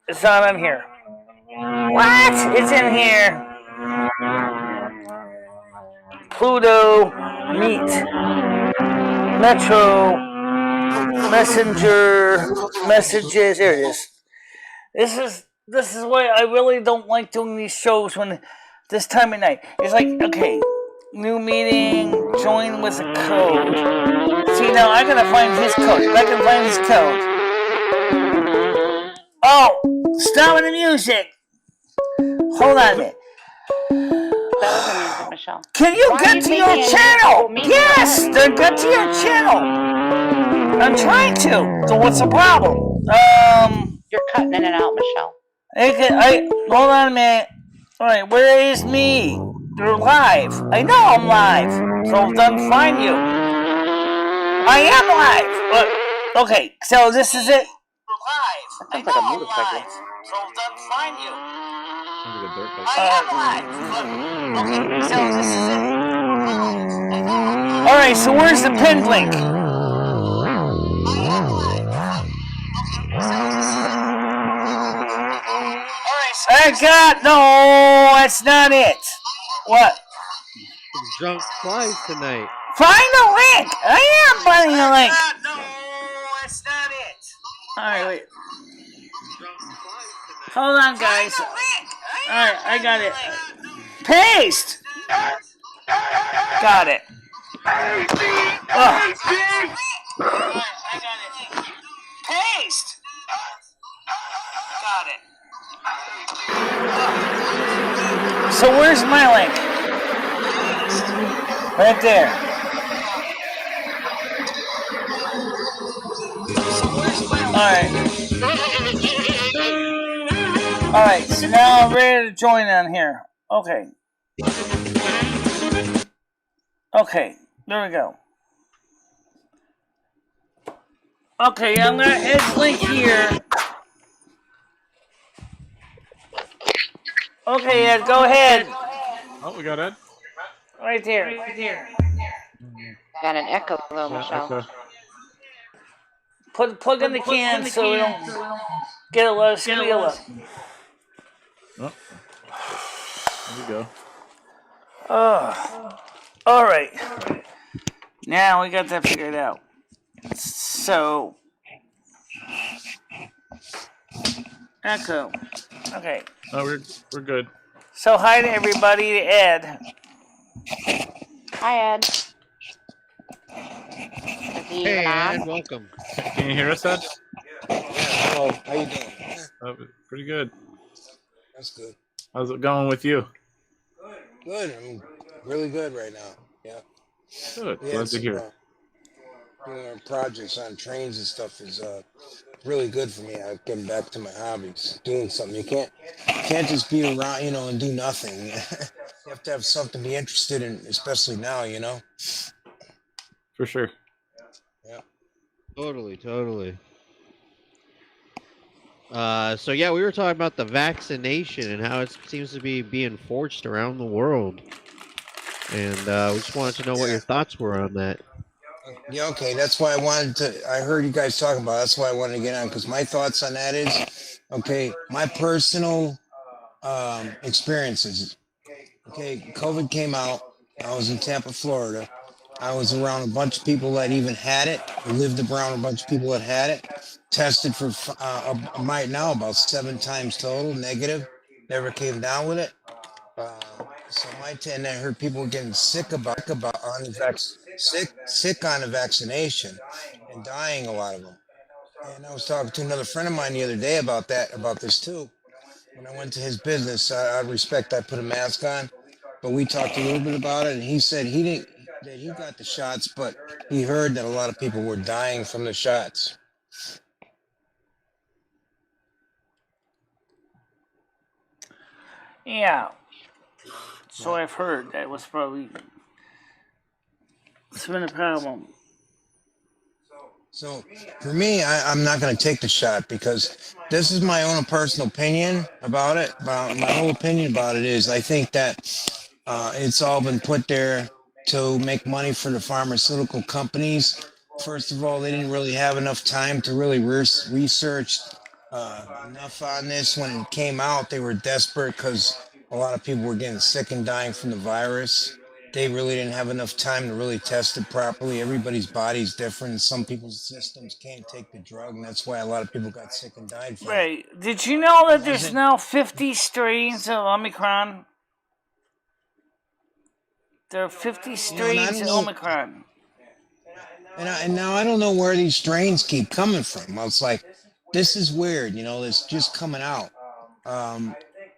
It's not on here. What? It's in here. Pluto, Meet, Metro, Messenger, Messages. There it is. This is why I really don't like doing these shows when this time of night. It's like, okay, new meeting, join with a code. See, now I gotta find his code. If I can find his code. Oh, stop the music. Hold on a minute. That was the music, Michelle. Can you get to your channel? Yes, then get to your channel. I'm trying to. So what's the problem? You're cutting in and out, Michelle. Hold on a minute. All right, where is me? You're live. I know I'm live. So then find you. I am live. Okay, so this is it. That sounds like a motorcycle. So then find you. I am live. Okay, so this is it. All right, so where's the pinned link? No, that's not it. What? Drunk flies tonight. Find the link. I am finding the link. No, that's not it. All right, wait. Hold on, guys. All right, I got it. Paste. Got it. Paste. Got it. So where's my link? Right there. All right, so now I'm ready to join on here. Okay, there we go. Okay, I'm gonna add the link here. Okay, Ed, go ahead. Oh, we got Ed. Right there. Got an echo though, Michelle. Plug in the can so we don't get a lot of squeal up. Oh. There we go. All right. Now we got that figured out. So, echo. Okay. Oh, we're good. So hi to everybody, to Ed. Hi, Ed. Hey, Ed, welcome. Can you hear us, Ed? Yeah, hello. How you doing? Pretty good. That's good. How's it going with you? Good. I'm really good right now. Yeah. Good. Glad to hear. Doing our projects on trains and stuff is really good for me. I'm getting back to my hobbies, doing something. You can't just be around, and do nothing. You have to have something to be interested in, especially now, For sure. Yeah. Totally. So yeah, we were talking about the vaccination and how it seems to be being forced around the world, and we just wanted to know what your thoughts were on that. Yeah, okay. That's why I heard you guys talking about it. That's why I wanted to get on, because my thoughts on that is, okay, my personal experiences. Okay, COVID came out. I was in Tampa, Florida. I was around a bunch of people that even had it. Lived around a bunch of people that had it. Tested for right now about 7 times total negative. Never came down with it. And I heard people were getting sick on the vaccination and dying, a lot of them. And I was talking to another friend of mine the other day about this too. When I went to his business, I respect I put a mask on, but we talked a little bit about it, and he said he got the shots, but he heard that a lot of people were dying from the shots. Yeah. So I've heard that was probably it's been a problem. So for me, I'm not going to take the shot because this is my own personal opinion about it. My whole opinion about it is I think that it's all been put there to make money for the pharmaceutical companies. First of all, they didn't really have enough time to really research enough on this. When it came out, they were desperate because a lot of people were getting sick and dying from the virus. They really didn't have enough time to really test it properly. Everybody's body's different. Some people's systems can't take the drug, and that's why a lot of people got sick and died from it. Right. Did you know that there's now 50 strains of Omicron? There are 50 strains of Omicron. And now I don't know where these strains keep coming from. It's like, this is weird, you know, it's just coming out. Um,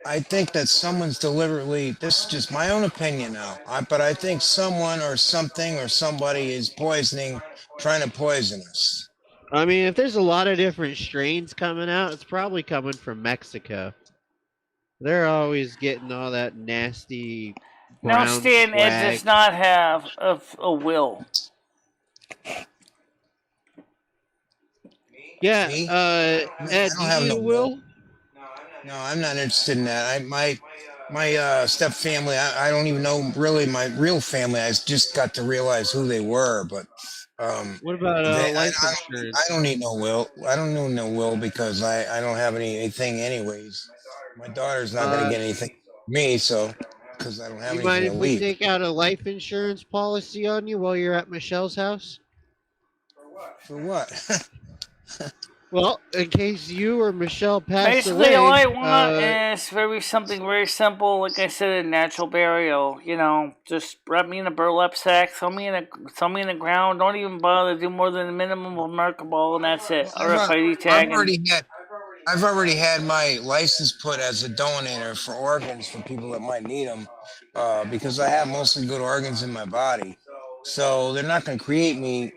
I think that someone's deliberately, this is just my own opinion now, but I think someone or something or somebody is trying to poison us. I mean, if there's a lot of different strains coming out, it's probably coming from Mexico. They're always getting all that nasty No, brown Stan, Ed swag. does not have a will. Yeah, Me? Ed, I do don't have you need no a will. will? No, I'm not interested in that. My step family, I don't even know really my real family. I just got to realize who they were, but What about life insurance? I don't need no will. I don't need no will because I don't have anything anyways. My daughter's not going to get anything from me, so because I don't have You mind anything to if we leave. take out a life insurance policy on you while you're at Michelle's house? For what? Well, in case you or Michelle pass Basically, away, all I want is something very simple. Like I said, a natural burial. You know, just wrap me in a burlap sack, throw me in the ground. Don't even bother. Do more than the minimum of markable, and that's it. RFID tag. I've already had my license put as a donor for organs for people that might need them, because I have mostly good organs in my body. So they're not going to cremate me,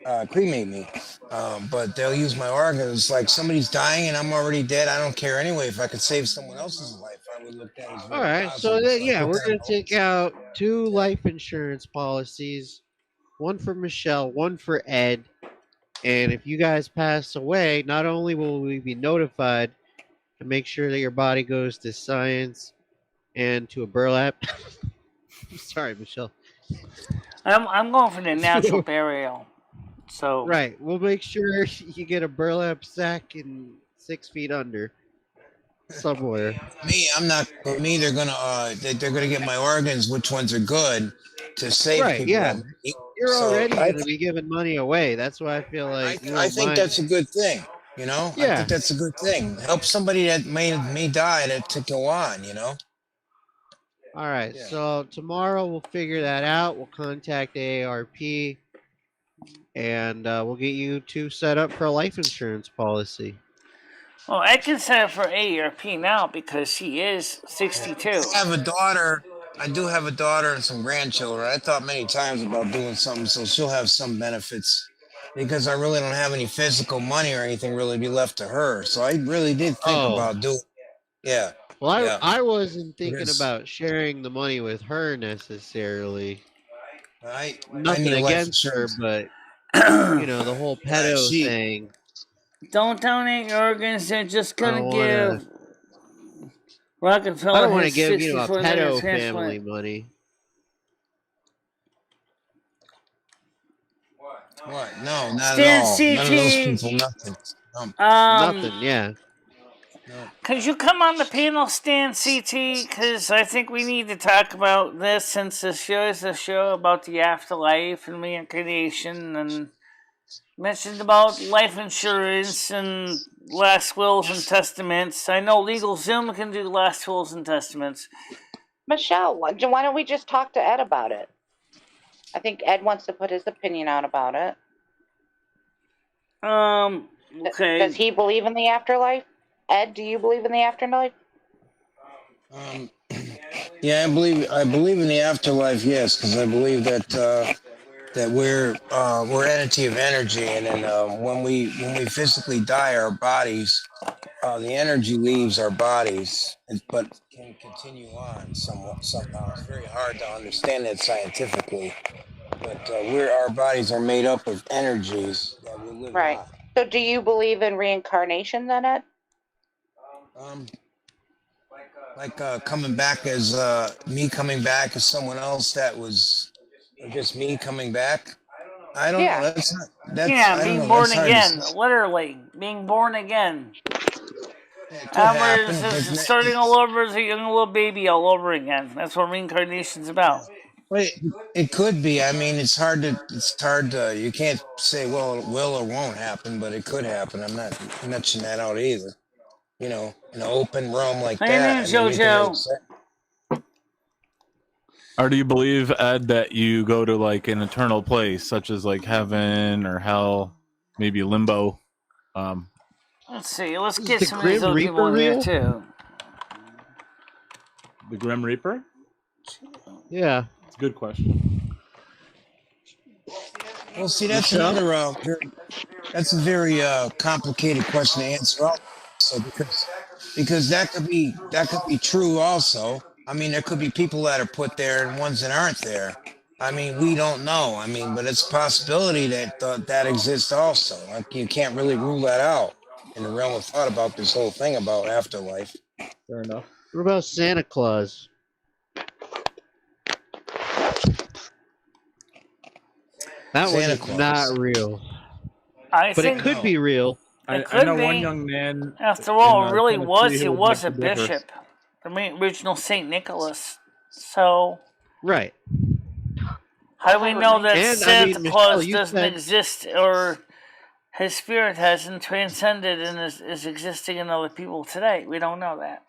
but they'll use my organs. Like somebody's dying and I'm already dead. I don't care anyway. If I could save someone else's life, I would look at it as all very right. So positive. then, So I yeah, put we're that gonna on take out 2 life insurance policies, one for Michelle, one for Ed. And if you guys pass away, not only will we be notified to make sure that your body goes to science and to a burlap. Sorry, Michelle. I'm going for the natural burial. So Right, we'll make sure you get a burlap sack and 6 feet under somewhere. me. I'm not. For me, they're gonna get my organs. Which ones are good to save Right, people yeah. that need. You're So already going to be giving money away. That's why I feel like you I won't think mind. that's a good thing. You know, I Yeah. think that's a good thing. Help somebody that may die to go on. You know. All right, so tomorrow we'll figure that out. We'll contact AARP and we'll get you 2 set up for a life insurance policy. well, I can set up for AARP now because she is 62. I have a daughter. I do have a daughter and some grandchildren. I thought many times about doing something so she'll have some benefits because I really don't have any physical money or anything really be left to her. So I really did think about doing. Yeah. Well, yeah. I wasn't thinking Because about sharing the money with her necessarily. need Nothing a life against her, insurance. but the whole pedo thing. Don't donate your organs. They're just gonna I give Rockefeller don't want to his give a 64 million pedo transplant. family money. What? No, not Stan at all. CT. None of those people. Nothing. Nothing. Yeah. Could you come on the panel, Stan CT? Because I think we need to talk about this since the show is a show about the afterlife and reincarnation and mentioned about life insurance and last wills and testaments. I know Legal Zoom can do last wills and testaments. Michelle, why don't we just talk to Ed about it? I think Ed wants to put his opinion out about it. Okay. Does he believe in the afterlife? Ed, do you believe in the afterlife? Yeah, I believe in the afterlife. Yes, because I believe that that we're entity of energy, and then when we physically die, our bodies, the energy leaves our bodies, but can continue on somehow. It's very hard to understand that scientifically, but our bodies are made up of energies that we live Right. on. So do you believe in reincarnation then, Ed? Like coming back as me coming back as someone else that was just me coming back. I don't know. That's not. That's, I don't being know. born That's hard again. to say. Literally, being born again. happen, It's starting all over as a young little baby all over again. That's what reincarnation's about. Wait, it could be. I mean, it's hard to. You can't say, well, it will or won't happen, but it could happen. I'm not mentioning that out either. You know, in an open realm like How you that. doing, I mean, you can really JoJo? say. Or do you believe, Ed, that you go to like an eternal place, such as like heaven or hell, maybe limbo? Let's see. Let's Is get the some of these Grim other people Reaper in there real? too. The Grim Reaper? Yeah. It's a good question. Well, see, that's Michelle? another that's a very complicated question to answer. Also, because that could be true. Also, I mean, there could be people that are put there and ones that aren't there. I mean, we don't know. I mean, but it's a possibility that that exists also. Like you can't really rule that out in the realm of thought about this whole thing about afterlife. Fair enough. What about Santa Claus? That one Santa is Claus. not real. I But it think could be real. it I could know be. one young man. After all, in it really Tennessee was. He who would was a beg to differ. bishop, the original Saint Nicholas. So Right. how do we know that And, Santa Michelle, Claus you doesn't said- exist, or his spirit hasn't transcended and is existing in other people today? We don't know that.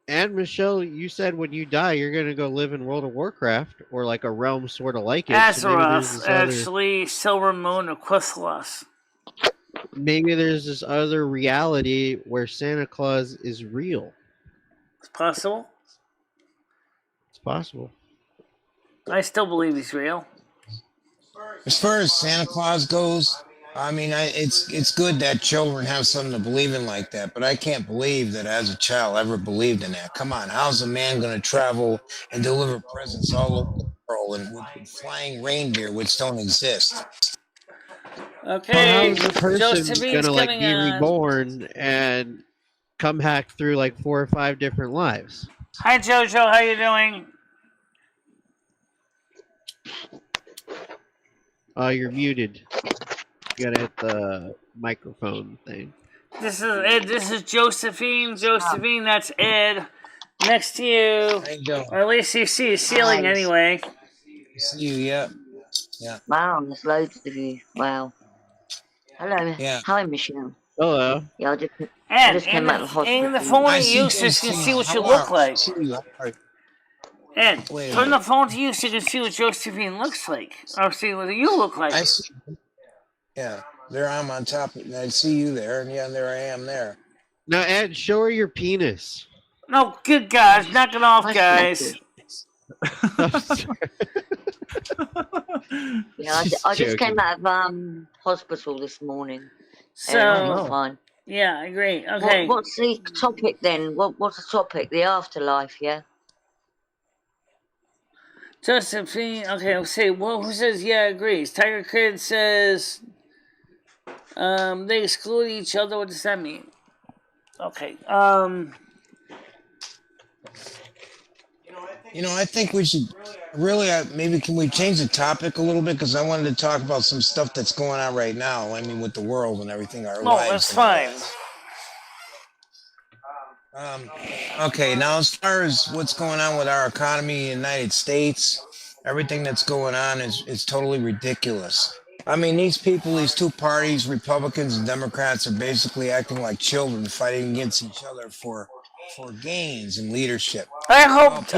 And Michelle, you said when you die, you're going to go live in World of Warcraft or like a realm sort of like it. So maybe there's Azeroth, this other, actually, Silvermoon or Questlos. maybe there's this other reality where Santa Claus is real. It's possible. It's possible. I still believe he's real. As far as Santa Claus goes, I mean, it's good that children have something to believe in like that, but I can't believe that as a child I ever believed in that. Come on, how's a man going to travel and deliver presents all over the world and with flying reindeer, which don't exist? Okay, Well, how's a person Josephine's gonna like coming be on. reborn and come hack through like 4 or 5 different lives? Hi, Jojo. How you doing? Oh, you're muted. You gotta hit the microphone thing. This is Ed. This is Josephine. Josephine, that's Ed. Next to you. How you doing? Or at least you see his ceiling Nice. anyway. See you, yeah. Yeah. Wow, there's loads of you. Wow. Hello. Yeah. Hi, Michelle. Hello. Yeah, I And just came out of the hospital. aim the phone I to see use so you can Josephine. see what you How look are- like. see you. Ed, Wait a turn the minute. phone to you so you can see what Josephine looks like. Or see what you look like. I see. Yeah, there I'm on top. And I see you there, and yeah, there I am there. Now, Ed, show her your penis. No, good guys. Knock it off, guys. Yeah, I just came out of hospital this morning. So, I'm fine. Yeah, I agree. Okay. What's the topic then? What's the topic? The afterlife, yeah? Josephine, okay, let's see. Well, who says yeah agrees? Tiger Kid says they exclude each other. What does that mean? Okay. You know, I think we should really maybe can we change the topic a little bit because I wanted to talk about some stuff that's going on right now. I mean, with the world and everything, our lives. That's fine. Okay, now as far as what's going on with our economy in the United States, everything that's going on is totally ridiculous. I mean, these people, these two parties, Republicans and Democrats, are basically acting like children fighting against each other for gains and leadership. I hope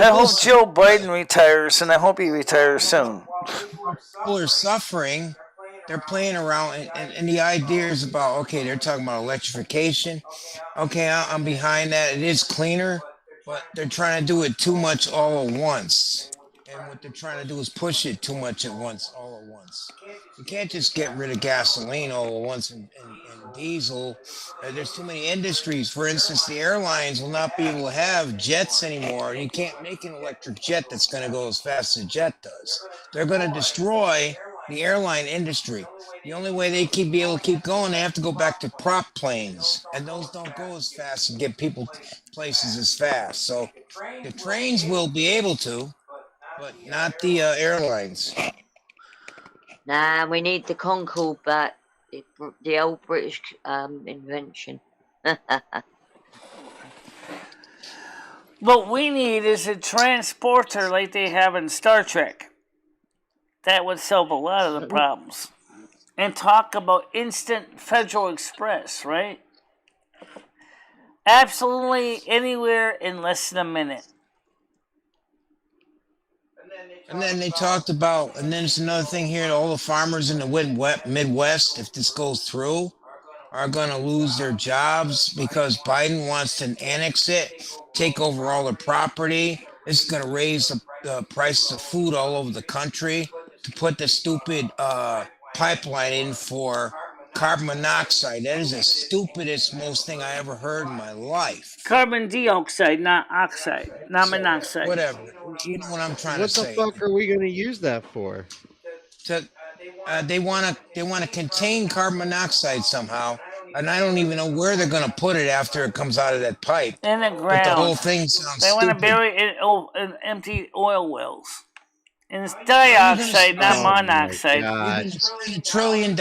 Joe Biden retires, and I hope he retires soon. People are suffering. They're playing around, and the idea is about, okay, they're talking about electrification. Okay, I'm behind that. It is cleaner, but they're trying to do it too much all at once. And what they're trying to do is push it too much at once, all at once. You can't just get rid of gasoline all at once and diesel. There's too many industries. For instance, the airlines will not be able to have jets anymore. You can't make an electric jet that's going to go as fast as a jet does. They're going to destroy the airline industry. The only way they be able to keep going, they have to go back to prop planes, and those don't go as fast and get people places as fast. So the trains will be able to, but not the airlines. Nah, we need the Concorde back. The old British invention. What we need is a transporter like they have in Star Trek. That would solve a lot of the problems. And talk about instant Federal Express, right? Absolutely anywhere in less than a minute. And then they talked about, and then it's another thing here, all the farmers in the Midwest, if this goes through, are going to lose their jobs because Biden wants to annex it, take over all the property. This is going to raise the prices of food all over the country to put the stupid pipeline in for carbon monoxide. That is the stupidest, most thing I ever heard in my life. Carbon dioxide, not oxide, not monoxide. Whatever. You know what I'm trying What to the say. fuck are we gonna use that for? They want to contain carbon monoxide somehow, and I don't even know where they're going to put it after it comes out of that pipe. In the ground. But the whole thing sounds They want to stupid. bury it in empty oil wells. And it's dioxide, not monoxide. You're going to spend $1 trillion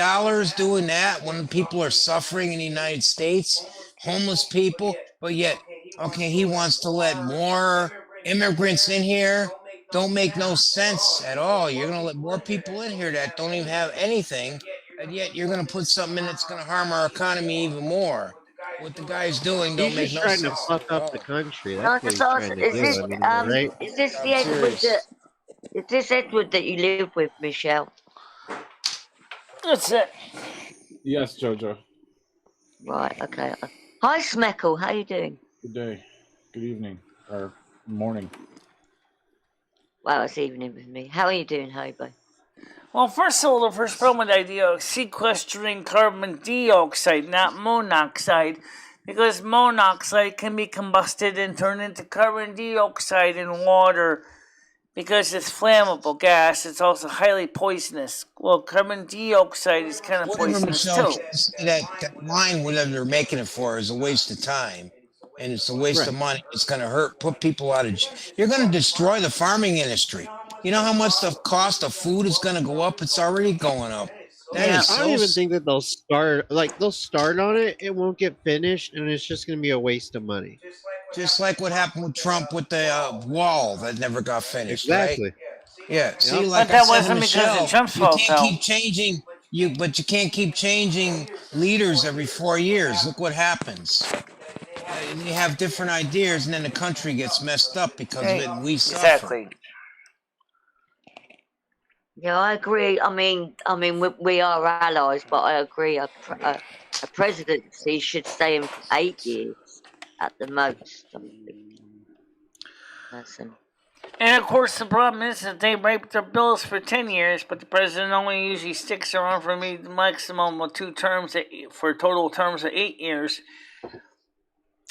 doing that when people are suffering in the United States, homeless people, but yet, okay, he wants to let more immigrants in here. Don't make no sense at all. You're going to let more people in here that don't even have anything, and yet you're going to put something in that's going to harm our economy even more. What the guy's doing don't He's make just no trying sense. to fuck at up all. the country. Can That's I what he's just ask, trying to do. I mean, right? is this the I'm Edward serious. is this Edward that you live with, Michelle? That's it. Yes, Jojo. Right, okay. Hi, Smeckle, how you doing? Good day. Good evening. Or morning. Well, it's evening with me. How are you doing, Hobo? Well, first of all, the first problem with the idea of sequestering carbon dioxide, not monoxide, because monoxide can be combusted and turned into carbon dioxide in water because it's flammable gas. It's also highly poisonous. Well, carbon dioxide is kind of Whatever poisonous Michelle too. say, that line, whatever they're making it for, is a waste of time, and it's a waste of money. It's going to put people out of. You're going to destroy the farming industry. You know how much the cost of food is going to go up? It's already going up. That is I don't even think that they'll start. Like they'll start on it, it won't get finished, and it's just gonna be a waste of money. Just like what happened with Trump with the wall that never got finished, Exactly. right? Yeah. See, Yep. like But that I said to wasn't because Michelle, of Trump's you fault, can't though. keep changing. But you can't keep changing leaders every 4 years. Look what happens. They have different ideas, and then the country gets messed up because of it, and we suffer. Exactly. Yeah, I agree. I mean, we are allies, but I agree. A presidency should stay in for 8 years at the most. I think. And of course, the problem is that they write their bills for 10 years, but the president only usually sticks around for the maximum of 2 terms for total terms of 8 years.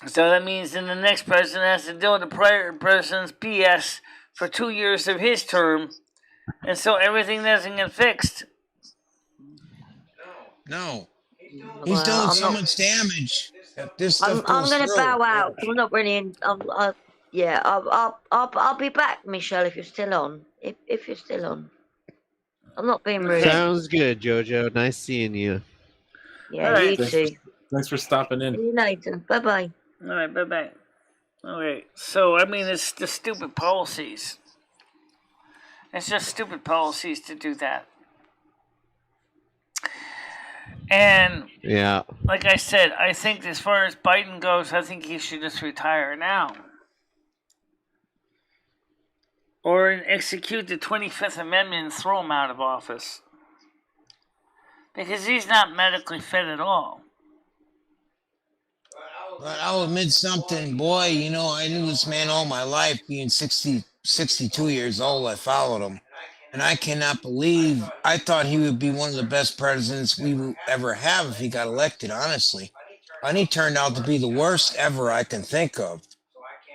So that means then the next president has to deal with the prior president's BS for 2 years of his term, and so everything doesn't get fixed. No. He's doing so much damage. If this stuff I'm goes going to through. bow out. I'm not really in. Yeah, I'll be back, Michelle, if you're still on. If you're still on. I'm not being rude. Sounds good, Jojo. Nice seeing you. Yeah, Alright. you too. Thanks for stopping in. See you later. Bye-bye. Alright, bye-bye. Okay, so, I mean, it's the stupid policies. It's just stupid policies to do that. And, yeah, like I said, I think as far as Biden goes, I think he should just retire now. Or execute the 25th Amendment and throw him out of office. Because he's not medically fit at all. But I'll admit something, boy, you know, I knew this man all my life, being 62 years old, I followed him. And I cannot believe, I thought he would be one of the best presidents we would ever have if he got elected, honestly. And he turned out to be the worst ever I can think of.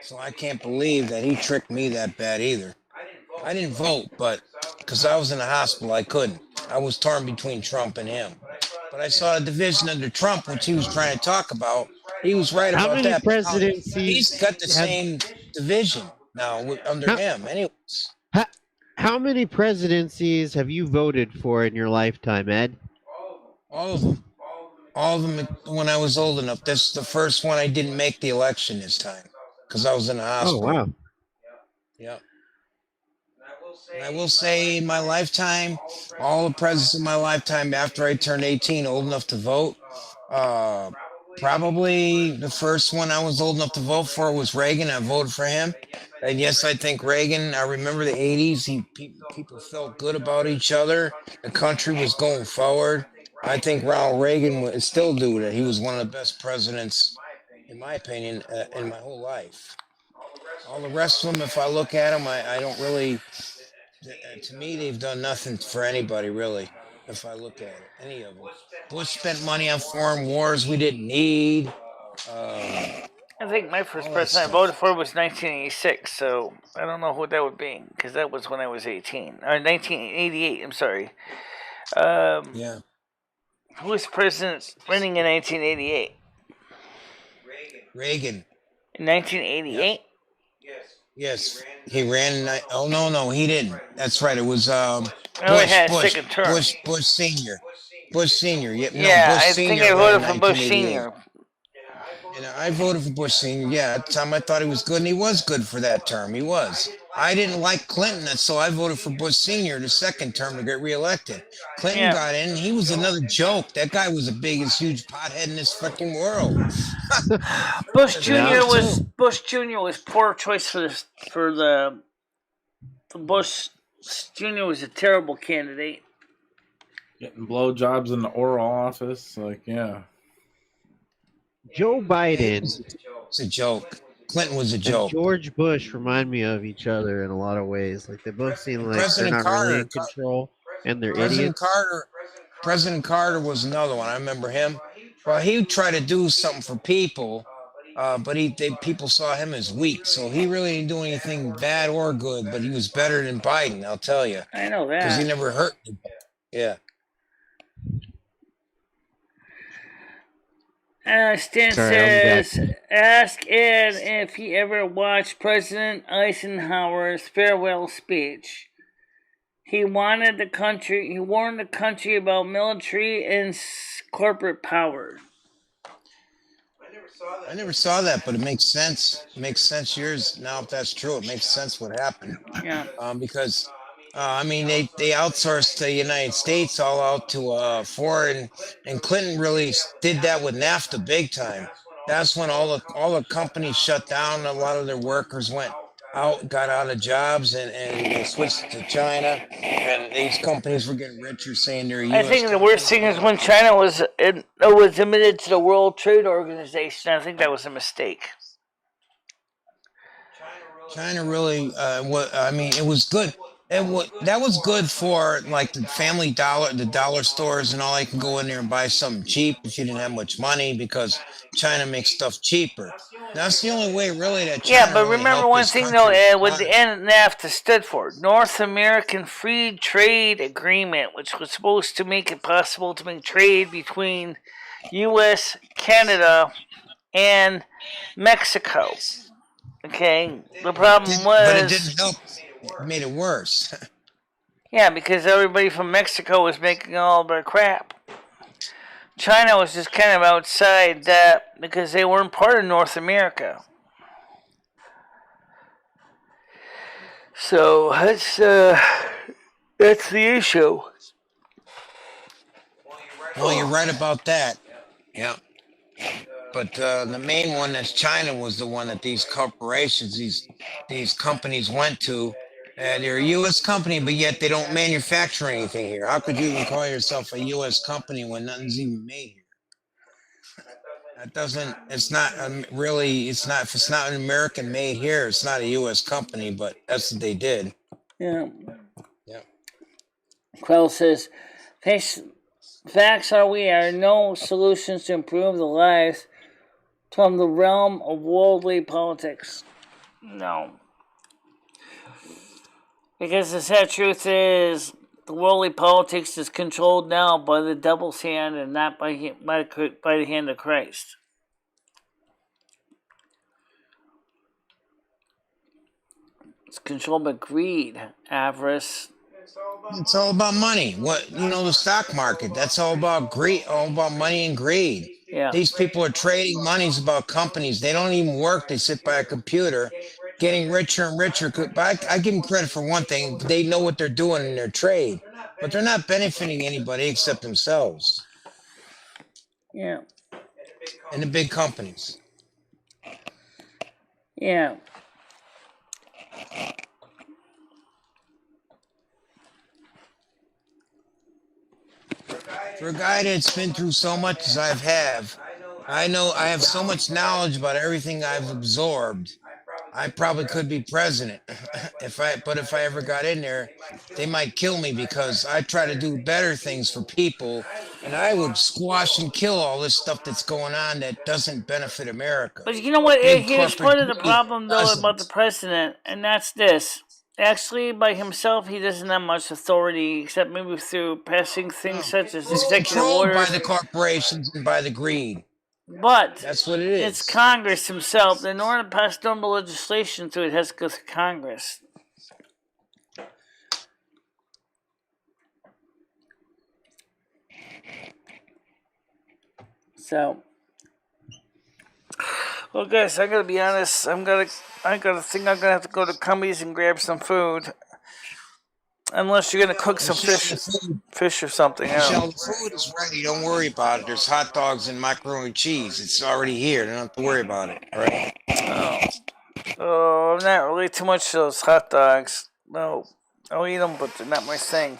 So I can't believe that he tricked me that bad either. I didn't vote, but because I was in the hospital, I couldn't. I was torn between Trump and him. But I saw a division under Trump, which he was trying to talk about. He was right How about many that. presidencies He's got the have- same division now under him. Anyways. How many presidencies have you voted for in your lifetime, Ed? All of them. All of them when I was old enough. That's the first one I didn't make the election this time because I was in the hospital. Oh, wow. Yeah. And I will say in my lifetime, all the presidents in my lifetime after I turned 18, old enough to vote, probably the first one I was old enough to vote for was Reagan. I voted for him. And yes, I think Reagan, I remember the 80s, people felt good about each other. The country was going forward. I think Ronald Reagan would still do that. He was one of the best presidents, in my opinion, in my whole life. All the rest of them, if I look at them, I don't really. To me, they've done nothing for anybody, really. If I look at it, any of them. Bush spent money on foreign wars we didn't need. I think my first all that president I stuff. voted for was 1986, so I don't know who that would be, because that was when I was 18. Or 1988, I'm sorry. Yeah. Who was president running in 1988? Reagan. In 1988? Yes, he ran. Oh no, he didn't. That's right. It was only had a second term. Bush Senior. Bush Senior. Yeah, Bush I Senior. think I voted ran for Bush 1988. Senior. And I voted for Bush Senior. Yeah, at the time I thought he was good, and he was good for that term. He was. I didn't like Clinton, so I voted for Bush Senior the second term to get reelected. Clinton got in. He was another joke. That guy was the biggest, huge pothead in this fucking world. Bush Jr. was poor choice for Bush Jr. was a terrible candidate. Getting blowjobs in the Oral Office, like, yeah. Joe Biden. It's a joke. Clinton was a joke. And George Bush remind me of each other in a lot of ways. Like they both seem like President they're not Carter, really in control, and they're President idiots. President Carter was another one. I remember him. Well, he tried to do something for people, but people saw him as weak. So he really didn't do anything bad or good. But he was better than Biden, I'll tell you. I know that because he never hurt anybody. Yeah. Stan says, ask Ed if he ever watched President Eisenhower's farewell speech. He warned the country about military and corporate power. I never saw that, but it makes sense. It makes sense years now if that's true. It makes sense what happened. Yeah. Because I mean, they outsourced the United States all out to foreign, and Clinton really did that with NAFTA big time. That's when all the companies shut down. A lot of their workers got out of jobs, and they switched to China. And these companies were getting richer, saying they're US. I think the worst thing is when China was admitted to the World Trade Organization. I think that was a mistake. China really, it was good. That was good for like the Family Dollar, the dollar stores, and all. I can go in there and buy something cheap if you didn't have much money, because China makes stuff cheaper. That's the only way, really, that China. Yeah, but really remember one thing though, what the NAFTA stood for: North American Free Trade Agreement, which was supposed to make it possible to make trade between U.S., Canada, and Mexico. Okay, the problem was, but it didn't help. It made it worse. Yeah, because everybody from Mexico was making all their crap. China was just kind of outside that because they weren't part of North America. So that's the issue. Well, you're right about that. Yeah. But the main one, that's China, was the one that these corporations, these companies went to. They're a U.S. company, but yet they don't manufacture anything here. How could you even call yourself a U.S. company when nothing's even made here? That doesn't. It's not really. It's not. If it's not an American made here, it's not a U.S. company. But that's what they did. Yeah. Yeah. Quell says, facts are no solutions to improve the lives from the realm of worldly politics. No. Because the sad truth is, the worldly politics is controlled now by the devil's hand and not by the hand of Christ. It's controlled by greed, avarice. It's all about money. The stock market, that's all about greed, all about money and greed. Yeah. These people are trading monies about companies. They don't even work. They sit by a computer, getting richer and richer. But I give them credit for one thing. They know what they're doing in their trade, but they're not benefiting anybody except themselves. Yeah. And the big companies. Yeah. For a guy that's been through so much as I know I have so much knowledge about everything I've absorbed. I probably could be president if I ever got in there, they might kill me because I try to do better things for people, and I would squash and kill all this stuff that's going on that doesn't benefit America. But you know what? Big Here's corporate part of the greed problem, though, about the doesn't. president, and that's this. Actually, by himself, he doesn't have much authority, except maybe through passing things such as It's executive controlled by orders. the corporations and by the greed. But That's what it it's is. Congress himself. In order to pass normal legislation through, it has to go through Congress. So, well, guys, I gotta be honest. I gotta think I'm gonna have to go to Cumbies and grab some food. Unless you're gonna cook some fish or something. I don't Michelle, know. the food is ready. Don't worry about it. There's hot dogs and macaroni and cheese. It's already here. Don't have to worry about it. All right. Oh, I'm not really too much of those hot dogs. No, I'll eat them, but they're not my thing.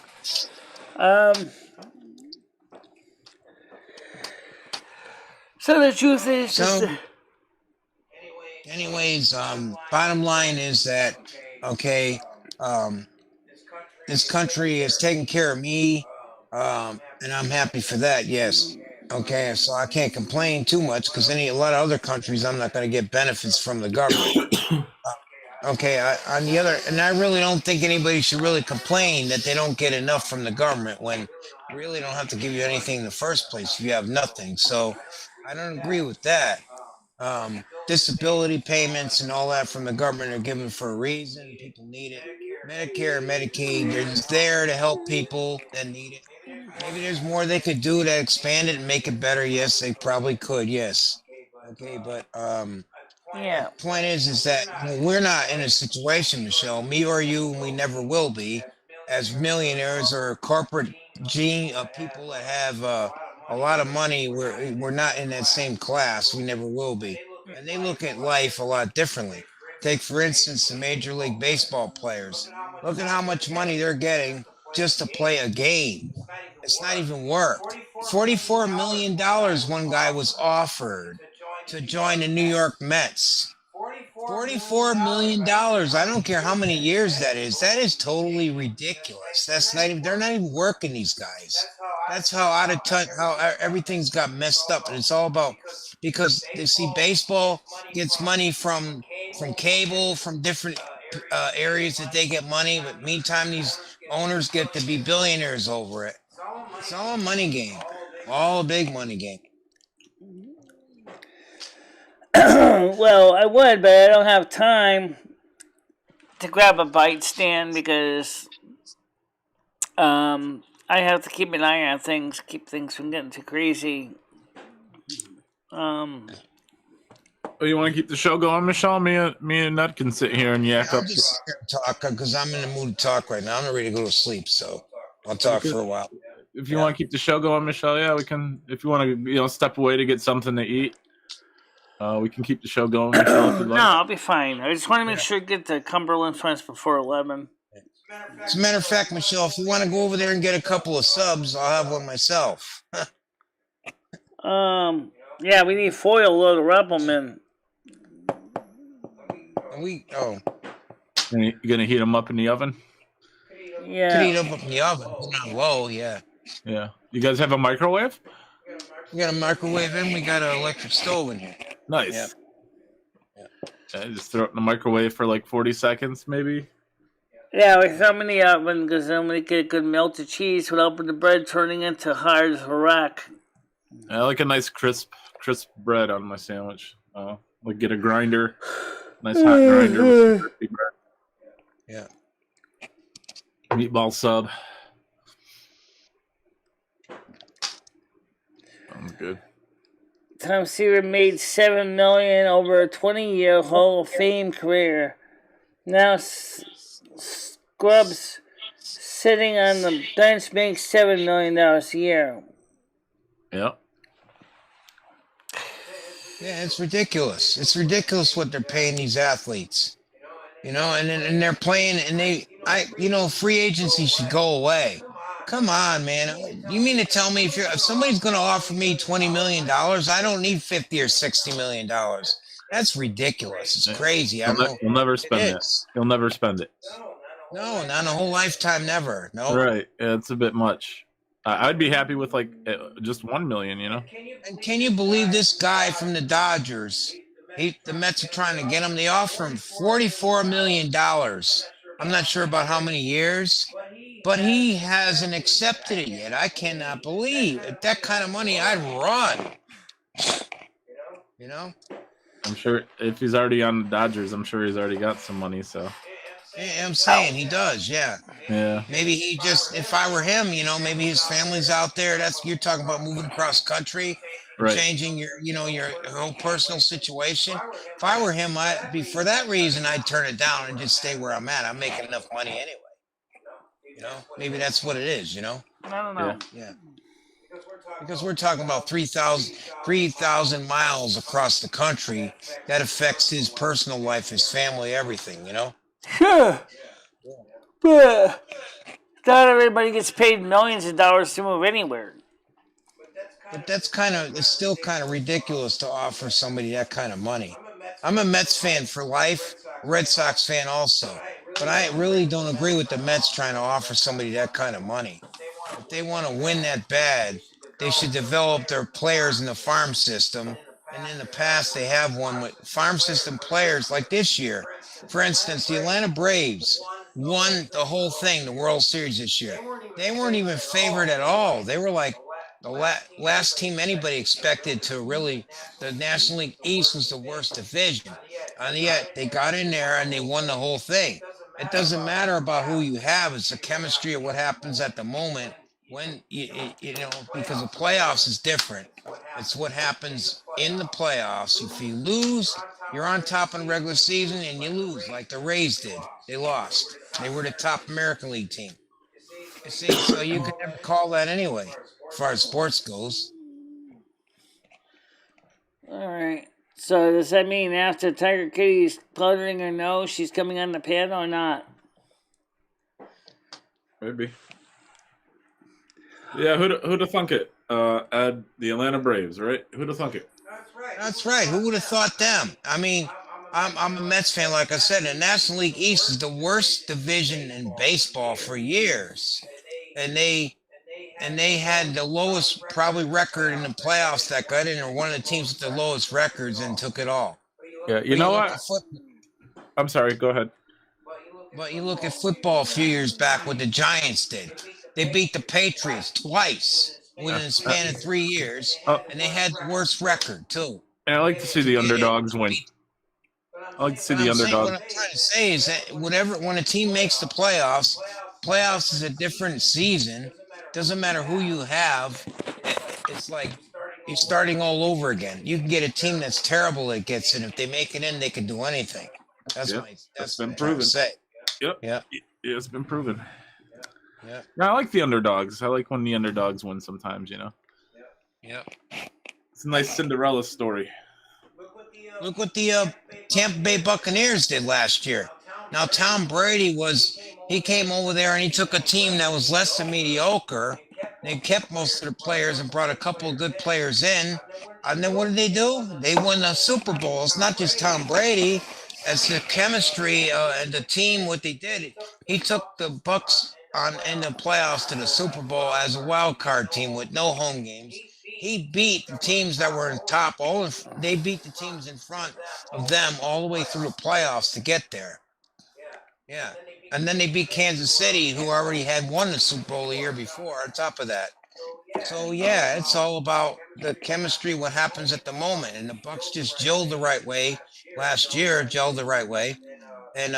So the truth is, anyways, bottom line is that okay, this country is taking care of me, and I'm happy for that. Yes. Okay, so I can't complain too much because a lot of other countries, I'm not going to get benefits from the government. On the other, and I really don't think anybody should really complain that they don't get enough from the government when they really don't have to give you anything in the first place if you have nothing. So I don't agree with that. Disability payments and all that from the government are given for a reason. People need it. Medicare, Medicaid, they're just there to help people that need it. Maybe there's more they could do to expand it and make it better. Yes, they probably could. Yes. Okay, but yeah. Point is that we're not in a situation, Michelle, me or you, and we never will be, as millionaires or corporate people that have a lot of money. We're not in that same class. We never will be, and they look at life a lot differently. Take for instance the Major League Baseball players. Look at how much money they're getting just to play a game. It's not even work. $44 million one guy was offered to join the New York Mets. $44 million. I don't care how many years that is. That is totally ridiculous. That's not even, they're not even working, these guys. That's how out of touch, how everything's got messed up. And it's all about, because you see, baseball gets money from cable, from different areas that they get money. But meantime, these owners get to be billionaires over it. It's all a money game. All a big money game. Well, I would, but I don't have time to grab a bite stand because I have to keep an eye on things, keep things from getting too crazy. Oh, you want to keep the show going, Michelle? Me and Ned can sit here and yak up. Just talk because I'm in the mood to talk right now. I'm not ready to go to sleep, so I'll talk for a while. If you want to keep the show going, Michelle, yeah, we can. If you want to, step away to get something to eat, we can keep the show going, Michelle, if you'd like. No, I'll be fine. I just want to make sure to get the Cumberland Fence before 11. As a matter of fact, Michelle, if you want to go over there and get a couple of subs, I'll have one myself. Yeah, we need foil though to wrap them in. You gonna heat them up in the oven? Yeah. Could heat them up in the oven, put it on low, yeah. Yeah. You guys have a microwave? We got a microwave and we got an electric stove in here. Nice. Yeah, just throw it in the microwave for like 40 seconds, maybe. Yeah, we throw them in the oven because then we get good melted cheese without the bread turning into hard as a rock. I like a nice crisp bread on my sandwich. Like get a grinder, nice hot grinder with crispy bread. Yeah. Meatball sub. Sounds good. Tom Seaver made $7 million over a 20-year Hall of Fame career. Now Scrubs sitting on the bench makes $7 million a year. Yep. Yeah, it's ridiculous. It's ridiculous what they're paying these athletes. And they're playing, and free agency should go away. Come on, man. You mean to tell me if somebody's going to offer me $20 million, I don't need 50 or $60 million. That's ridiculous. It's crazy. I know He'll never it spend that. is. He'll never spend it. No, not a whole lifetime, never. No. Right. Yeah, it's a bit much. I'd be happy with like just 1 million, you know. And can you believe this guy from the Dodgers? The Mets are trying to get him. They offer him $44 million. I'm not sure about how many years, but he hasn't accepted it yet. I cannot believe if that kind of money, I'd run. You know? I'm sure if he's already on the Dodgers, I'm sure he's already got some money. So Yeah, I'm saying he does. Yeah. yeah. Maybe he just, if I were him, you know, maybe his family's out there. You're talking about moving across country, Right. changing your whole personal situation. If I were him, for that reason, I'd turn it down and just stay where I'm at. I'm making enough money anyway. You know, maybe that's what it is. You know. I don't know. Yeah. Because we're talking about 3,000 miles across the country. That affects his personal life, his family, everything. You know. Sure. But not everybody gets paid millions of dollars to move anywhere. But it's still kind of ridiculous to offer somebody that kind of money. I'm a Mets fan for life, Red Sox fan also. But I really don't agree with the Mets trying to offer somebody that kind of money. If they want to win that bad, they should develop their players in the farm system. And in the past, they have won with farm system players like this year. For instance, the Atlanta Braves won the whole thing, the World Series this year. They weren't even favored at all. They were like the last team anybody expected to really. The National League East was the worst division. And yet they got in there and they won the whole thing. It doesn't matter about who you have. It's the chemistry of what happens at the moment when, because the playoffs is different. It's what happens in the playoffs. If you lose, you're on top in the regular season and you lose like the Rays did. They lost. They were the top American League team. You see, so you could never call that anyway, as far as sports goes. All right. So does that mean after Tiger Kitty's fluttering her nose, she's coming on the panel or not? Maybe. Yeah, who'da thunk it? Ed, the Atlanta Braves, right? Who'da thunk it? That's right. Who would have thought them? I mean, I'm a Mets fan, like I said. The National League East is the worst division in baseball for years, and they had the lowest probably record in the playoffs that got in, or one of the teams with the lowest records, and took it all. Yeah, you know what? I'm sorry. Go ahead. But you look at football a few years back, what the Giants did. They beat the Patriots twice within a span of 3 years, and they had the worst record too. And I like to see the underdogs win. I like to see the underdog. What I'm trying to say is that when a team makes the playoffs is a different season. Doesn't matter who you have. It's like you're starting all over again. You can get a team that's terrible that gets in. If they make it in, they can do anything. That's been proven. Yep. Yeah. It's been proven. Yeah. I like the underdogs. I like when the underdogs win sometimes, you know. Yep. It's a nice Cinderella story. Look what the Tampa Bay Buccaneers did last year. Now, Tom Brady he came over there and he took a team that was less than mediocre. They kept most of the players and brought a couple of good players in. And then what did they do? They won the Super Bowl. It's not just Tom Brady. It's the chemistry and the team, what they did. He took the Bucs in the playoffs to the Super Bowl as a wild card team with no home games. He beat the teams that were in top. They beat the teams in front of them all the way through the playoffs to get there. Yeah. And then they beat Kansas City, who already had won the Super Bowl the year before, on top of that. So, yeah, it's all about the chemistry, what happens at the moment. And the Bucs just gelled the right way. Last year, gelled the right way. And,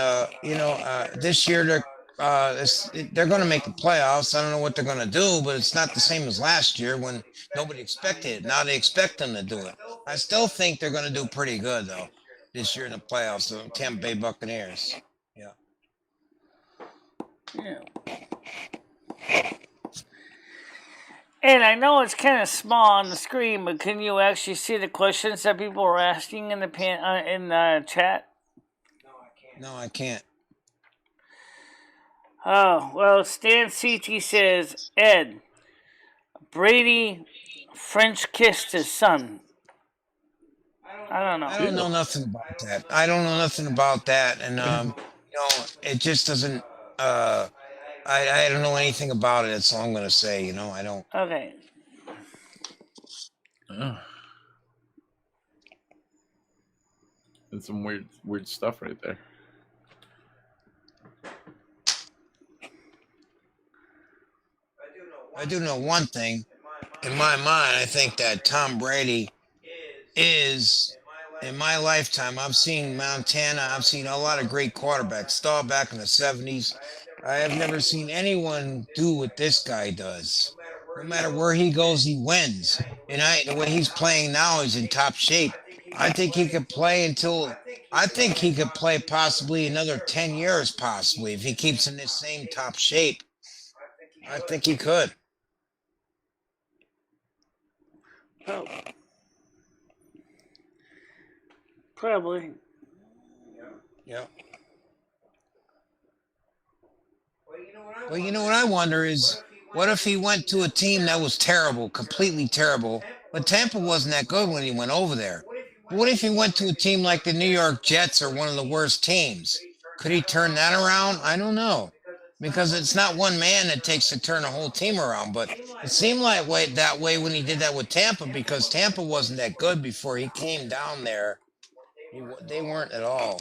this year, they're going to make the playoffs. I don't know what they're going to do, but it's not the same as last year when nobody expected it. Now they expect them to do it. I still think they're going to do pretty good, though, this year in the playoffs, the Tampa Bay Buccaneers. Yeah. Yeah. And I know it's kind of small on the screen, but can you actually see the questions that people are asking in the chat? No, I can't. Oh, well, Stan CT says, Ed, Brady French kissed his son. I don't know. I don't know nothing about that. I don't know nothing about that, and it just doesn't. I don't know anything about it. That's all I'm gonna say. I don't. Okay. That's some weird stuff right there. I do know one thing. In my mind, I think that Tom Brady is, in my lifetime, I've seen Montana, I've seen a lot of great quarterbacks, start back in the 70s. I have never seen anyone do what this guy does. No matter where he goes, he wins. And the way he's playing now, he's in top shape. I think he could play possibly another 10 years, possibly, if he keeps in this same top shape. I think he could. Oh. Probably. Yeah. Well, you know what I wonder is, what if he went to a team that was terrible, completely terrible, but Tampa wasn't that good when he went over there? What if he went to a team like the New York Jets or one of the worst teams? Could he turn that around? I don't know. Because it's not one man that takes to turn a whole team around, but it seemed like that way when he did that with Tampa, because Tampa wasn't that good before he came down there. They weren't at all.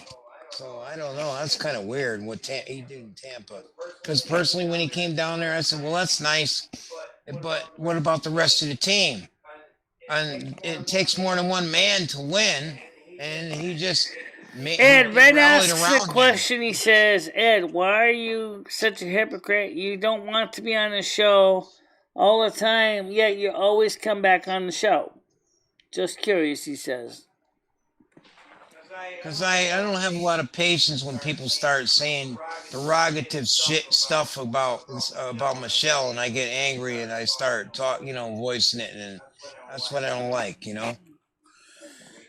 So I don't know. That's kind of weird what he did in Tampa. Because personally, when he came down there, I said, well, that's nice. But what about the rest of the team? And it takes more than one man to win. And he just Ed, Red rallied asks around a question. He says, Ed, why are you such a hypocrite? You don't want to be on the show all the time, yet you always come back on the show. Just curious, he says. Because I don't have a lot of patience when people start saying derogative stuff about Michelle, and I get angry and I start voicing it, and that's what I don't like.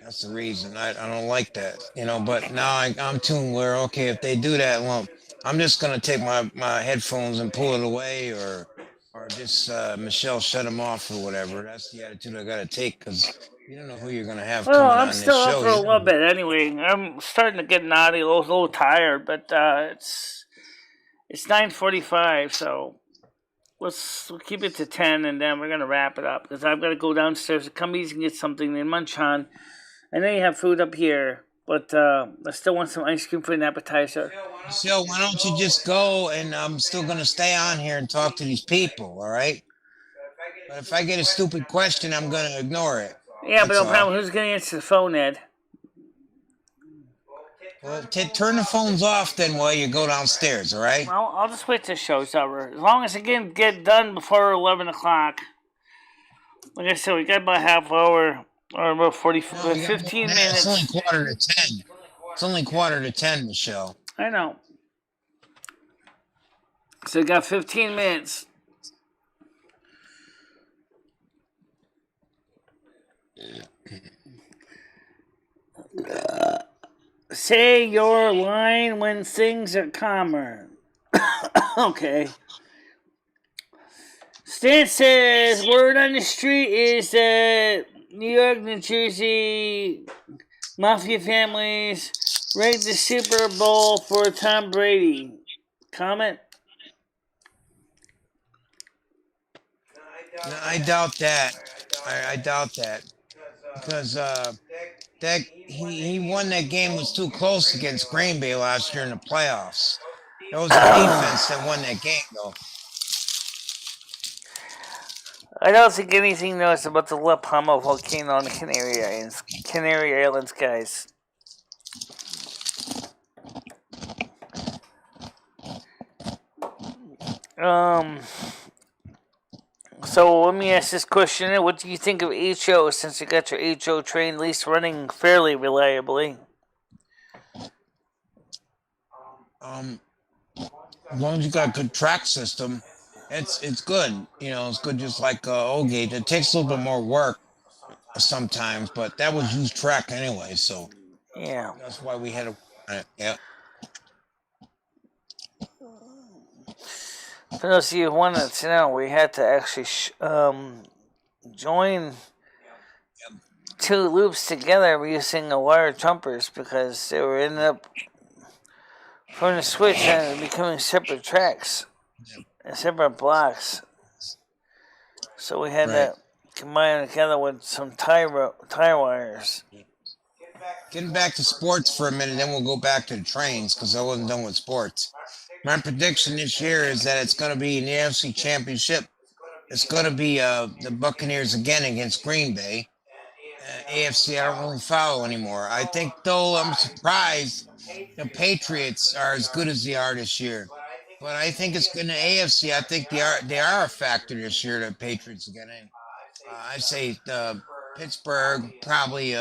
That's the reason I don't like that. But now I'm tuned where, okay, if they do that, well, I'm just gonna take my headphones and pull it away, or just Michelle shut them off or whatever. That's the attitude I gotta take, because you don't know who you're gonna have coming on this show. I'm still up for a little bit anyway. I'm starting to get naughty, a little tired, but it's 9:45, so we'll keep it to 10, and then we're gonna wrap it up because I've got to go downstairs to Cumbies and get something and munch on. I know you have food up here, but I still want some ice cream for an appetizer. So why don't you just go, and I'm still gonna stay on here and talk to these people, all right? But if I get a stupid question, I'm gonna ignore it. Yeah, but no problem. Who's gonna answer the phone, Ed? Well, turn the phones off then while you go downstairs, all right? Well, I'll just wait till the show's over. As long as it can get done before 11 o'clock. Like I said, we got about a half hour, or about 15 minutes. It's only quarter to 10. It's only quarter to 10, Michelle. I know. So we got 15 minutes. Say your line when things are calmer. Okay. Stan says, word on the street is that New York, New Jersey mafia families rigged the Super Bowl for Tom Brady. Comment? No, I doubt that. I doubt that. Because he won that game, was too close against Green Bay last year in the playoffs. It was the defense that won that game, though. I don't think anything knows about the La Palma volcano on the Canary Islands, guys. So let me ask this question. What do you think of HO since you got your HO train at least running fairly reliably? As long as you got a good track system, it's good. It's good just like O-Gate. It takes a little bit more work sometimes, but that was used track anyway, so yeah, that's why we had to. Yeah. For those of you who wanted to know, we had to actually join two loops together using the wire jumpers because they were ended up from the switch and becoming separate tracks and separate blocks. So we had to combine them together with some tie wires. Getting back to sports for a minute, then we'll go back to the trains because I wasn't done with sports. My prediction this year is that it's going to be in the NFC Championship. It's going to be the Buccaneers again against Green Bay. AFC, I don't really follow anymore. I think, though, I'm surprised the Patriots are as good as they are this year. But I think it's going to AFC. I think they are a factor this year. The Patriots again. I say Pittsburgh, probably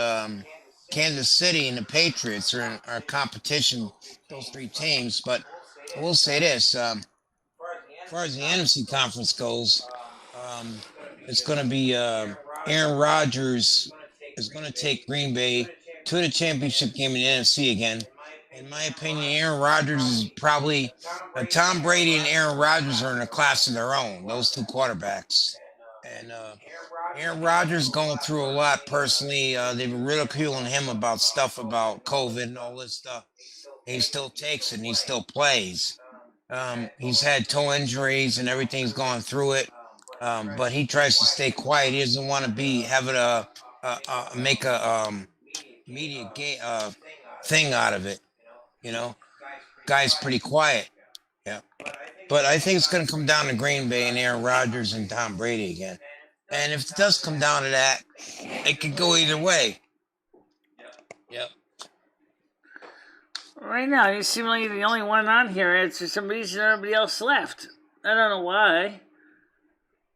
Kansas City, and the Patriots are competition. Those three teams. But I will say this: as far as the NFC conference goes, it's going to be Aaron Rodgers is going to take Green Bay to the championship game in the NFC again. In my opinion, Aaron Rodgers is probably Tom Brady and Aaron Rodgers are in a class of their own. Those two quarterbacks, and Aaron Rodgers going through a lot personally. They've been ridiculing him about stuff about COVID and all this stuff. He still takes it and he still plays. He's had toe injuries and everything's gone through it. But he tries to stay quiet. He doesn't want to be having make a media thing out of it. You know, guy's pretty quiet. Yeah, but I think it's going to come down to Green Bay and Aaron Rodgers and Tom Brady again. And if it does come down to that, it could go either way. Yep. Right now, you seem like the only one on here. It's for some reason everybody else left. I don't know why.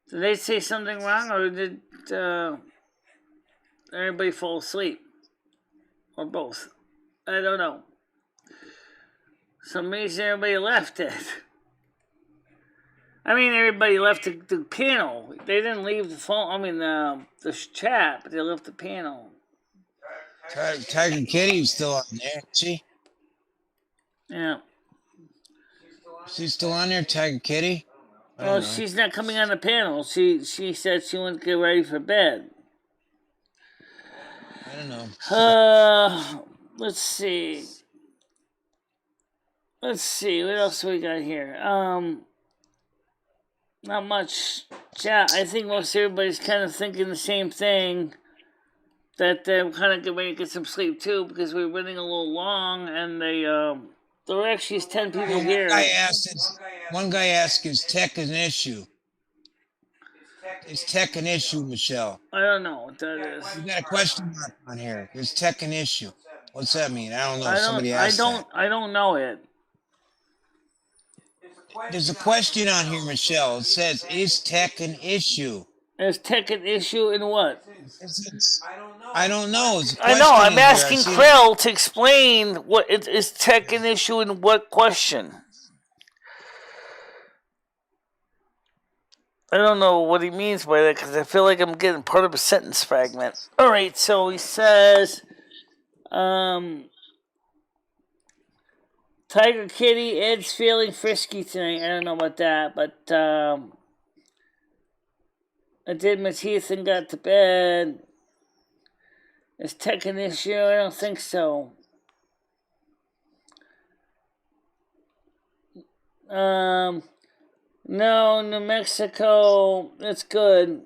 Did they say something wrong, or did everybody fall asleep? Or both? I don't know. Some reason everybody left it. I mean, everybody left the panel. They didn't leave the phone. I mean, the chat, but they left the panel. Tiger Kitty's still on there, is she? Yeah. She's still on there, Tiger Kitty? Well, she's not coming on the panel. She said she went to get ready for bed. I don't know. Let's see. What else we got here? Not much. Chat. I think most everybody's kind of thinking the same thing. That they're kind of getting ready to get some sleep too, because we're running a little long, and there were actually 10 people here. One guy asked, is tech an issue? Is tech an issue, Michelle? I don't know what that is. You got a question mark on here. Is tech an issue? What's that mean? I don't know. Somebody asked that. I don't know it. There's a question on here, Michelle. It says, is tech an issue? Is tech an issue in what? I don't know. I know. I'm asking Krill to explain what is tech an issue in what question. I don't know what he means by that because I feel like I'm getting part of a sentence fragment. All right, so he says, Tiger Kitty, Ed's feeling frisky tonight. I don't know about that, but I did my teeth and got to bed. Is tech an issue? I don't think so. No, New Mexico, it's good.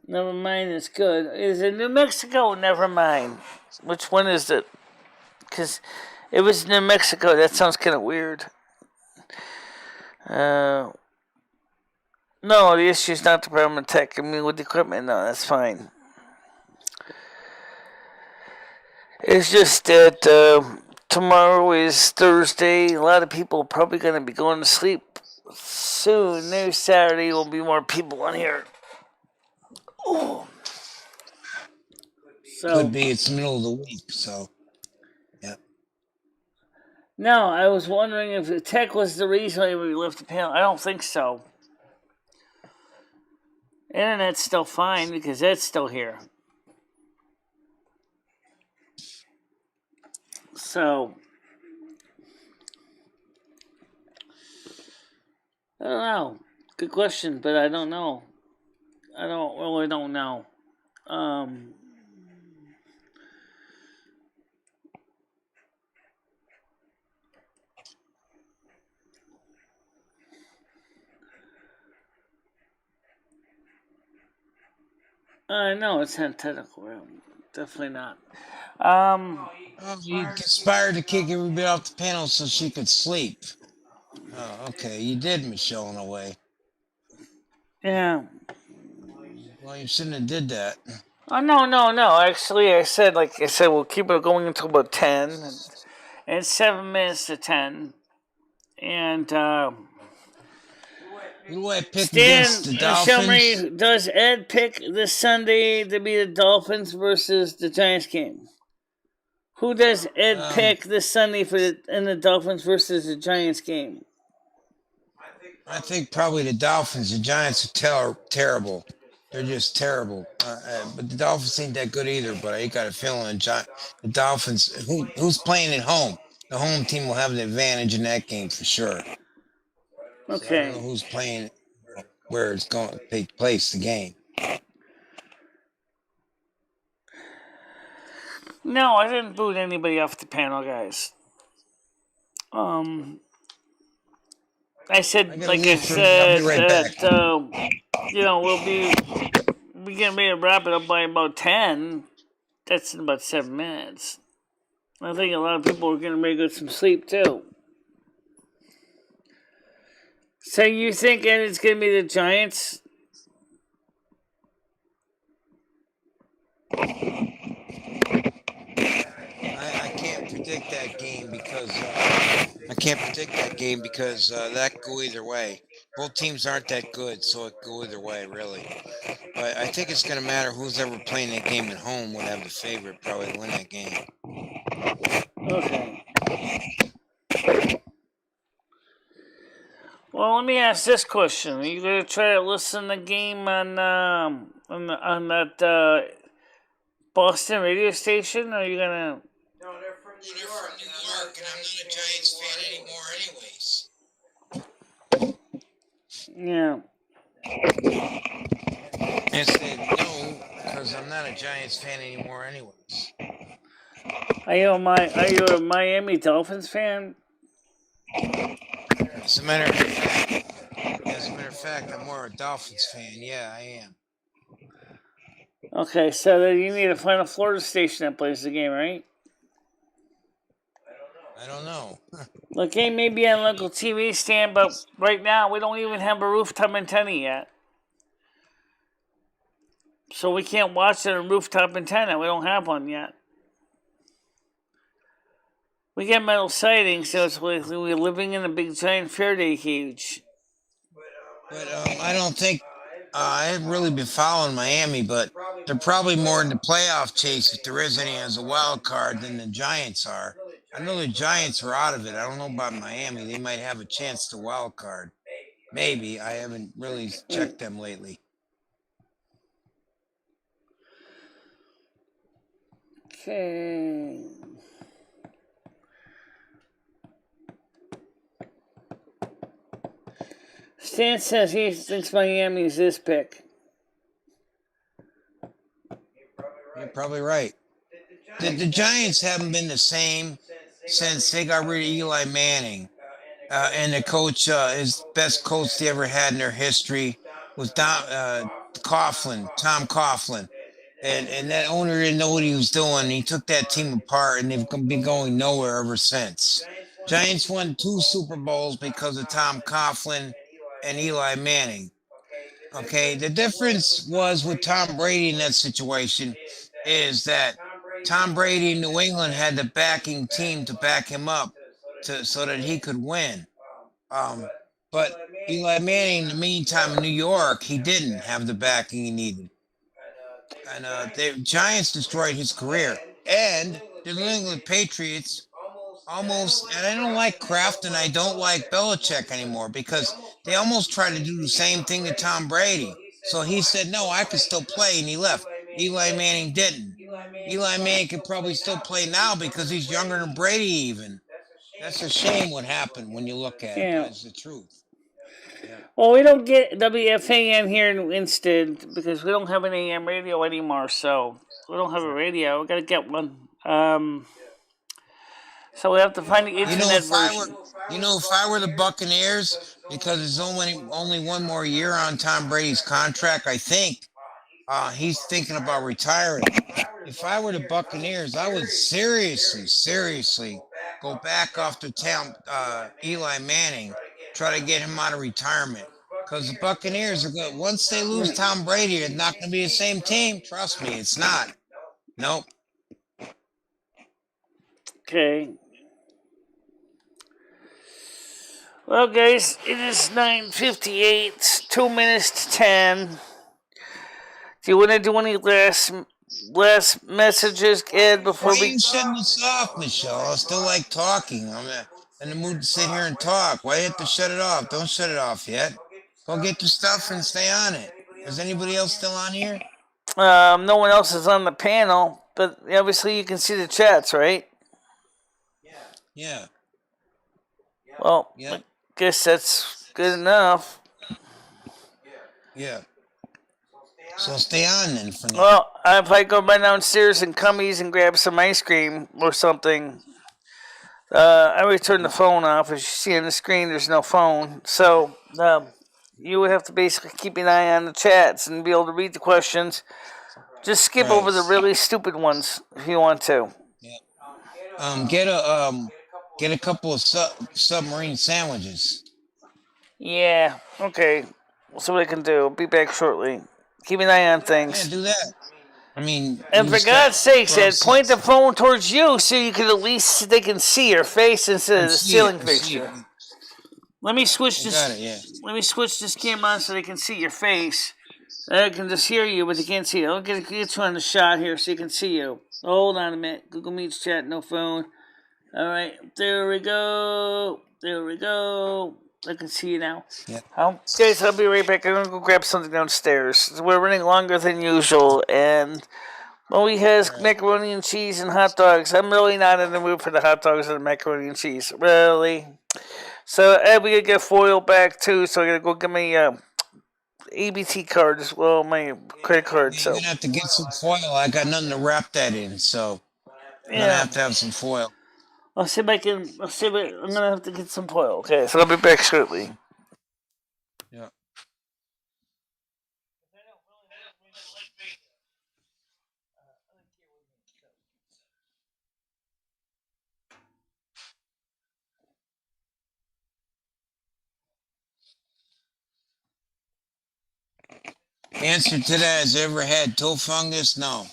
Never mind, it's good. Is it New Mexico? Never mind. Which one is it? Because it was New Mexico. That sounds kind of weird. No, the issue is not the problem with tech. I mean, with the equipment, no, that's fine. It's just that tomorrow is Thursday. A lot of people are probably going to be going to sleep soon. Next Saturday will be more people on here. Oh. Could be. It's the middle of the week, so yeah. No, I was wondering if the tech was the reason why we left the panel. I don't think so. Internet's still fine because Ed's still here. So I don't know. Good question, but I don't know. I don't know. No, it's antithetical. Definitely not. You conspired to kick everybody off the panel so she could sleep. Oh, okay. You did, Michelle, in a way. Yeah. Well, you shouldn't have did that. Oh no. Actually, I said we'll keep it going until about 10, and it's 7 minutes to 10, and Who do I pick against the Dolphins? MicheleMarie, does Ed pick this Sunday to be the Dolphins versus the Giants game? Who does Ed pick this Sunday in the Dolphins versus the Giants game? I think probably the Dolphins. The Giants are terrible. They're just terrible. But the Dolphins ain't that good either. But I got a feeling the Dolphins. Who's playing at home? The home team will have the advantage in that game for sure. Okay. So I don't know who's playing, where it's going to take place, the game. No, I didn't boot anybody off the panel, guys. I said, I'll be right back. we're getting ready to wrap it up by about 10. That's in about 7 minutes. I think a lot of people are getting ready to get some sleep too. So you think it's going to be the Giants? I can't predict that game because that could go either way. Both teams aren't that good, so it could go either way, really. But I think it's going to matter who's ever playing that game at home would have the favorite probably to win that game. Okay. Well, let me ask this question: are you going to try to listen to the game on that Boston radio station, or are you going to? No, they're from New York, and I'm not a Giants fan anymore, anyways. Yeah. I said no because I'm not a Giants fan anymore, anyways. Are you a Miami Dolphins fan? As a matter of fact, I'm more a Dolphins fan. Yeah, I am. Okay, so then you need to find a Florida station that plays the game, right? I don't know. The game may be on a local TV stand, but right now we don't even have a rooftop antenna yet. So we can't watch it on a rooftop antenna. We don't have one yet. We get metal siding, so it's like we're living in a big giant Faraday cage. But I don't think I haven't really been following Miami, but they're probably more in the playoff chase if there is any as a wild card than the Giants are. I know the Giants are out of it. I don't know about Miami. They might have a chance to wild card. Maybe. I haven't really checked them lately. Okay. Stan says he thinks Miami is his pick. You're probably right. The Giants haven't been the same since they got rid of Eli Manning. And the coach, his best coach they ever had in their history was Tom Coughlin. And that owner didn't know what he was doing. He took that team apart, and they've been going nowhere ever since. Giants won 2 Super Bowls because of Tom Coughlin and Eli Manning. Okay, the difference was with Tom Brady in that situation is that Tom Brady in New England had the backing team to back him up so that he could win. But Eli Manning, in the meantime, in New York, he didn't have the backing he needed. And the Giants destroyed his career. And the New England Patriots almost, and I don't like Kraft and I don't like Belichick anymore because they almost tried to do the same thing to Tom Brady. So he said, no, I could still play, and he left. Eli Manning didn't. Eli Manning could probably still play now because he's younger than Brady even. That's a shame what happened when you look at it. That's the truth. Well, we don't get WFAN here in Winston because we don't have an AM radio anymore, so we don't have a radio. We gotta get one. So we have to find the internet version. If I were the Buccaneers, because there's only one more year on Tom Brady's contract, I think he's thinking about retiring. If I were the Buccaneers, I would seriously go back after Eli Manning, try to get him out of retirement. Because the Buccaneers are good. Once they lose Tom Brady, it's not going to be the same team. Trust me, it's not. Nope. Okay. Well, guys, it is 9:58, 2 minutes to 10. Do you want to do any last messages, Ed, before Why are we... you shutting us off, Michelle? I still like talking. I'm in the mood to sit here and talk. Why do you have to shut it off? Don't shut it off yet. Go get your stuff and stay on it. Is anybody else still on here? No one else is on the panel, but obviously you can see the chats, right? Yeah. Well, I guess that's good enough. Yeah. So stay on then for now. Well, if I go run downstairs and Cummies and grab some ice cream or something, I already turned the phone off. As you see on the screen, there's no phone. So you would have to basically keep an eye on the chats and be able to read the questions. Just skip over the really stupid ones if you want to. Yeah. Get a couple of submarine sandwiches. Yeah. Okay. We'll see what I can do. I'll be back shortly. Keep an eye on things. Yeah, do that. I mean, and for God's sake, Ed, point the phone towards you so you can at least they can see your face instead of the ceiling fixture. Let me switch this. Let me switch this camera on so they can see your face. I can just hear you, but they can't see you. I'll get you on the shot here so you can see you. Hold on a minute. Google Meet's chat, no phone. All right, there we go. There we go. I can see you now. Yeah. Guys, I'll be right back. I'm gonna go grab something downstairs. We're running longer than usual, and Molly has macaroni and cheese and hot dogs. I'm really not in the mood for the hot dogs and the macaroni and cheese. Really. So, Ed, we gotta get foil back too. So I gotta go get my ABT card as well, my credit card. You're gonna have to get some foil. I got nothing to wrap that in, so I'm gonna have to have some foil. I'll see if I can. I'm gonna have to get some foil. Okay, so I'll be back shortly. Yeah. Answer to that: has ever had toe fungus? No.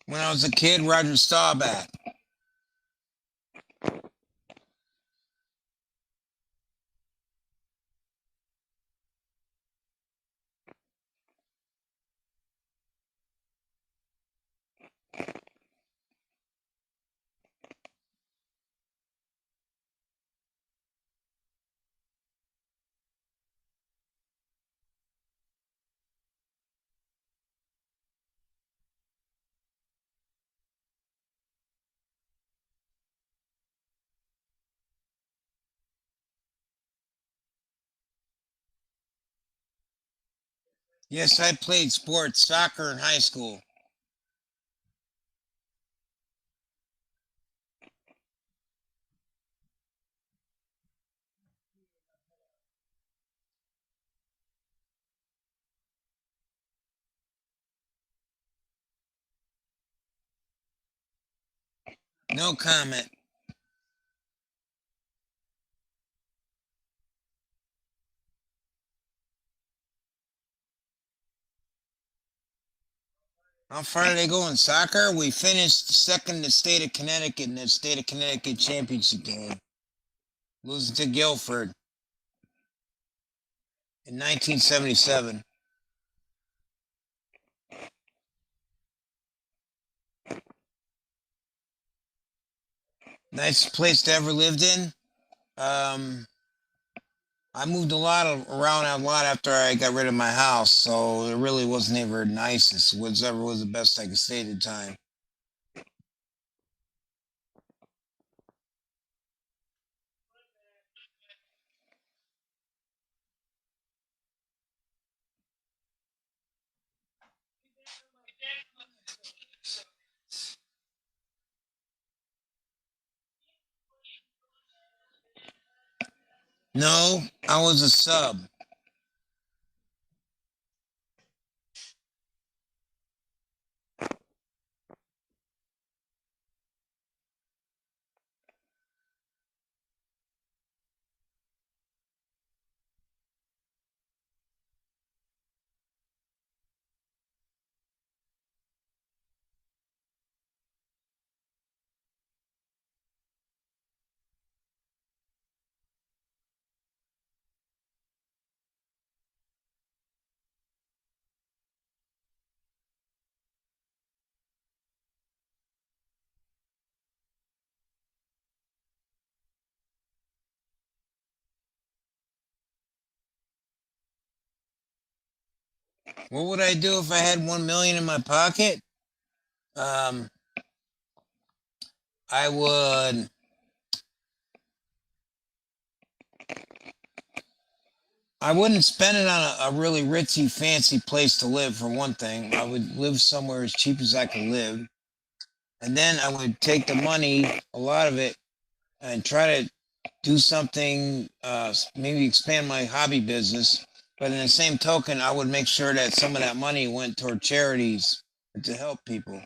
When I was a kid, Roger Staubach. Yes, I played sports, soccer in high school. No comment. How far did they go in soccer? We finished second in the state of Connecticut in the state of Connecticut championship game, losing to Guilford in 1977. Nicest place to ever lived in. I moved around a lot after I got rid of my house, so it really wasn't ever nicest. Whatever was the best I could stay at the time. No, I was a sub. What would I do if I had 1 million in my pocket? Um, I would. I wouldn't spend it on a really ritzy, fancy place to live, for one thing. I would live somewhere as cheap as I could live. And then I would take the money, a lot of it, and try to do something, maybe expand my hobby business. But in the same token, I would make sure that some of that money went toward charities to help people.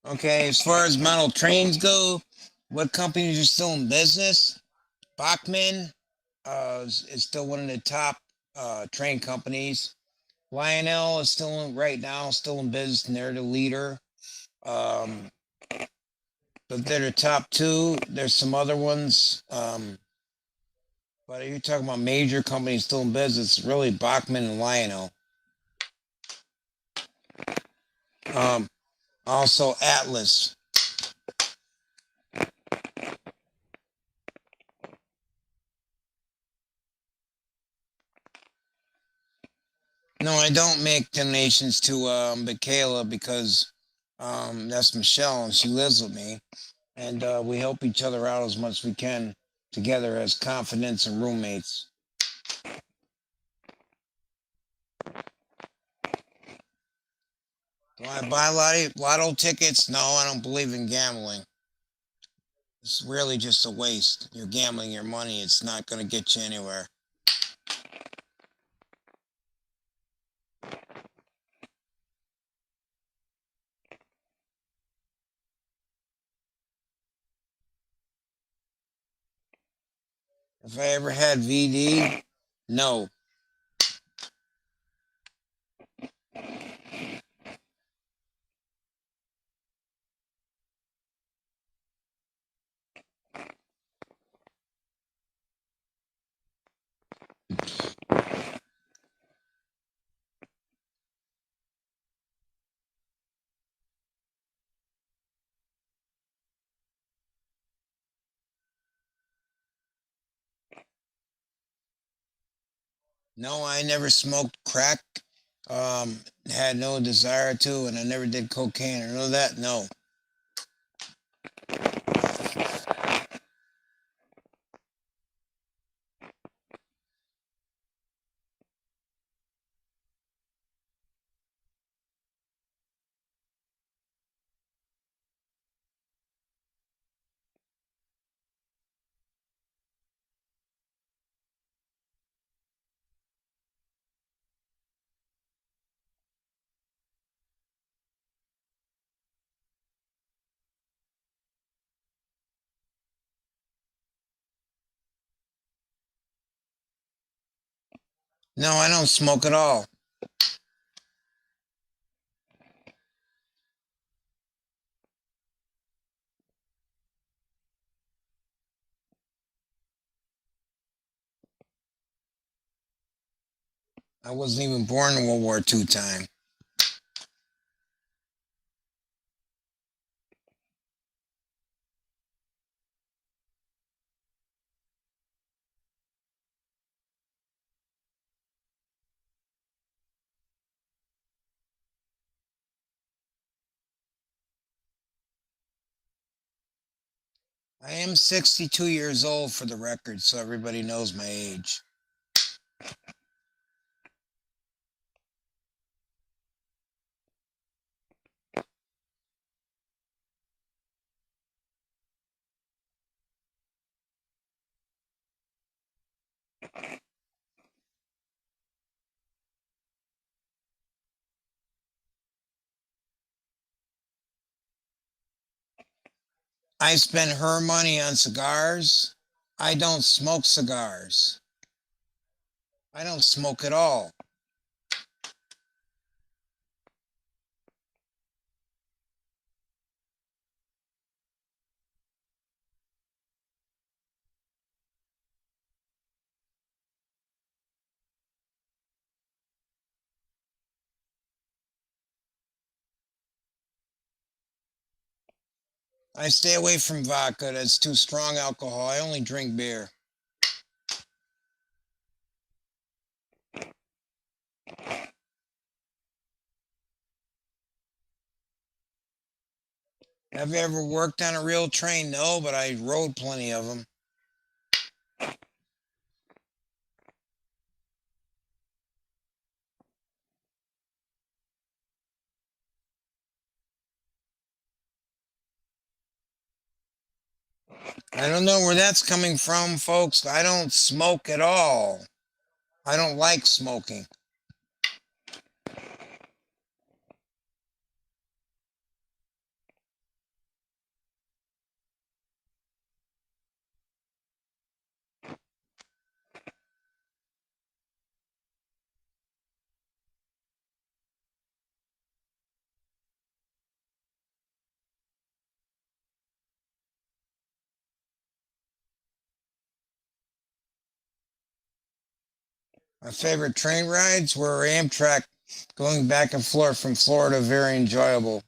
Okay, as far as model trains go, what companies are still in business? Bachman is still one of the top train companies. Lionel is right now still in business, and they're the leader. Um, but they're the top two. There's some other ones. But if you're talking about major companies still in business, it's really Bachman and Lionel. Also Atlas. No, I don't make donations to Michaela because that's Michelle and she lives with me. And we help each other out as much as we can together as confidants and roommates. Do I buy lotto tickets? No, I don't believe in gambling. It's really just a waste. You're gambling your money. It's not going to get you anywhere. If I ever had VD, no. No, I never smoked crack. Had no desire to, and I never did cocaine or none of that. No. No, I don't smoke at all. I wasn't even born in World War II time. I am 62 years old for the record, so everybody knows my age. I spend her money on cigars. I don't smoke cigars. I don't smoke at all. I stay away from vodka. That's too strong alcohol. I only drink beer. Have you ever worked on a real train? No, but I rode plenty of them. I don't know where that's coming from, folks. I don't smoke at all. I don't like smoking. My favorite train rides were Amtrak going back and forth from Florida. Very enjoyable.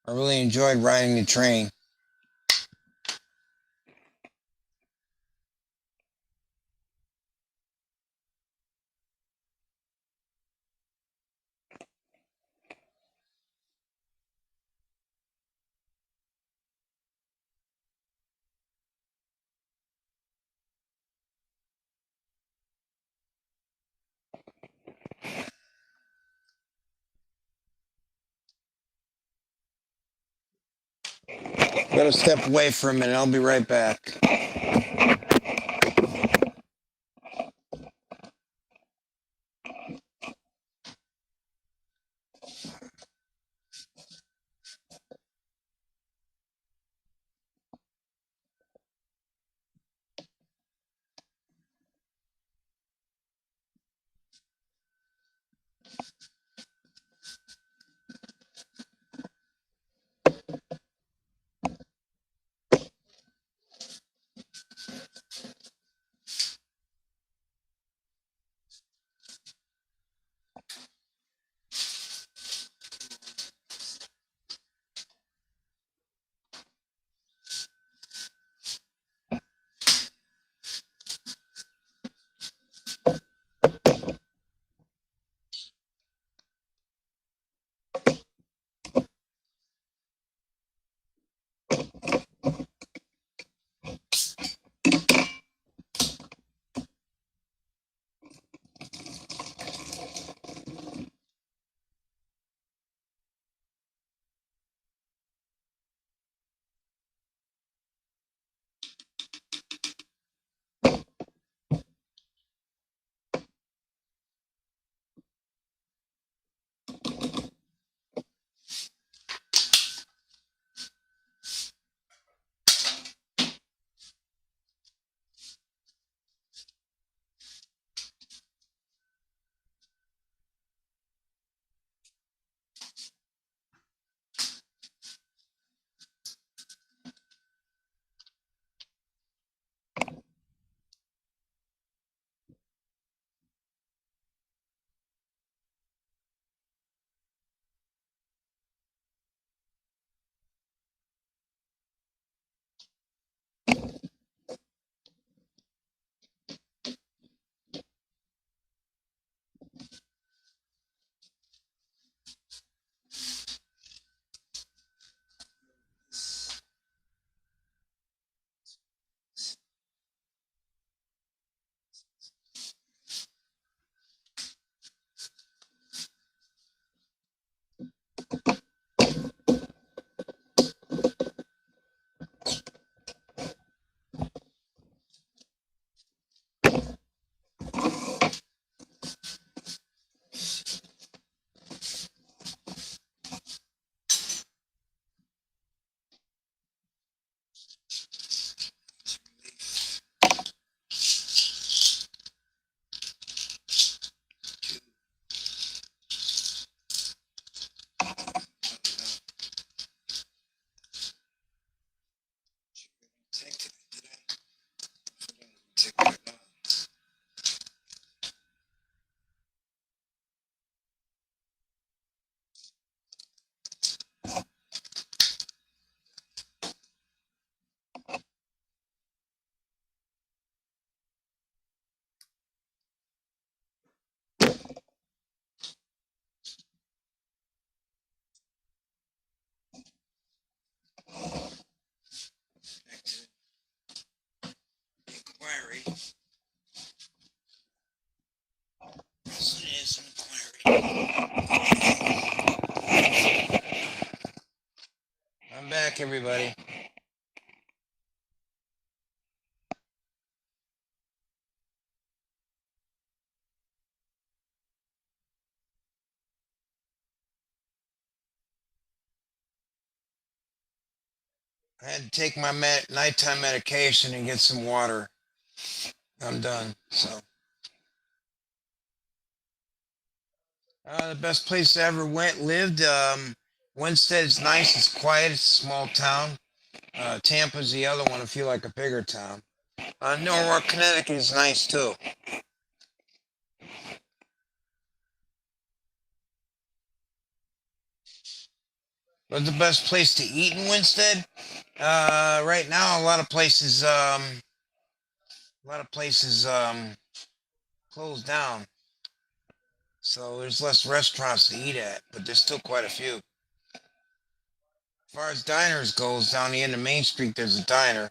I really enjoyed riding the train. Gotta step away for a minute. I'll be right back. back, everybody. I had to take my nighttime medication and get some water. I'm done. So, the best place I ever lived. Winstead's nice. It's quiet. It's a small town. Tampa's the other one. I feel like a bigger town. Norwalk, Connecticut is nice too. What's the best place to eat in Winstead? Right now, a lot of places closed down. So there's less restaurants to eat at, but there's still quite a few. As far as diners goes, down the end of Main Street, there's a diner.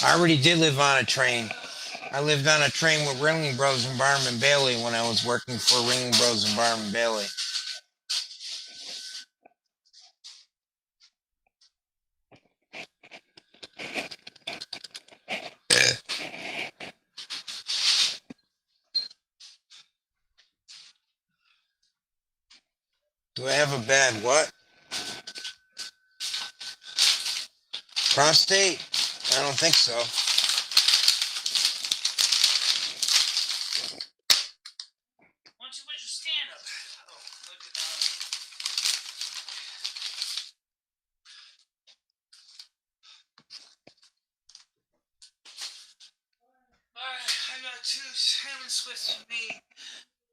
I already did live on a train. I lived on a train with Ringling Brothers and Barnum Bailey when I was working for Ringling Brothers and Barnum Bailey. Do I have a bad what? Prostate? I don't think so. Why don't you put your stand up? Oh, look at that. Alright, I got 2 salmon Swiss for me,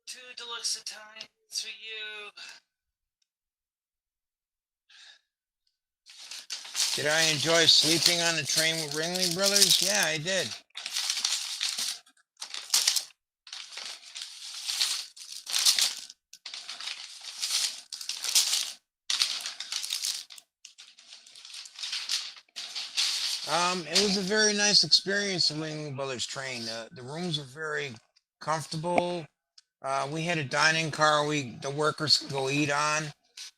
2 deluxe Italians for you. Did I enjoy sleeping on the train with Ringling Brothers? Yeah, I did. It was a very nice experience in Ringling Brothers train. The rooms were very comfortable. We had a dining car the workers could go eat on.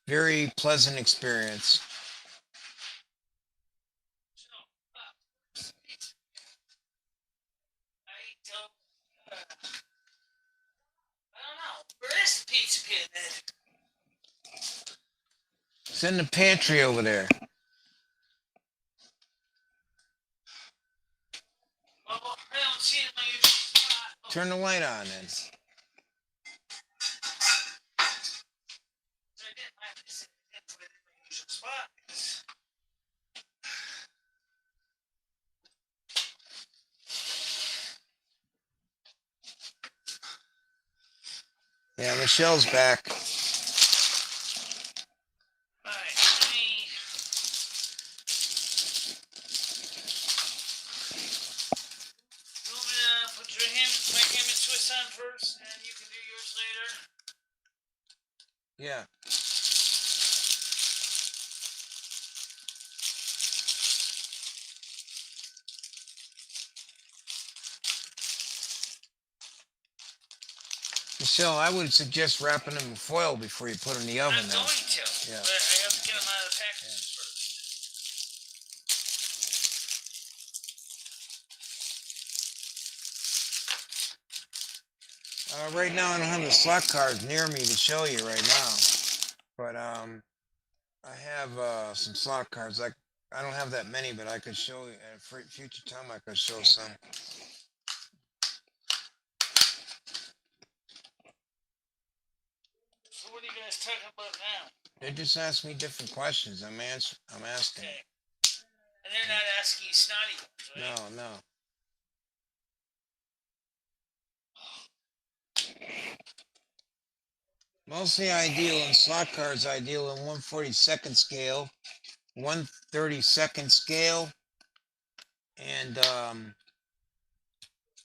Very pleasant experience. I don't know. Where is the pizza pit then? It's in the pantry over there. Well, I don't see it in my usual spot. Turn the light on then. I didn't have to sit and put it in my usual spot. Yeah, Michelle's back. Alright, you want me to put my ham and Swiss on first, and you can do yours later? Yeah. Michelle, I would suggest wrapping them in foil before you put them in the oven. I'm going to, yeah. but I have to get them out of the package first. Right now, I don't have the slot cards near me to show you right now, but I have some slot cards. I don't have that many, but I could show you at a future time. I could show some. So what are you guys talking about now? They just ask me different questions. I'm asking. Okay. And they're not asking you snotty ones, right? No. Mostly I deal in slot cards. I deal in 1/42nd scale, 1/32nd scale, and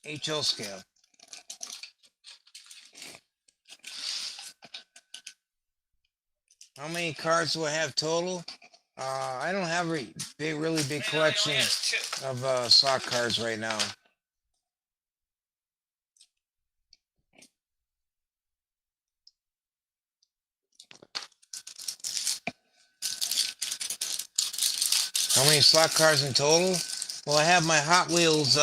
HO scale. How many cards do I have total? I don't have a really big collection of slot cards right now. How many slot cars in total? Well, I have my Hot Wheels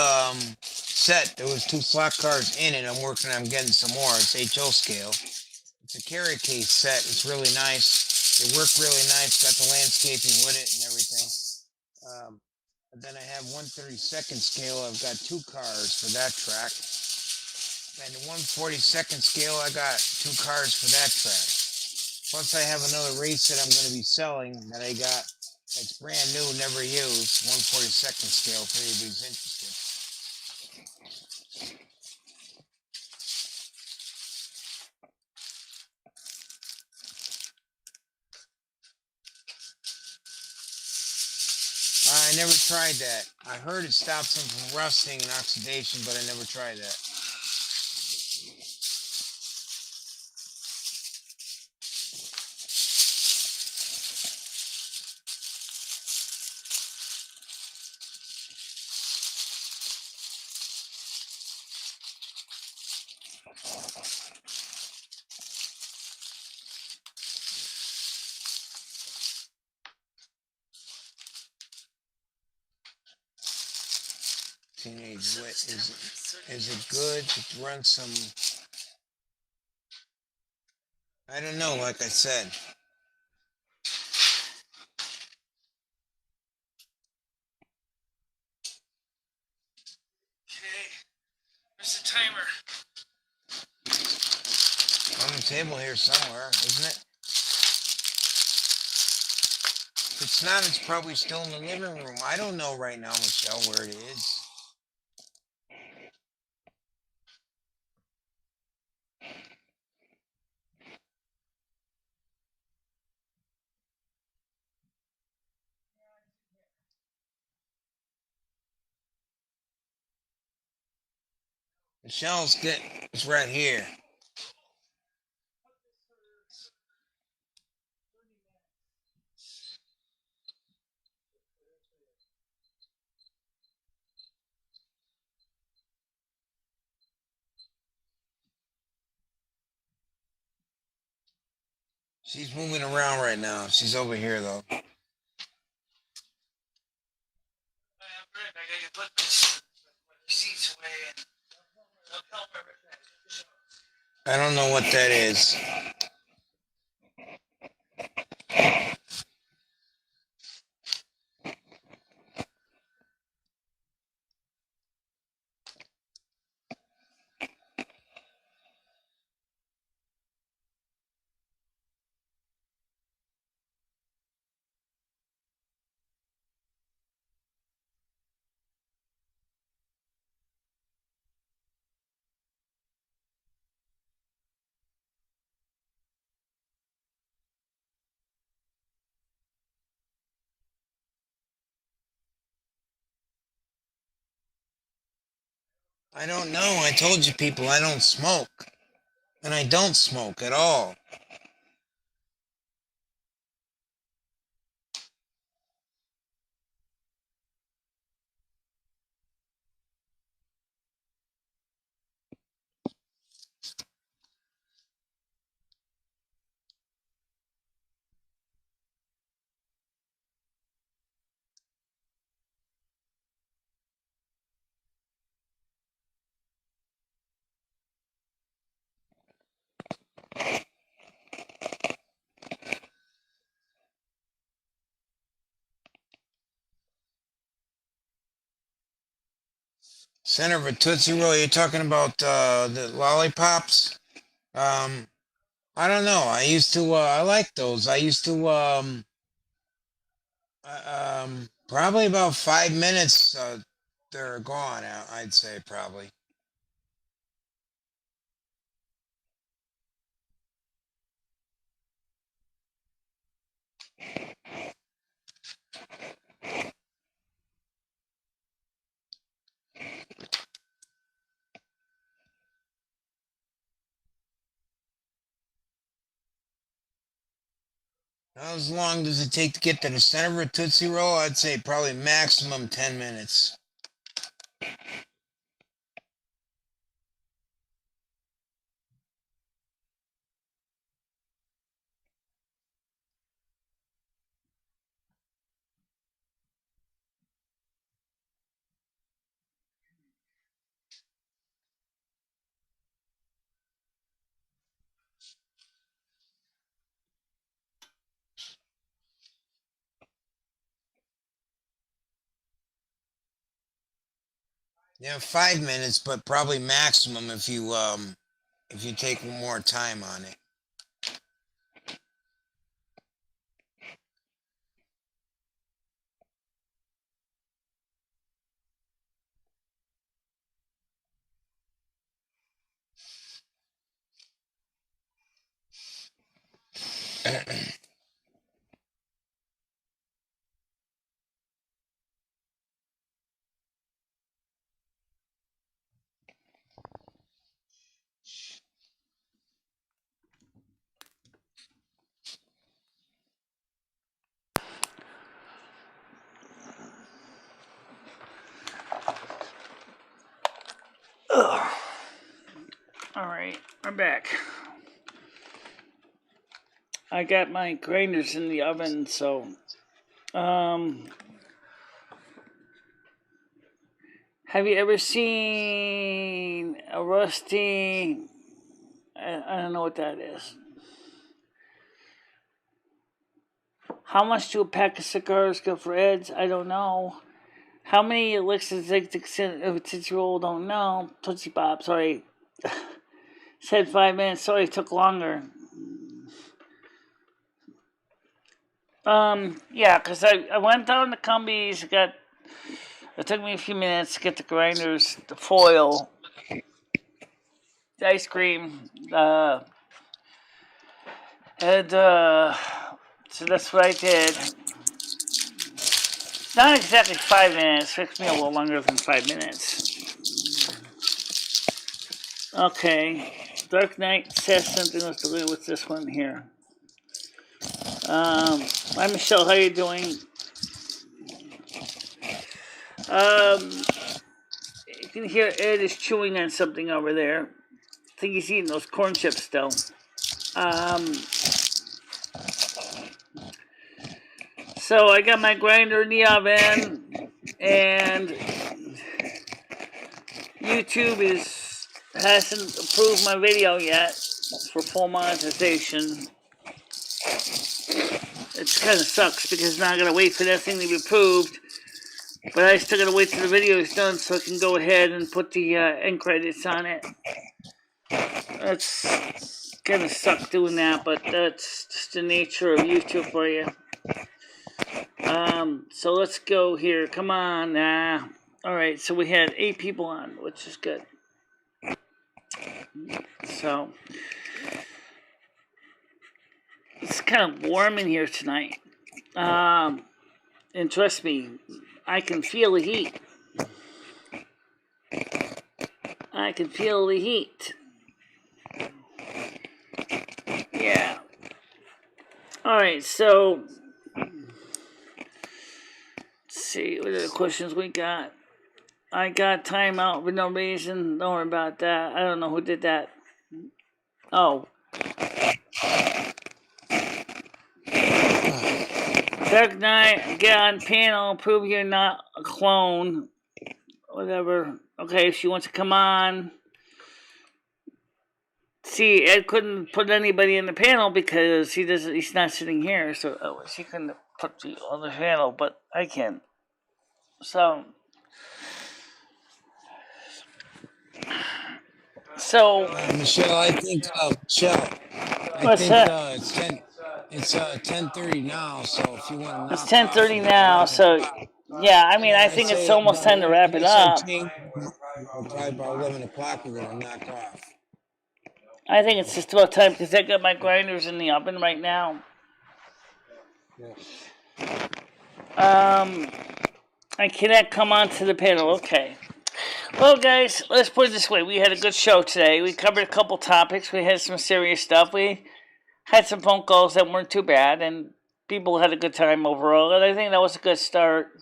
set. There was 2 slot cars in it. I'm working on getting some more. It's HO scale. It's a carry case set. It's really nice. They work really nice. Got the landscaping with it and everything. And then I have 1/32 scale. I've got 2 cars for that track. And the 1/42 scale, I got 2 cars for that track. Plus, I have another race that I'm going to be selling that I got. It's brand new, never used. 1/42 scale if anybody's interested. I never tried that. I heard it stops them from rusting and oxidation, but I never tried that. Teenage wit. Is it good to run some? I don't know. Like I said, Okay. Where's the timer? on the table here somewhere, isn't it? If it's not, it's probably still in the living room. I don't know right now, Michelle, where it is. Michelle's it's right here. She's moving around right now. She's over here though. I don't know what that is. I don't know. I told you people I don't smoke. And I don't smoke at all. Center of a Tootsie Roll, you're talking about the lollipops? I don't know. I used to, I like those. I used to, probably about 5 minutes, they're gone, I'd say probably. How long does it take to get to the center of a Tootsie Roll? I'd say probably maximum 10 minutes. Yeah, 5 minutes, but probably maximum if you take more time on it. Ugh. All right, I'm back. I got my grinders in the oven, so have you ever seen a rusty? I don't know what that is. How much do a pack of cigars go for Eds? I don't know. How many licks does it take to Tootsie Roll? Don't know. Tootsie Pop, sorry. Said 5 minutes. Sorry, it took longer. Yeah, because I went down to Cumbies. It took me a few minutes to get the grinders, the foil, the ice cream, and so that's what I did. Not exactly 5 minutes. It took me a little longer than 5 minutes. Okay. Dark Knight says something. Let's delete with this one here. Hi Michelle, how you doing? You can hear Ed is chewing on something over there. I think he's eating those corn chips still. So I got my grinder in the oven, and YouTube hasn't approved my video yet for full monetization. It kind of sucks because now I gotta wait for that thing to be approved. But I still gotta wait till the video is done so I can go ahead and put the end credits on it. That's gonna suck doing that, but that's just the nature of YouTube for you. So let's go here. Come on. Alright, so we had 8 people on, which is good. So it's kind of warm in here tonight. And trust me, I can feel the heat. I can feel the heat. Yeah. Alright, so let's see, what are the questions we got? I got timeout for no reason. Don't worry about that. I don't know who did that. Oh. Dark Knight, get on panel, prove you're not a clone. Whatever. Okay, if she wants to come on. See, Ed couldn't put anybody in the panel because he's not sitting here, so she couldn't put you on the panel, but I can. So Michelle, I think Michelle, it's 10:30 now, so if you want to it's 10:30 now, so yeah, I mean, I think it's almost time to wrap it up. Probably about 11 o'clock we're going to knock off. I think it's just about time because I got my grinders in the oven right now. I cannot come onto the panel. Okay. Well, guys, let's put it this way. We had a good show today. We covered a couple topics. We had some serious stuff. We had some phone calls that weren't too bad, and people had a good time overall. And I think that was a good start.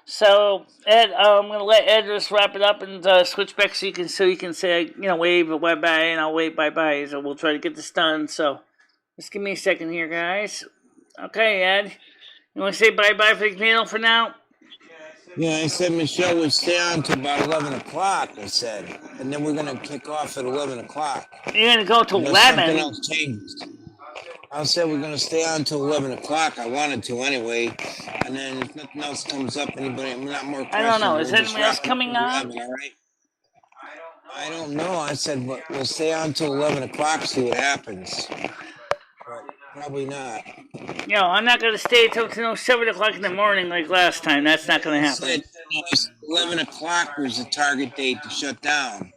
So, Ed, I'm going to let Ed just wrap it up and switch back so you can say, wave bye-bye, and I'll wave bye-bye. So we'll try to get this done. So, just give me a second here, guys. Okay, Ed. You want to say bye-bye for the panel for now? Yeah, I said Michelle would stay on to about 11 o'clock, I said. And then we're going to kick off at 11 o'clock. You're going to go to 11? Something else changes. I said we're gonna stay on until 11 o'clock. I wanted to anyway, and then if nothing else comes up, anybody, not more questions. I don't know. Is we'll just anyone else wrap it up coming at on? 11, all right? I don't know. I said we'll stay on until 11 o'clock, see what happens. But probably not. No, I'm not going to stay until 7 o'clock in the morning like last time. That's not going to I happen. said 11 o'clock was the target date to shut down.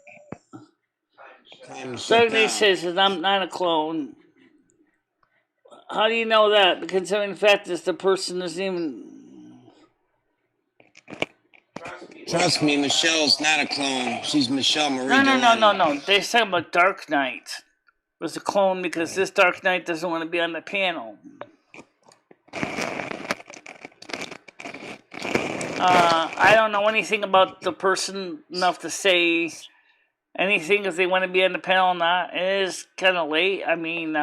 Time to shut Certainly down. says that I'm not a clone. How do you know that? Because in fact, is the person isn't even. Trust me, Michelle's not a clone. She's MicheleMarieDalene. No. They're talking about Dark Knight. Was a clone because this Dark Knight doesn't want to be on the panel. I don't know anything about the person enough to say anything if they want to be on the panel or not. It is kind of late. I mean,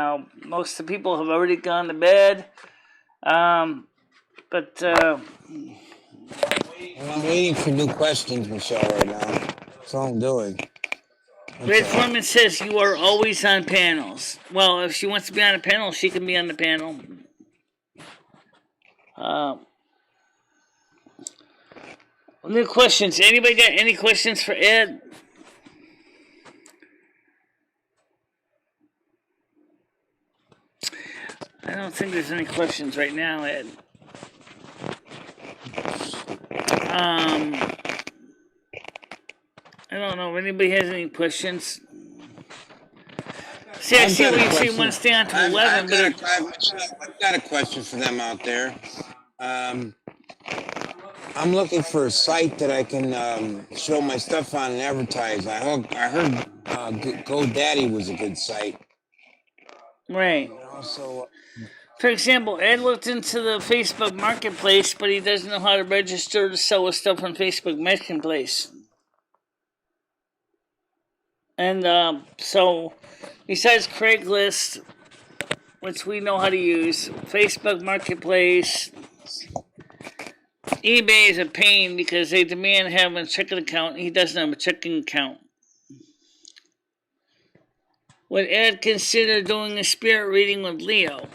most of the people have already gone to bed. Well, I'm waiting for new questions, Michelle, right now. That's all I'm doing. Red Foreman says you are always on panels. Well, if she wants to be on a panel, she can be on the panel. New questions. Anybody got any questions for Ed? I don't think there's any questions right now, Ed. I don't know if anybody has any questions. See, I see what you say you want to stay on to 11, I've got a question for them out there. I'm looking for a site that I can show my stuff on and advertise. I heard GoDaddy was a good site. Right. For example, Ed looked into the Facebook Marketplace, but he doesn't know how to register to sell his stuff on Facebook Marketplace. And so, besides Craigslist, which we know how to use, Facebook Marketplace, eBay is a pain because they demand having a checking account, and he doesn't have a checking account. Would Ed consider doing a spirit reading with Leo?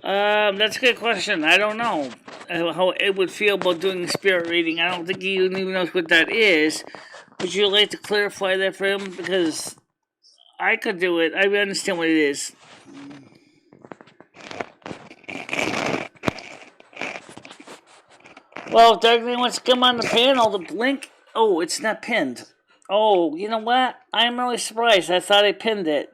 That's a good question. I don't know how Ed would feel about doing a spirit reading. I don't think he even knows what that is. Would you like to clarify that for him? Because I could do it. I understand what it is. Well, if Darkly wants to come on the panel, the link... Oh, it's not pinned. Oh, you know what? I'm really surprised. I thought I pinned it.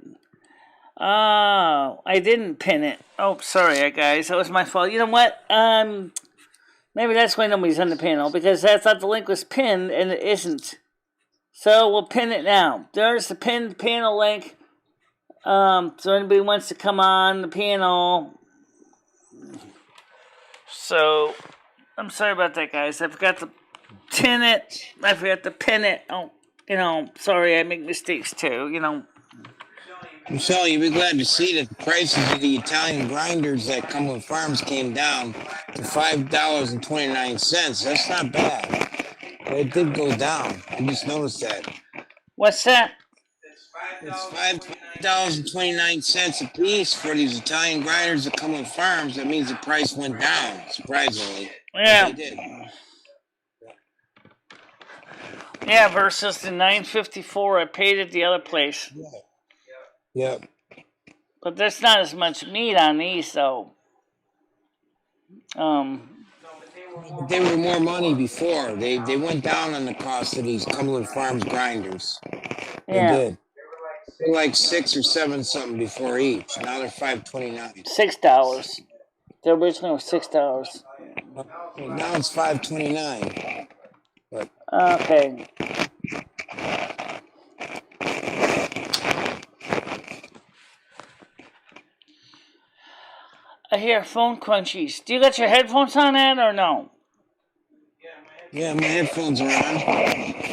I didn't pin it. Oh, sorry, guys. That was my fault. You know what? Maybe that's why nobody's on the panel, because I thought the link was pinned, and it isn't. So we'll pin it now. There's the pinned panel link. So anybody wants to come on the panel. So, I'm sorry about that, guys. I forgot to pin it. I forgot to pin it. Oh, sorry, I make mistakes too, Michelle, you'll be glad to see that the prices of the Italian grinders at Cumberland Farms came down to $5.29. That's not bad. It did go down. I just noticed that. What's that? It's $5.29 a piece for these Italian grinders at Cumberland Farms. That means the price went down, surprisingly. Yeah. They did. Yeah, versus the $9.54 I paid at the other place. Yep. But there's not as much meat on these, though. They were more money before. They went down on the cost of these Cumberland Farms grinders. Yeah. They did. They're like $6 or $7 something before each. Now they're $5.29. $6. The original was $6. Now it's $5.29. But okay. I hear phone crunchies. Do you got your headphones on, Ed, or no? Yeah, my headphones are on.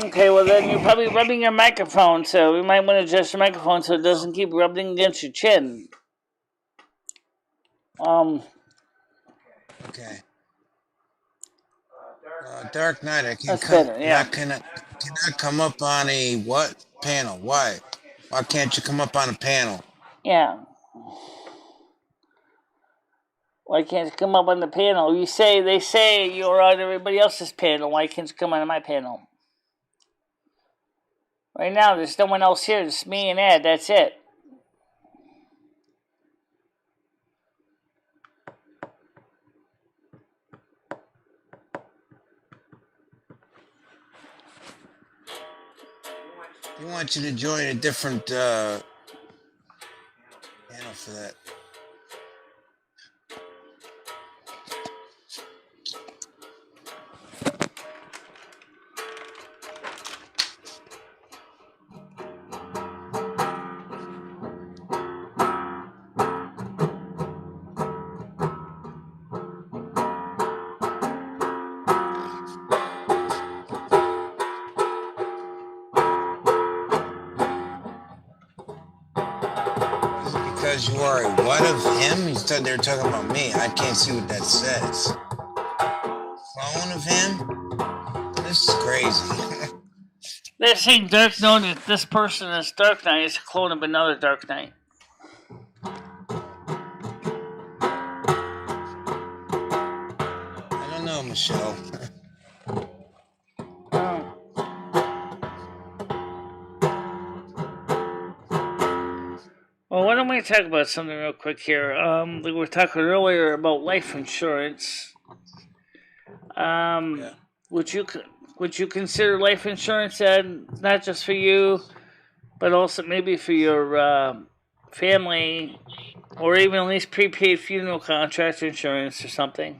Okay, well then you're probably rubbing your microphone, so you might want to adjust your microphone so it doesn't keep rubbing against your chin. Okay. Dark Knight, I That's better, yeah. cannot come up on a what panel? Why? Why can't you come up on a panel? Yeah. Why can't you come up on the panel? They say you're on everybody else's panel. Why can't you come on my panel? Right now, there's no one else here. It's me and Ed. That's it. He wants you to join a different panel for that. Because you are a what of him? You said they're talking about me. I can't see what that says. Clone of him? This is crazy. They're saying Dark Knight that this person is Dark Knight is a clone of another Dark Knight. I don't know, Michelle. Well, why don't we talk about something real quick here? We were talking earlier about life insurance. Would you consider life insurance, Ed, not just for you, but also maybe for your family, or even at least prepaid funeral contract insurance or something?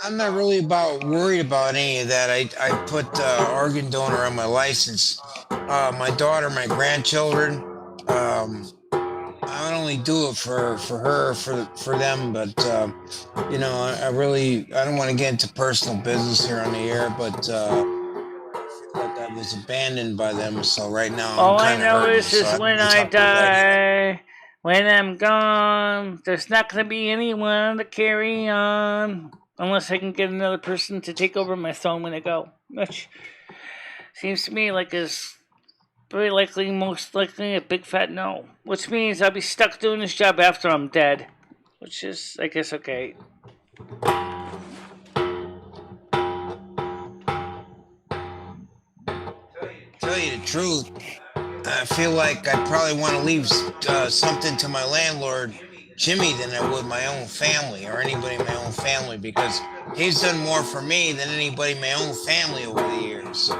I'm not really worried about any of that. I put organ donor on my license. My daughter, my grandchildren. I would only do it for her, for them. But you know, I don't want to get into personal business here on the air. But like I was abandoned by them, so right now All I'm I kind of know hurting. is when I die, when I'm gone, there's not going to be anyone to carry on. Unless I can get another person to take over my throne when I go. Which seems to me like is very likely, most likely, a big fat no. Which means I'll be stuck doing this job after I'm dead. Which is, I guess, okay. Tell you the truth, I feel like I probably want to leave something to my landlord, Jimmy, than I would my own family or anybody in my own family, because he's done more for me than anybody in my own family over the years. He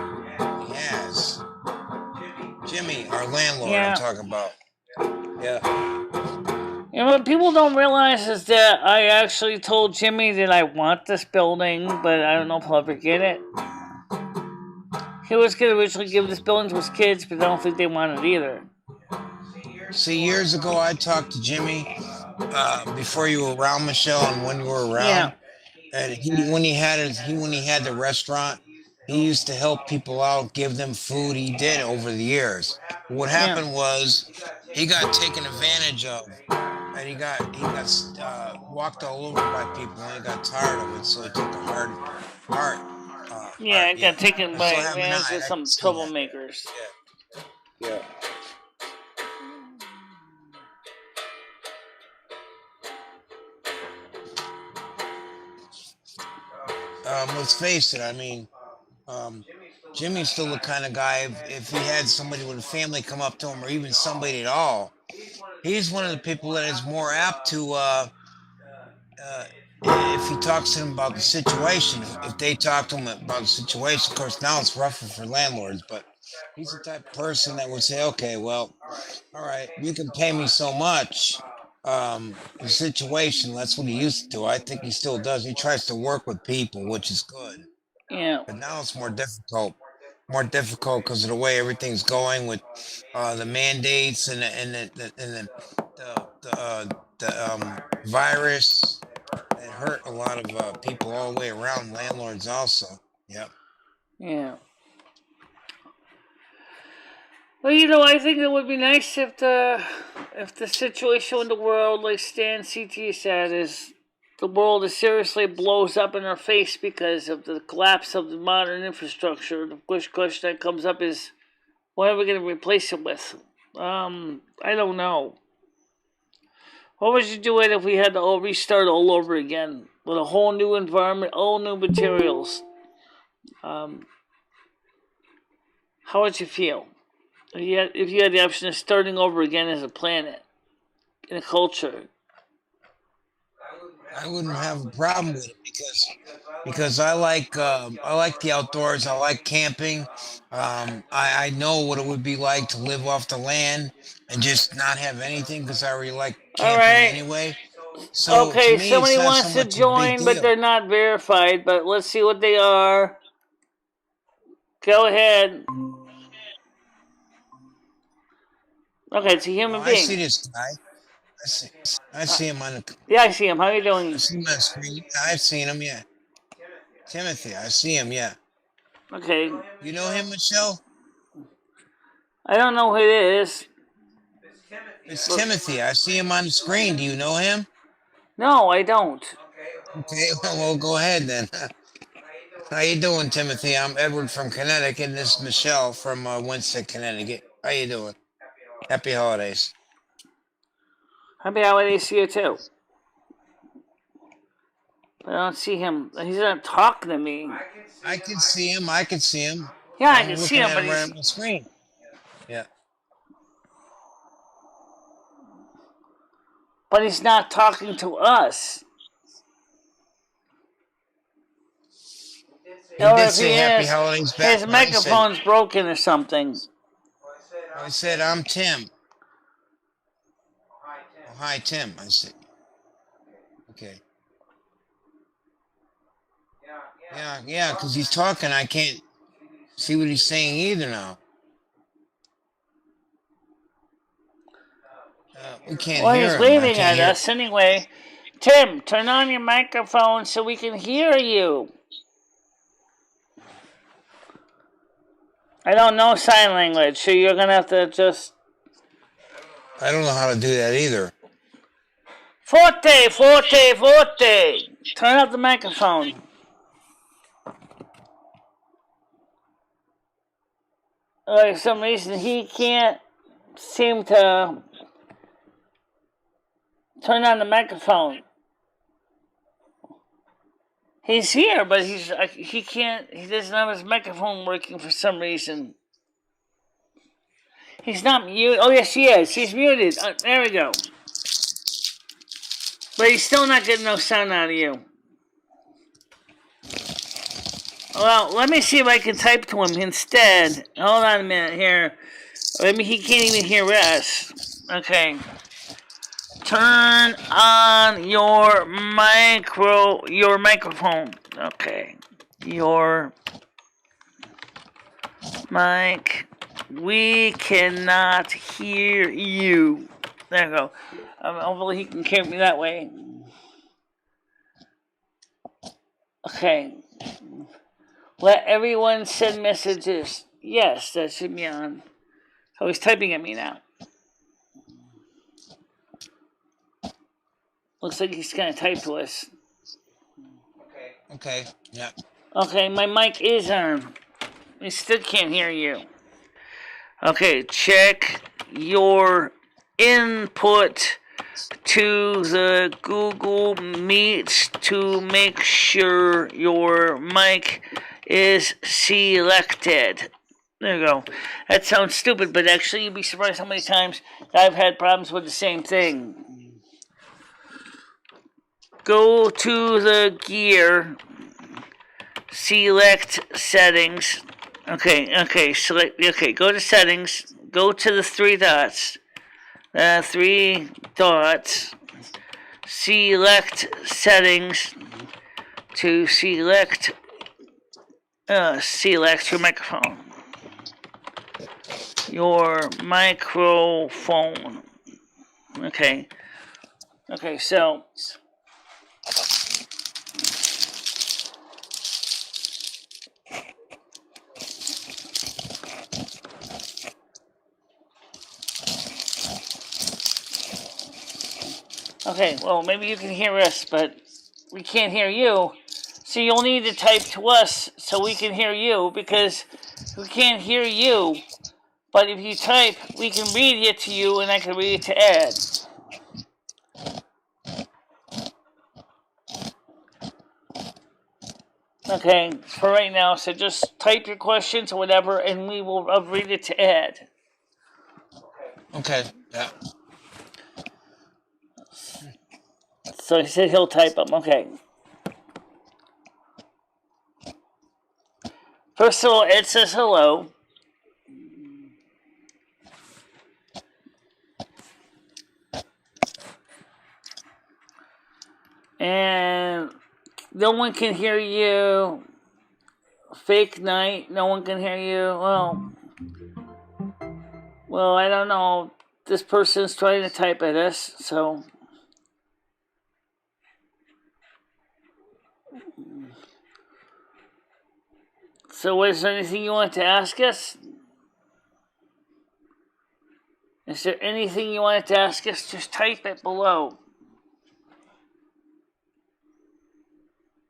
has. Jimmy, our landlord, I'm talking about. Yeah. And what people don't realize is that I actually told Jimmy that I want this building, but I don't know if I'll ever get it. He was going to originally give this building to his kids, but I don't think they want it either. See, years ago, I talked to Jimmy before you were around, Michelle, and when you were around. And when he had the restaurant, he used to help people out, give them food. He did over the years. What happened was he got taken advantage of, and he got walked all over by people, and he got tired of it. So he took a hard. I got taken by That's what happened. advantage of some troublemakers. Yeah. Let's face it. I mean, Jimmy's still the kind of guy. If he had somebody with a family come up to him, or even somebody at all, he's one of the people that is more apt to. If he talks to them about the situation, if they talk to him about the situation, of course now it's rougher for landlords, but he's the type of person that would say, okay, well, all right, you can pay me so much. The situation, that's what he used to do. I think he still does. He tries to work with people, which is good. Yeah. But now it's more difficult because of the way everything's going with the mandates and the virus. It hurt a lot of people all the way around, landlords also. Yep. Yeah. Well, I think it would be nice if the situation in the world, like Stan CT said, is the world is seriously blows up in our face because of the collapse of the modern infrastructure. The question that comes up is, what are we going to replace it with? I don't know. What would you do it if we had to restart all over again with a whole new environment, all new materials? How would you feel if you had the option of starting over again as a planet in a culture? I wouldn't have a problem with it because I like the outdoors. I like camping. I know what it would be like to live off the land and just not have anything because I already like All camping right. anyway. So to Okay, me, it's somebody not so wants to much a big join, but deal. they're not verified. But let's see what they are. Go ahead. Okay, it's a human I being. see this guy. I see him on the. Yeah, I see him. How are you doing? I see him on the screen. I've seen him. Yeah, Timothy. I see him. Yeah. Okay. You know him, Michelle? I don't know who it is. It's Timothy. I see him on the screen. Do you know him? No, I don't. Okay, well, go ahead then. How you doing, Timothy? I'm Edward from Connecticut, and this is Michelle from Winston, Connecticut. How you doing? Happy holidays. Happy holidays to you too. I don't see him. He's not talking to me. I can see him. I can see him. Yeah, I I'm can see looking him, at but him right he's... on the screen. Yeah. But he's not talking to us. He did say happy holidays back. His microphone's broken or something. I said, I'm Tim. Oh, hi, Tim. I said. Okay. Yeah, because he's talking. I can't see what he's saying either now. We can't Well, hear he's him. waving at us anyway. Tim, turn on your microphone so we can hear you. I don't know sign language, so you're going to have to just... I don't know how to do that either. Forte, forte, forte. Turn up the microphone. For some reason, he can't seem to turn on the microphone. He's here, but he can't. He doesn't have his microphone working for some reason. He's not muted. Oh yes, he is. He's muted. There we go. But he's still not getting no sound out of you. Well, let me see if I can type to him instead. Hold on a minute here. Maybe he can't even hear us. Okay. Turn on your microphone. Okay. Your mic. We cannot hear you. There you go. Hopefully he can hear me that way. Okay. Let everyone send messages. Yes, that should be on. Oh, he's typing at me now. Looks like he's going to type to us. Okay, yeah. Okay, my mic is on. We still can't hear you. Okay, check your input to the Google Meet to make sure your mic is selected. There you go. That sounds stupid, but actually you'd be surprised how many times I've had problems with the same thing. Go to the gear, select settings. Okay, select, go to settings, go to the three dots, select settings to select your microphone. Your microphone. Okay, so okay, well, maybe you can hear us, but we can't hear you. So you'll need to type to us so we can hear you, because we can't hear you. But if you type, we can read it to you, and I can read it to Ed. Okay, for right now, so just type your questions or whatever, and we will read it to Ed. Okay. Yeah. So he said he'll type them. Okay. First of all, Ed says hello. And no one can hear you. Fake night. No one can hear you. Well, I don't know. This person's trying to type at us, so. So, is there anything you want to ask us? Is there anything you wanted to ask us? Just type it below.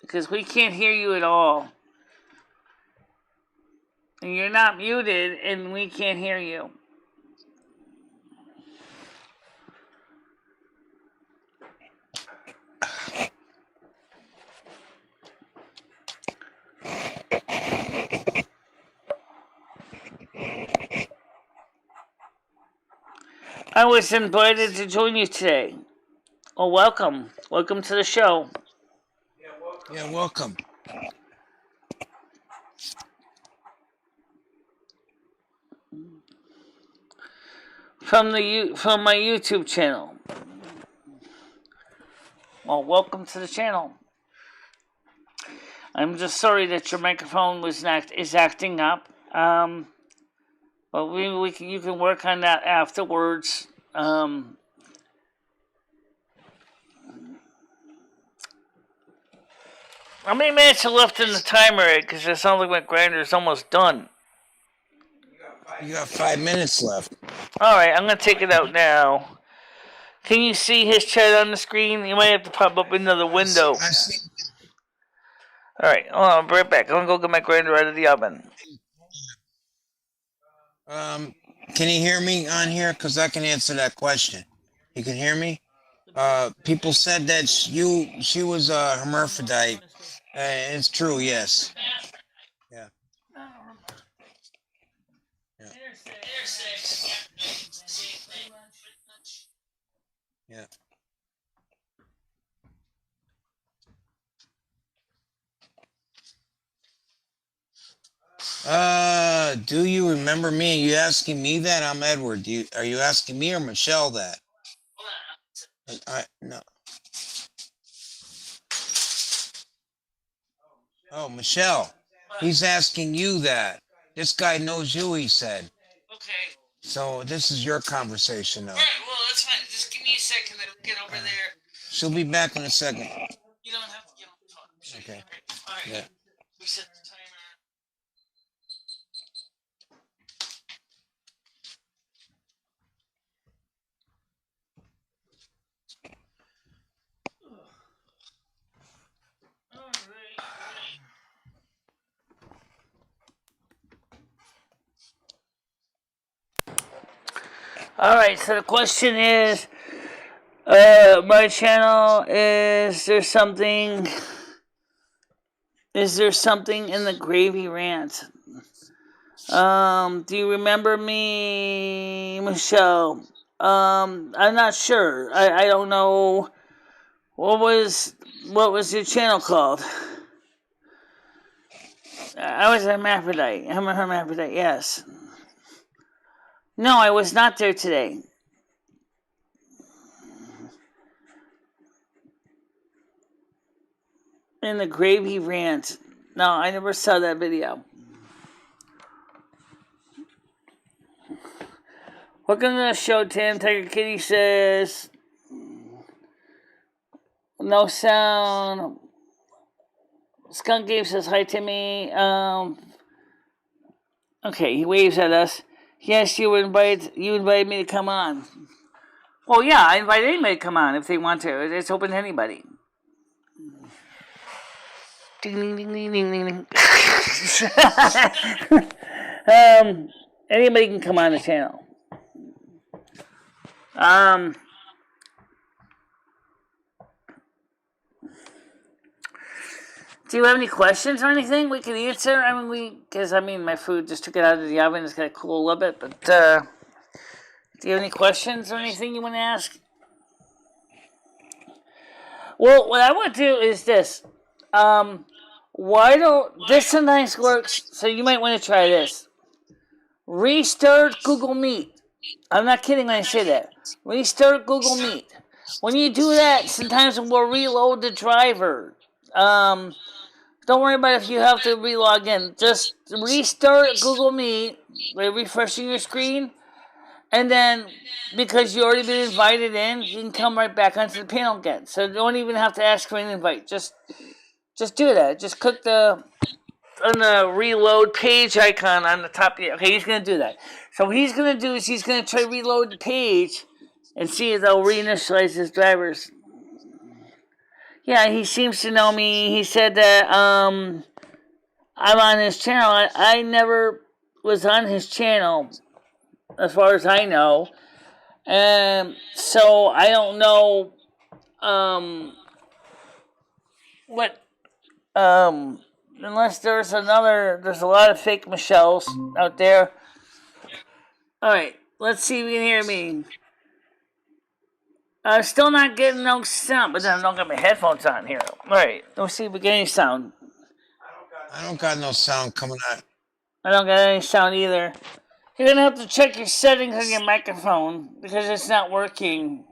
Because we can't hear you at all. And you're not muted, and we can't hear you. I was invited to join you today. Oh, welcome. Welcome to the show. Yeah, welcome. From my YouTube channel. Well, welcome to the channel. I'm just sorry that your microphone is acting up. But you can work on that afterwards. How many minutes are left in the timer? Because it sounds like my grinder's almost done. You got 5 minutes left. Alright, I'm going to take it out now. Can you see his chat on the screen? You might have to pop up another window. I see. Alright, hold on, I'll be right back. I'm going to go get my grinder out of the oven. Can you hear me on here? Because I can answer that question. You can hear me? People said that she was a hermaphrodite. It's true, yes. Yeah. Yeah. Do you remember me? Are you asking me that? I'm Edward. Are you asking me or Michelle that? No. Oh, Michelle. He's asking you that. This guy knows you, he said. Okay. So this is your conversation now. Alright, well, that's fine. Just give me a second to get over there. She'll be back in a second. You don't have to get on the phone. Okay. Alright. Yeah. We set the timer. Alright, so the question is, my channel, is there something in the gravy rant? Do you remember me, Michelle? I'm not sure. I don't know. What was your channel called? I was a hermaphrodite. I'm a hermaphrodite, yes. No, I was not there today. In the gravy rant. No, I never saw that video. Welcome to the show, Tim. Tiger Kitty says, no sound. Skunk Game says hi, Timmy. Okay, he waves at us. Yes, you invited me to come on. Well, yeah, I invite anybody to come on if they want to. It's open to anybody. Ding, ding, ding, ding, ding, ding, ding. Anybody can come on the channel. Do you have any questions or anything we can answer? Because my food just took it out of the oven. It's got to cool a little bit. But do you have any questions or anything you want to ask? Well, what I want to do is this. This sometimes works, so you might want to try this. Restart Google Meet. I'm not kidding when I say that. Restart Google Meet. When you do that, sometimes it will reload the driver. Don't worry about if you have to relog in. Just restart Google Meet by refreshing your screen, and then because you already been invited in, you can come right back onto the panel again. So you don't even have to ask for an invite. Just do that. Just click on the reload page icon on the top. Okay, he's going to do that. So what he's going to do is he's going to try to reload the page and see if they'll reinitialize his drivers. Yeah, he seems to know me. He said that I'm on his channel. I never was on his channel, as far as I know. So I don't know what unless there's a lot of fake Michelles out there. Alright, let's see if you can hear me. Still not getting no sound, but then I don't got my headphones on here. Alright, let's see if we get any sound. I don't got no sound coming out. I don't got any sound either. You're gonna have to check your settings on your microphone because it's not working.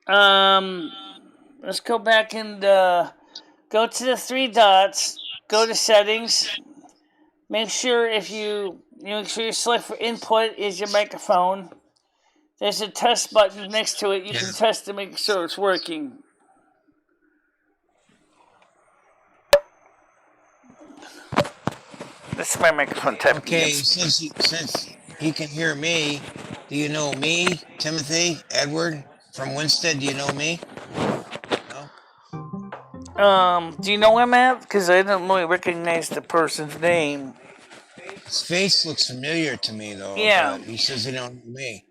Let's go back and go to the three dots. Go to settings. Make sure you select for input is your microphone. There's a test button next to it. You can test to make sure it's working. This is my microphone type. Okay, since he can hear me, do you know me, Timothy, Edward from Winstead? Do you know me? No. Do you know him, Matt? Because I didn't really recognize the person's name. His face looks familiar to me, though. Yeah. But he says he don't know me.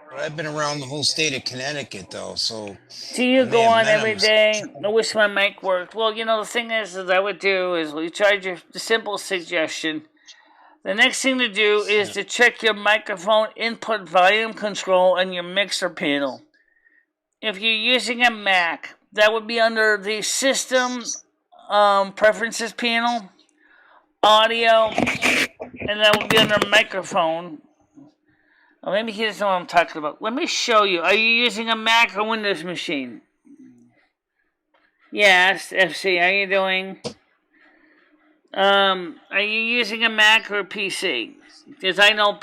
But I've been around the whole state of Connecticut, though, so... Do you go on every day? I wish my mic worked. Well, the thing is I would do is we tried the simple suggestion. The next thing to do is to check your microphone input volume control on your mixer panel. If you're using a Mac, that would be under the system preferences panel, audio, and that would be under microphone. Oh, maybe he doesn't know what I'm talking about. Let me show you. Are you using a Mac or Windows machine? Yes, FC, how are you doing? Are you using a Mac or a PC? Because I know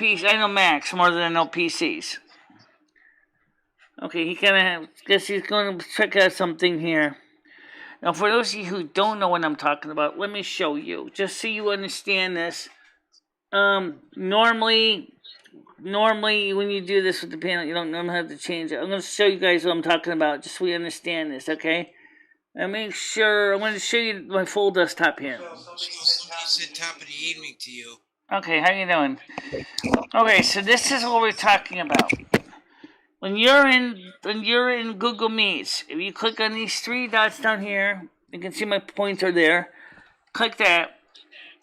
Macs more than I know PCs. Okay, guess he's going to check out something here. Now, for those of you who don't know what I'm talking about, let me show you, just so you understand this. Normally, when you do this with the panel, you don't normally have to change it. I'm going to show you guys what I'm talking about, just so we understand this, okay? And make sure, I'm going to show you my full desktop here. I said top of the evening to you. Okay, how you doing? Okay, so this is what we're talking about. When you're in Google Meets, if you click on these three dots down here, you can see my pointer there. Click that.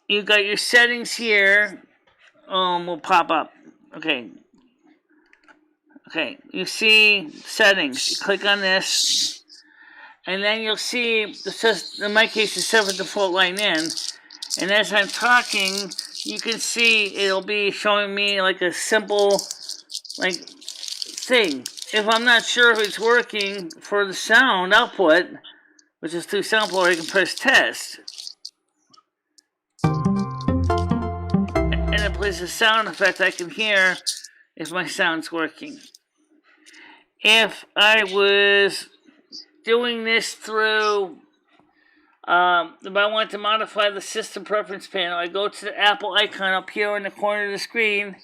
You got your settings here. Will pop up. Okay. Okay, you see settings. You click on this, and then you'll see in my case the set the default line in. And as I'm talking, you can see it'll be showing me like a simple thing. If I'm not sure if it's working for the sound output, which is through Soundboard, I can press test. And it plays a sound effect I can hear if my sound's working. If I was doing this through, if I want to modify the system preference panel, I go to the Apple icon up here in the corner of the screen.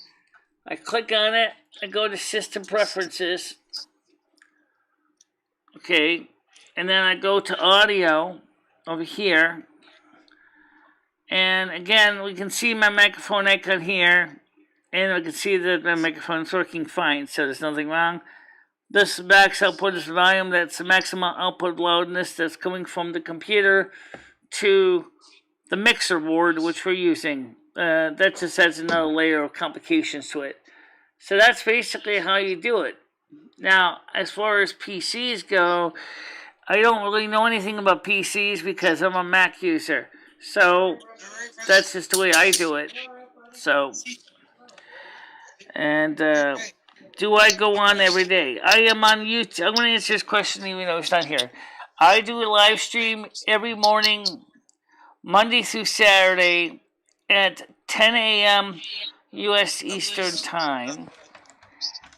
I click on it. I go to System Preferences. Okay. And then I go to Audio over here. And again, we can see my microphone icon here. And we can see that my microphone is working fine, so there's nothing wrong. This max output is the volume that's the maximum output loudness that's coming from the computer to the mixer board, which we're using. That just adds another layer of complications to it. So that's basically how you do it. Now, as far as PCs go, I don't really know anything about PCs because I'm a Mac user. So that's just the way I do it. So, and do I go on every day? I am on YouTube. I'm going to answer this question even though it's not here. I do a live stream every morning, Monday through Saturday at 10 a.m. U.S. Eastern Time.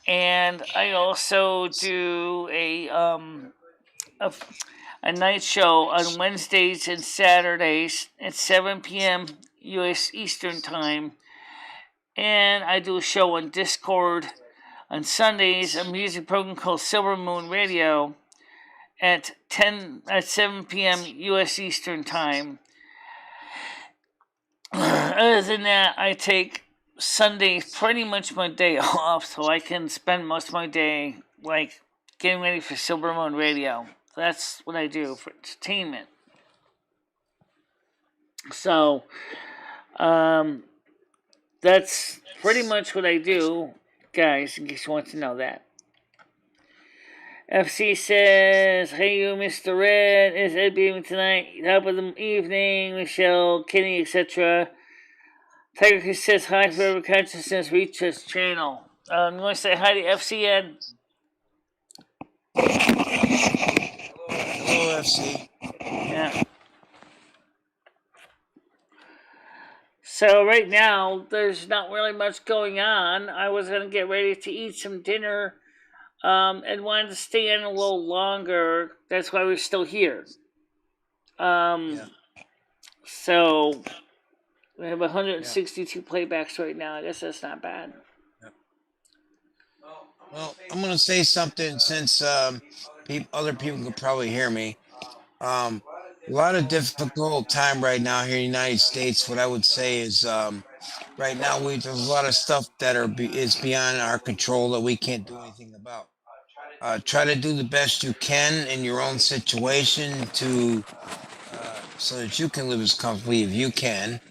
And I also do a night show on Wednesdays and Saturdays at 7 p.m. U.S. Eastern Time. And I do a show on Discord on Sundays, a music program called Silvermoon Radio at 7 p.m. U.S. Eastern Time. Other than that, I take Sunday pretty much my day off, so I can spend most of my day like getting ready for Silvermoon Radio. That's what I do for entertainment. So, that's pretty much what I do, guys, in case you want to know that. FC says, hey you, Mr. Red, is Ed beaming tonight? Top of the evening, Michelle, Kenny, etc. Tiger Kiss says, hi, forever consciousness, reach this channel. I'm going to say hi to FC Ed. Hello, FC. Yeah. So right now, there's not really much going on. I was going to get ready to eat some dinner and wanted to stay in a little longer. That's why we're still here. So we have 162 playbacks right now. I guess that's not bad. Well, I'm going to say something since other people could probably hear me. A lot of difficult time right now here in the United States. What I would say is right now there's a lot of stuff that is beyond our control that we can't do anything about. Try to do the best you can in your own situation to so that you can live as comfortably as you can.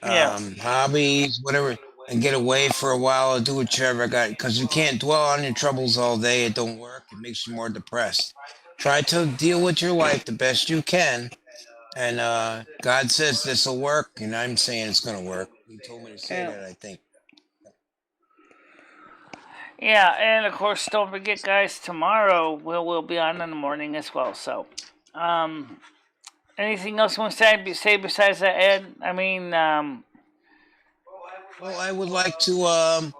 Hobbies, whatever, and get away for a while or do whatever I got, because you can't dwell on your troubles all day. It don't work. It makes you more depressed. Try to deal with your life the best you can, and God says this will work, and I'm saying it's going to work. He told me to say that, I think. Yeah, and of course, don't forget, guys, tomorrow we'll be on in the morning as well. So, anything else you want to say besides that, Ed? I mean, well, I would like to I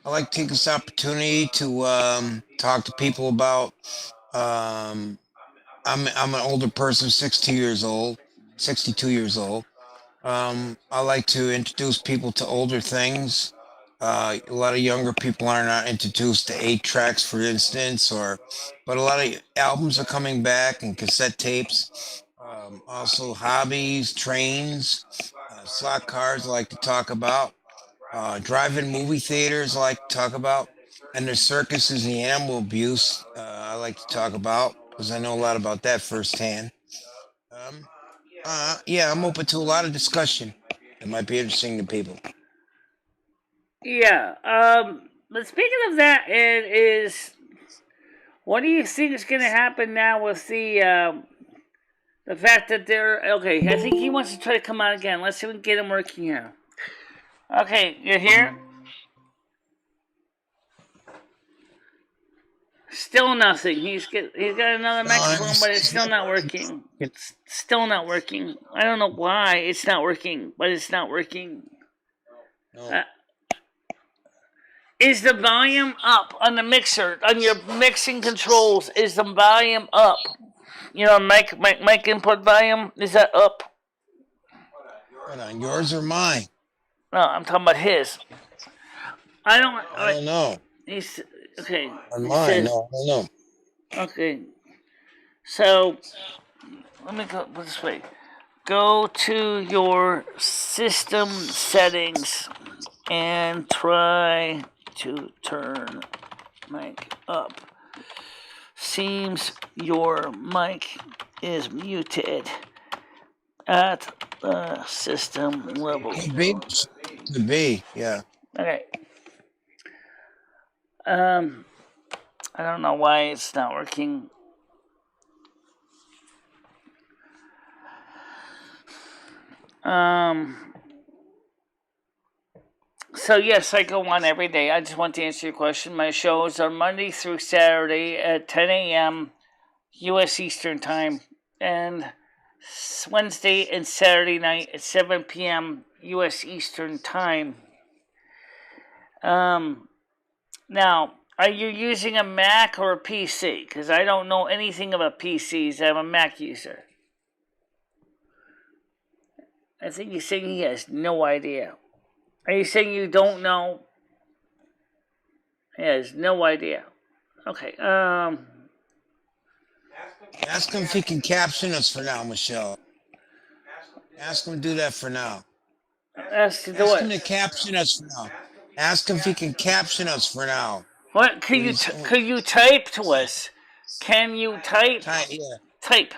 like to take this opportunity to talk to people about I'm an older person, 62 years old. I like to introduce people to older things. A lot of younger people are not introduced to 8 tracks, for instance, but a lot of albums are coming back and cassette tapes. Also hobbies, trains, slot cars I like to talk about. Drive-in movie theaters I like to talk about. And the circuses and the animal abuse I like to talk about because I know a lot about that firsthand. Yeah, I'm open to a lot of discussion. It might be interesting to people. Yeah. But speaking of that, Ed, what do you think is going to happen now with the fact that they're okay? I think he wants to try to come out again. Let's see if we can get him working here. Okay, you're here. Still nothing. He's got another microphone, but it's still not working. It's still not working. I don't know why it's not working, but it's not working. Is the volume up on the mixer, on your mixing controls? Is the volume up? You know, mic input volume, is that up? What, on yours or mine? No, I'm talking about his. I don't know. He's okay. On mine, no, I don't know. Okay. So let me go this way. Go to your system settings and try to turn mic up. Seems your mic is muted at the system level. Could be. Could be. Yeah. Okay. I don't know why it's not working. So yes, I go on every day. I just want to answer your question. My shows are Monday through Saturday at 10 a.m. U.S. Eastern Time, and Wednesday and Saturday night at 7 p.m. U.S. Eastern Time. Now, are you using a Mac or a PC? Because I don't know anything about PCs. I'm a Mac user. I think he's saying he has no idea. Are you saying you don't know? He has no idea. Okay, Ask him if he can caption us for now, Michelle. Ask him to do that for now. Ask him to caption us for now. Ask him if he can caption us for now. What? Could you type to us? Can you type? Yeah. Type.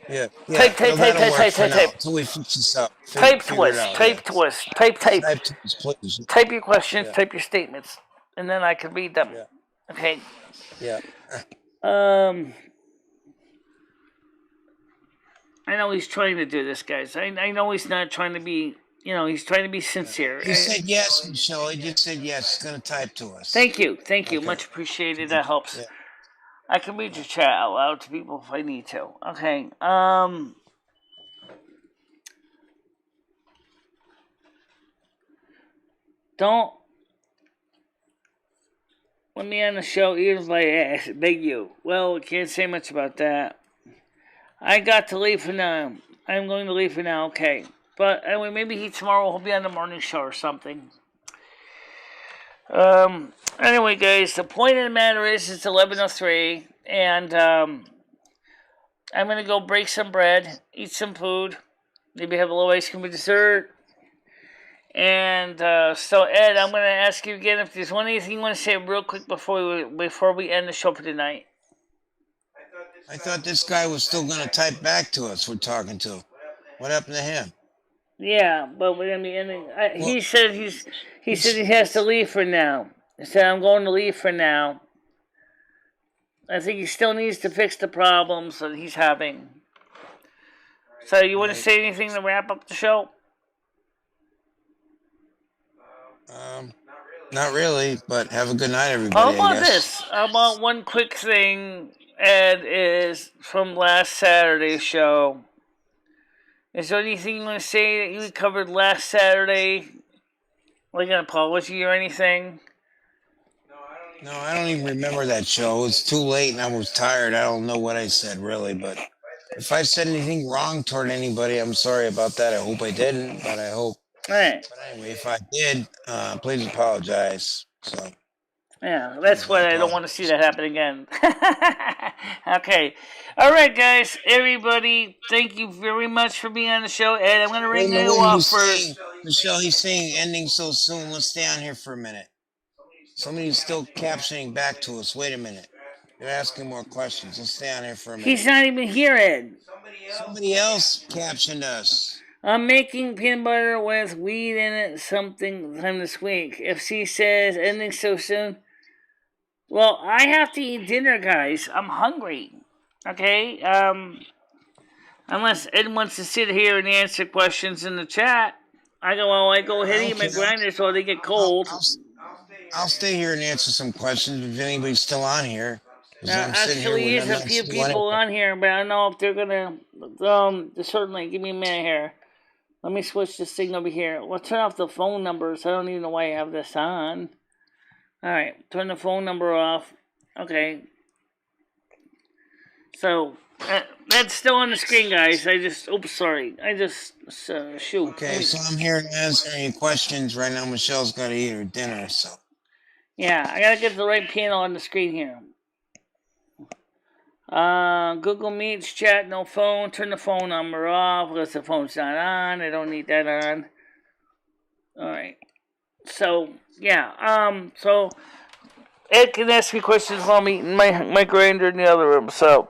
Yeah. Type. Until we fix this up. Type to us. Type to us. Type. Type to us, please. Type your questions. Yeah. Type your statements, and then I can read them. Yeah. Okay. Yeah. I know he's trying to do this, guys. I know he's not trying to be. He's trying to be sincere. He said yes, Michelle. He just said yes. He's going to type to us. Thank you. Much appreciated. That helps. Yeah. I can read your chat out loud to people if I need to. Okay. Don't let me on the show even if I ask. Beg you. Well, can't say much about that. I got to leave for now. I'm going to leave for now. Okay. But anyway, maybe tomorrow he'll be on the morning show or something. Anyway, guys, the point of the matter is it's 11:03, and I'm gonna go break some bread, eat some food, maybe have a little ice cream with dessert. And so, Ed, I'm gonna ask you again if there's anything you want to say real quick before we end the show for tonight. I thought this guy was still gonna type back to us. We're talking to. What happened to him? Yeah, but we're gonna be ending. He said he has to leave for now. He said I'm going to leave for now. I think he still needs to fix the problems that he's having. So you want to say anything to wrap up the show? Not really, but have a good night, everybody. How about this? How about one quick thing, Ed, is from last Saturday's show. Is there anything you want to say that you covered last Saturday? Like an apology or anything? No, I don't even remember that show. It was too late and I was tired. I don't know what I said, really. But if I said anything wrong toward anybody, I'm sorry about that. I hope I didn't, but I hope. All right. But anyway, if I did, please apologize. So. Yeah, that's why I don't want to see that happen again. Okay. All right, guys. Everybody, thank you very much for being on the show. Ed, I'm going to ring you off first. Michelle, he's saying ending so soon. Let's stay on here for a minute. Somebody's still captioning back to us. Wait a minute. They're asking more questions. Let's stay on here for a minute. He's not even here, Ed. Somebody else captioned us. I'm making peanut butter with weed in it sometime this week. If she says ending so soon, well, I have to eat dinner, guys. I'm hungry. Okay? Unless Ed wants to sit here and answer questions in the chat, I go ahead and eat my grinders while they get cold. I'll stay here and answer some questions if anybody's still on here. Actually, there's a few people on here, but I don't know if they're gonna certainly give me a minute here. Let me switch this thing over here. We'll turn off the phone numbers. I don't even know why I have this on. Alright, turn the phone number off. Okay. So, that's still on the screen, guys. Shoot. Okay, so I'm here to answer any questions right now. Michelle's got to eat her dinner, so. Yeah, I gotta get the right panel on the screen here. Google Meets chat, no phone. Turn the phone number off because the phone's not on. I don't need that on. Alright. So, yeah. So, Ed can ask me questions while I'm eating my grinder in the other room. So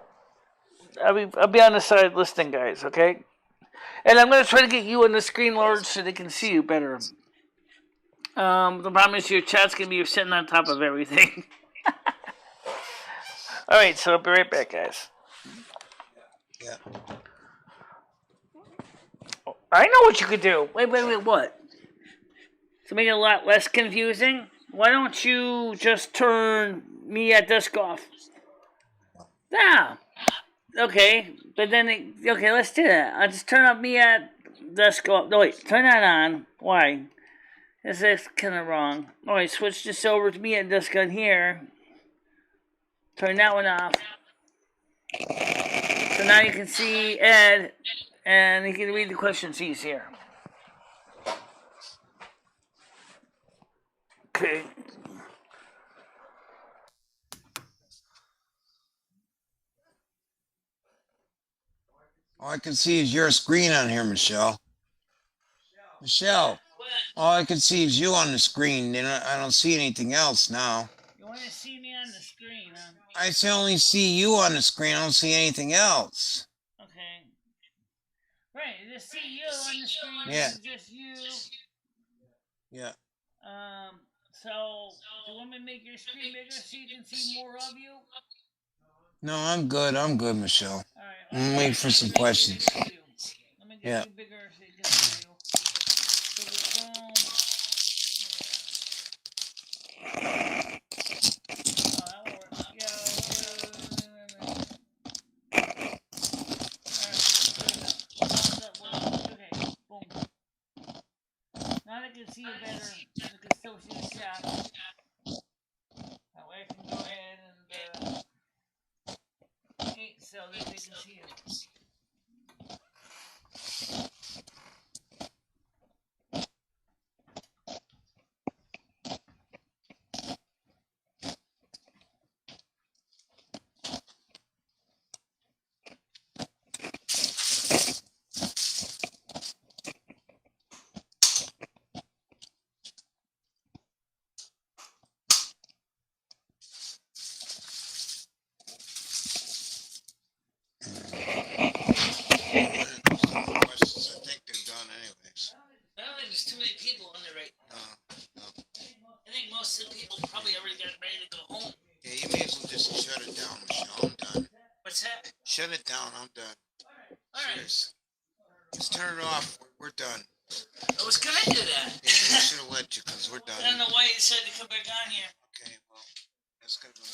I'll be on the side listening, guys. Okay. And I'm gonna try to get you on the screen large so they can see you better. The problem is your chat's gonna be sitting on top of everything. All right, so I'll be right back, guys. Yeah. I know what you could do. Wait, what? To make it a lot less confusing, why don't you just turn me at dusk off? Yeah. Okay, but then, okay, let's do that. I'll just turn off me at dusk off. No, wait, turn that on. Why? This is kind of wrong. Alright, switch this over to me at dusk on here. Turn that one off. So now you can see Ed, and you can read the questions easier. Okay. All I can see is your screen on here, Michelle. Michelle, all I can see is you on the screen, and I don't see anything else now. You want to see me on the screen, huh? I only see you on the screen. I don't see anything else. Okay. Right, just see you on the screen. Yeah. Just you. Yeah. So, do you want me to make your screen bigger so you can see more of you? No, I'm good. Michelle. All right. I'm waiting for some questions. Let me get you bigger so you can see you. Now I can see you better. I can still see the chat. That way I can go ahead and eat so that they can see you. There's too many people on there right now. I think most of the people probably already got ready to go home. Yeah, you may as well just shut it down, Michelle. I'm done. What's that? Shut it down. I'm done. All right. Cheers. Just turn it off. We're done. I was gonna do that. Yeah, we should have let you because we're done. I don't know why you decided to come back on here. Okay, well, that's gonna go.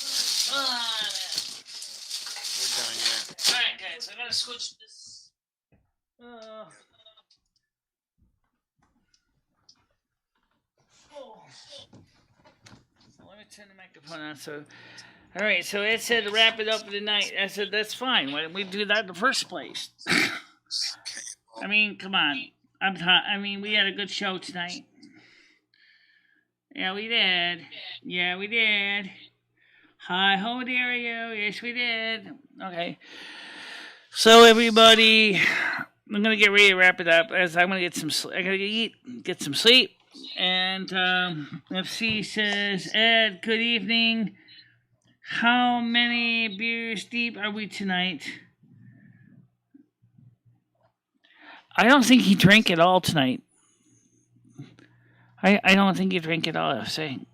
We're done, yeah. All right, guys. I gotta switch this. So let me turn the microphone on. So, all right. So it said to wrap it up for the night. I said that's fine. Why didn't we do that in the first place? I mean, come on. I mean, we had a good show tonight. Yeah, we did. Yeah, we did. Hi ho, dare you? Yes, we did. Okay. So everybody, I'm gonna get ready to wrap it up as I'm gonna get some. I gotta eat, get some sleep. And FC says, Ed, good evening. How many beers deep are we tonight? I don't think he drank it all tonight. I don't think he drank it all, FC.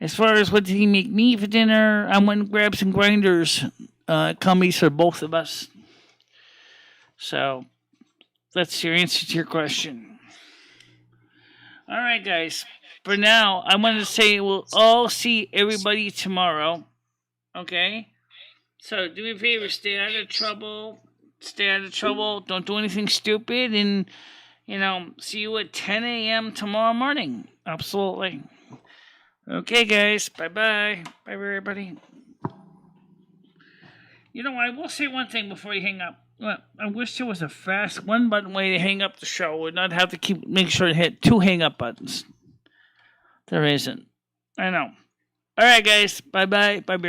As far as what did he make me for dinner, I went and grabbed some grinders, cummies for both of us. So, that's your answer to your question. All right, guys. For now, I want to say we'll all see everybody tomorrow. Okay? So, do me a favor. Stay out of trouble. Stay out of trouble. Don't do anything stupid. And, see you at 10 a.m. tomorrow morning. Absolutely. Okay, guys. Bye-bye. Bye, everybody. I will say one thing before you hang up. I wish there was a fast one-button way to hang up the show and not have to make sure to hit 2 hang-up buttons. There isn't. I know. All right, guys. Bye-bye. Bye-bye.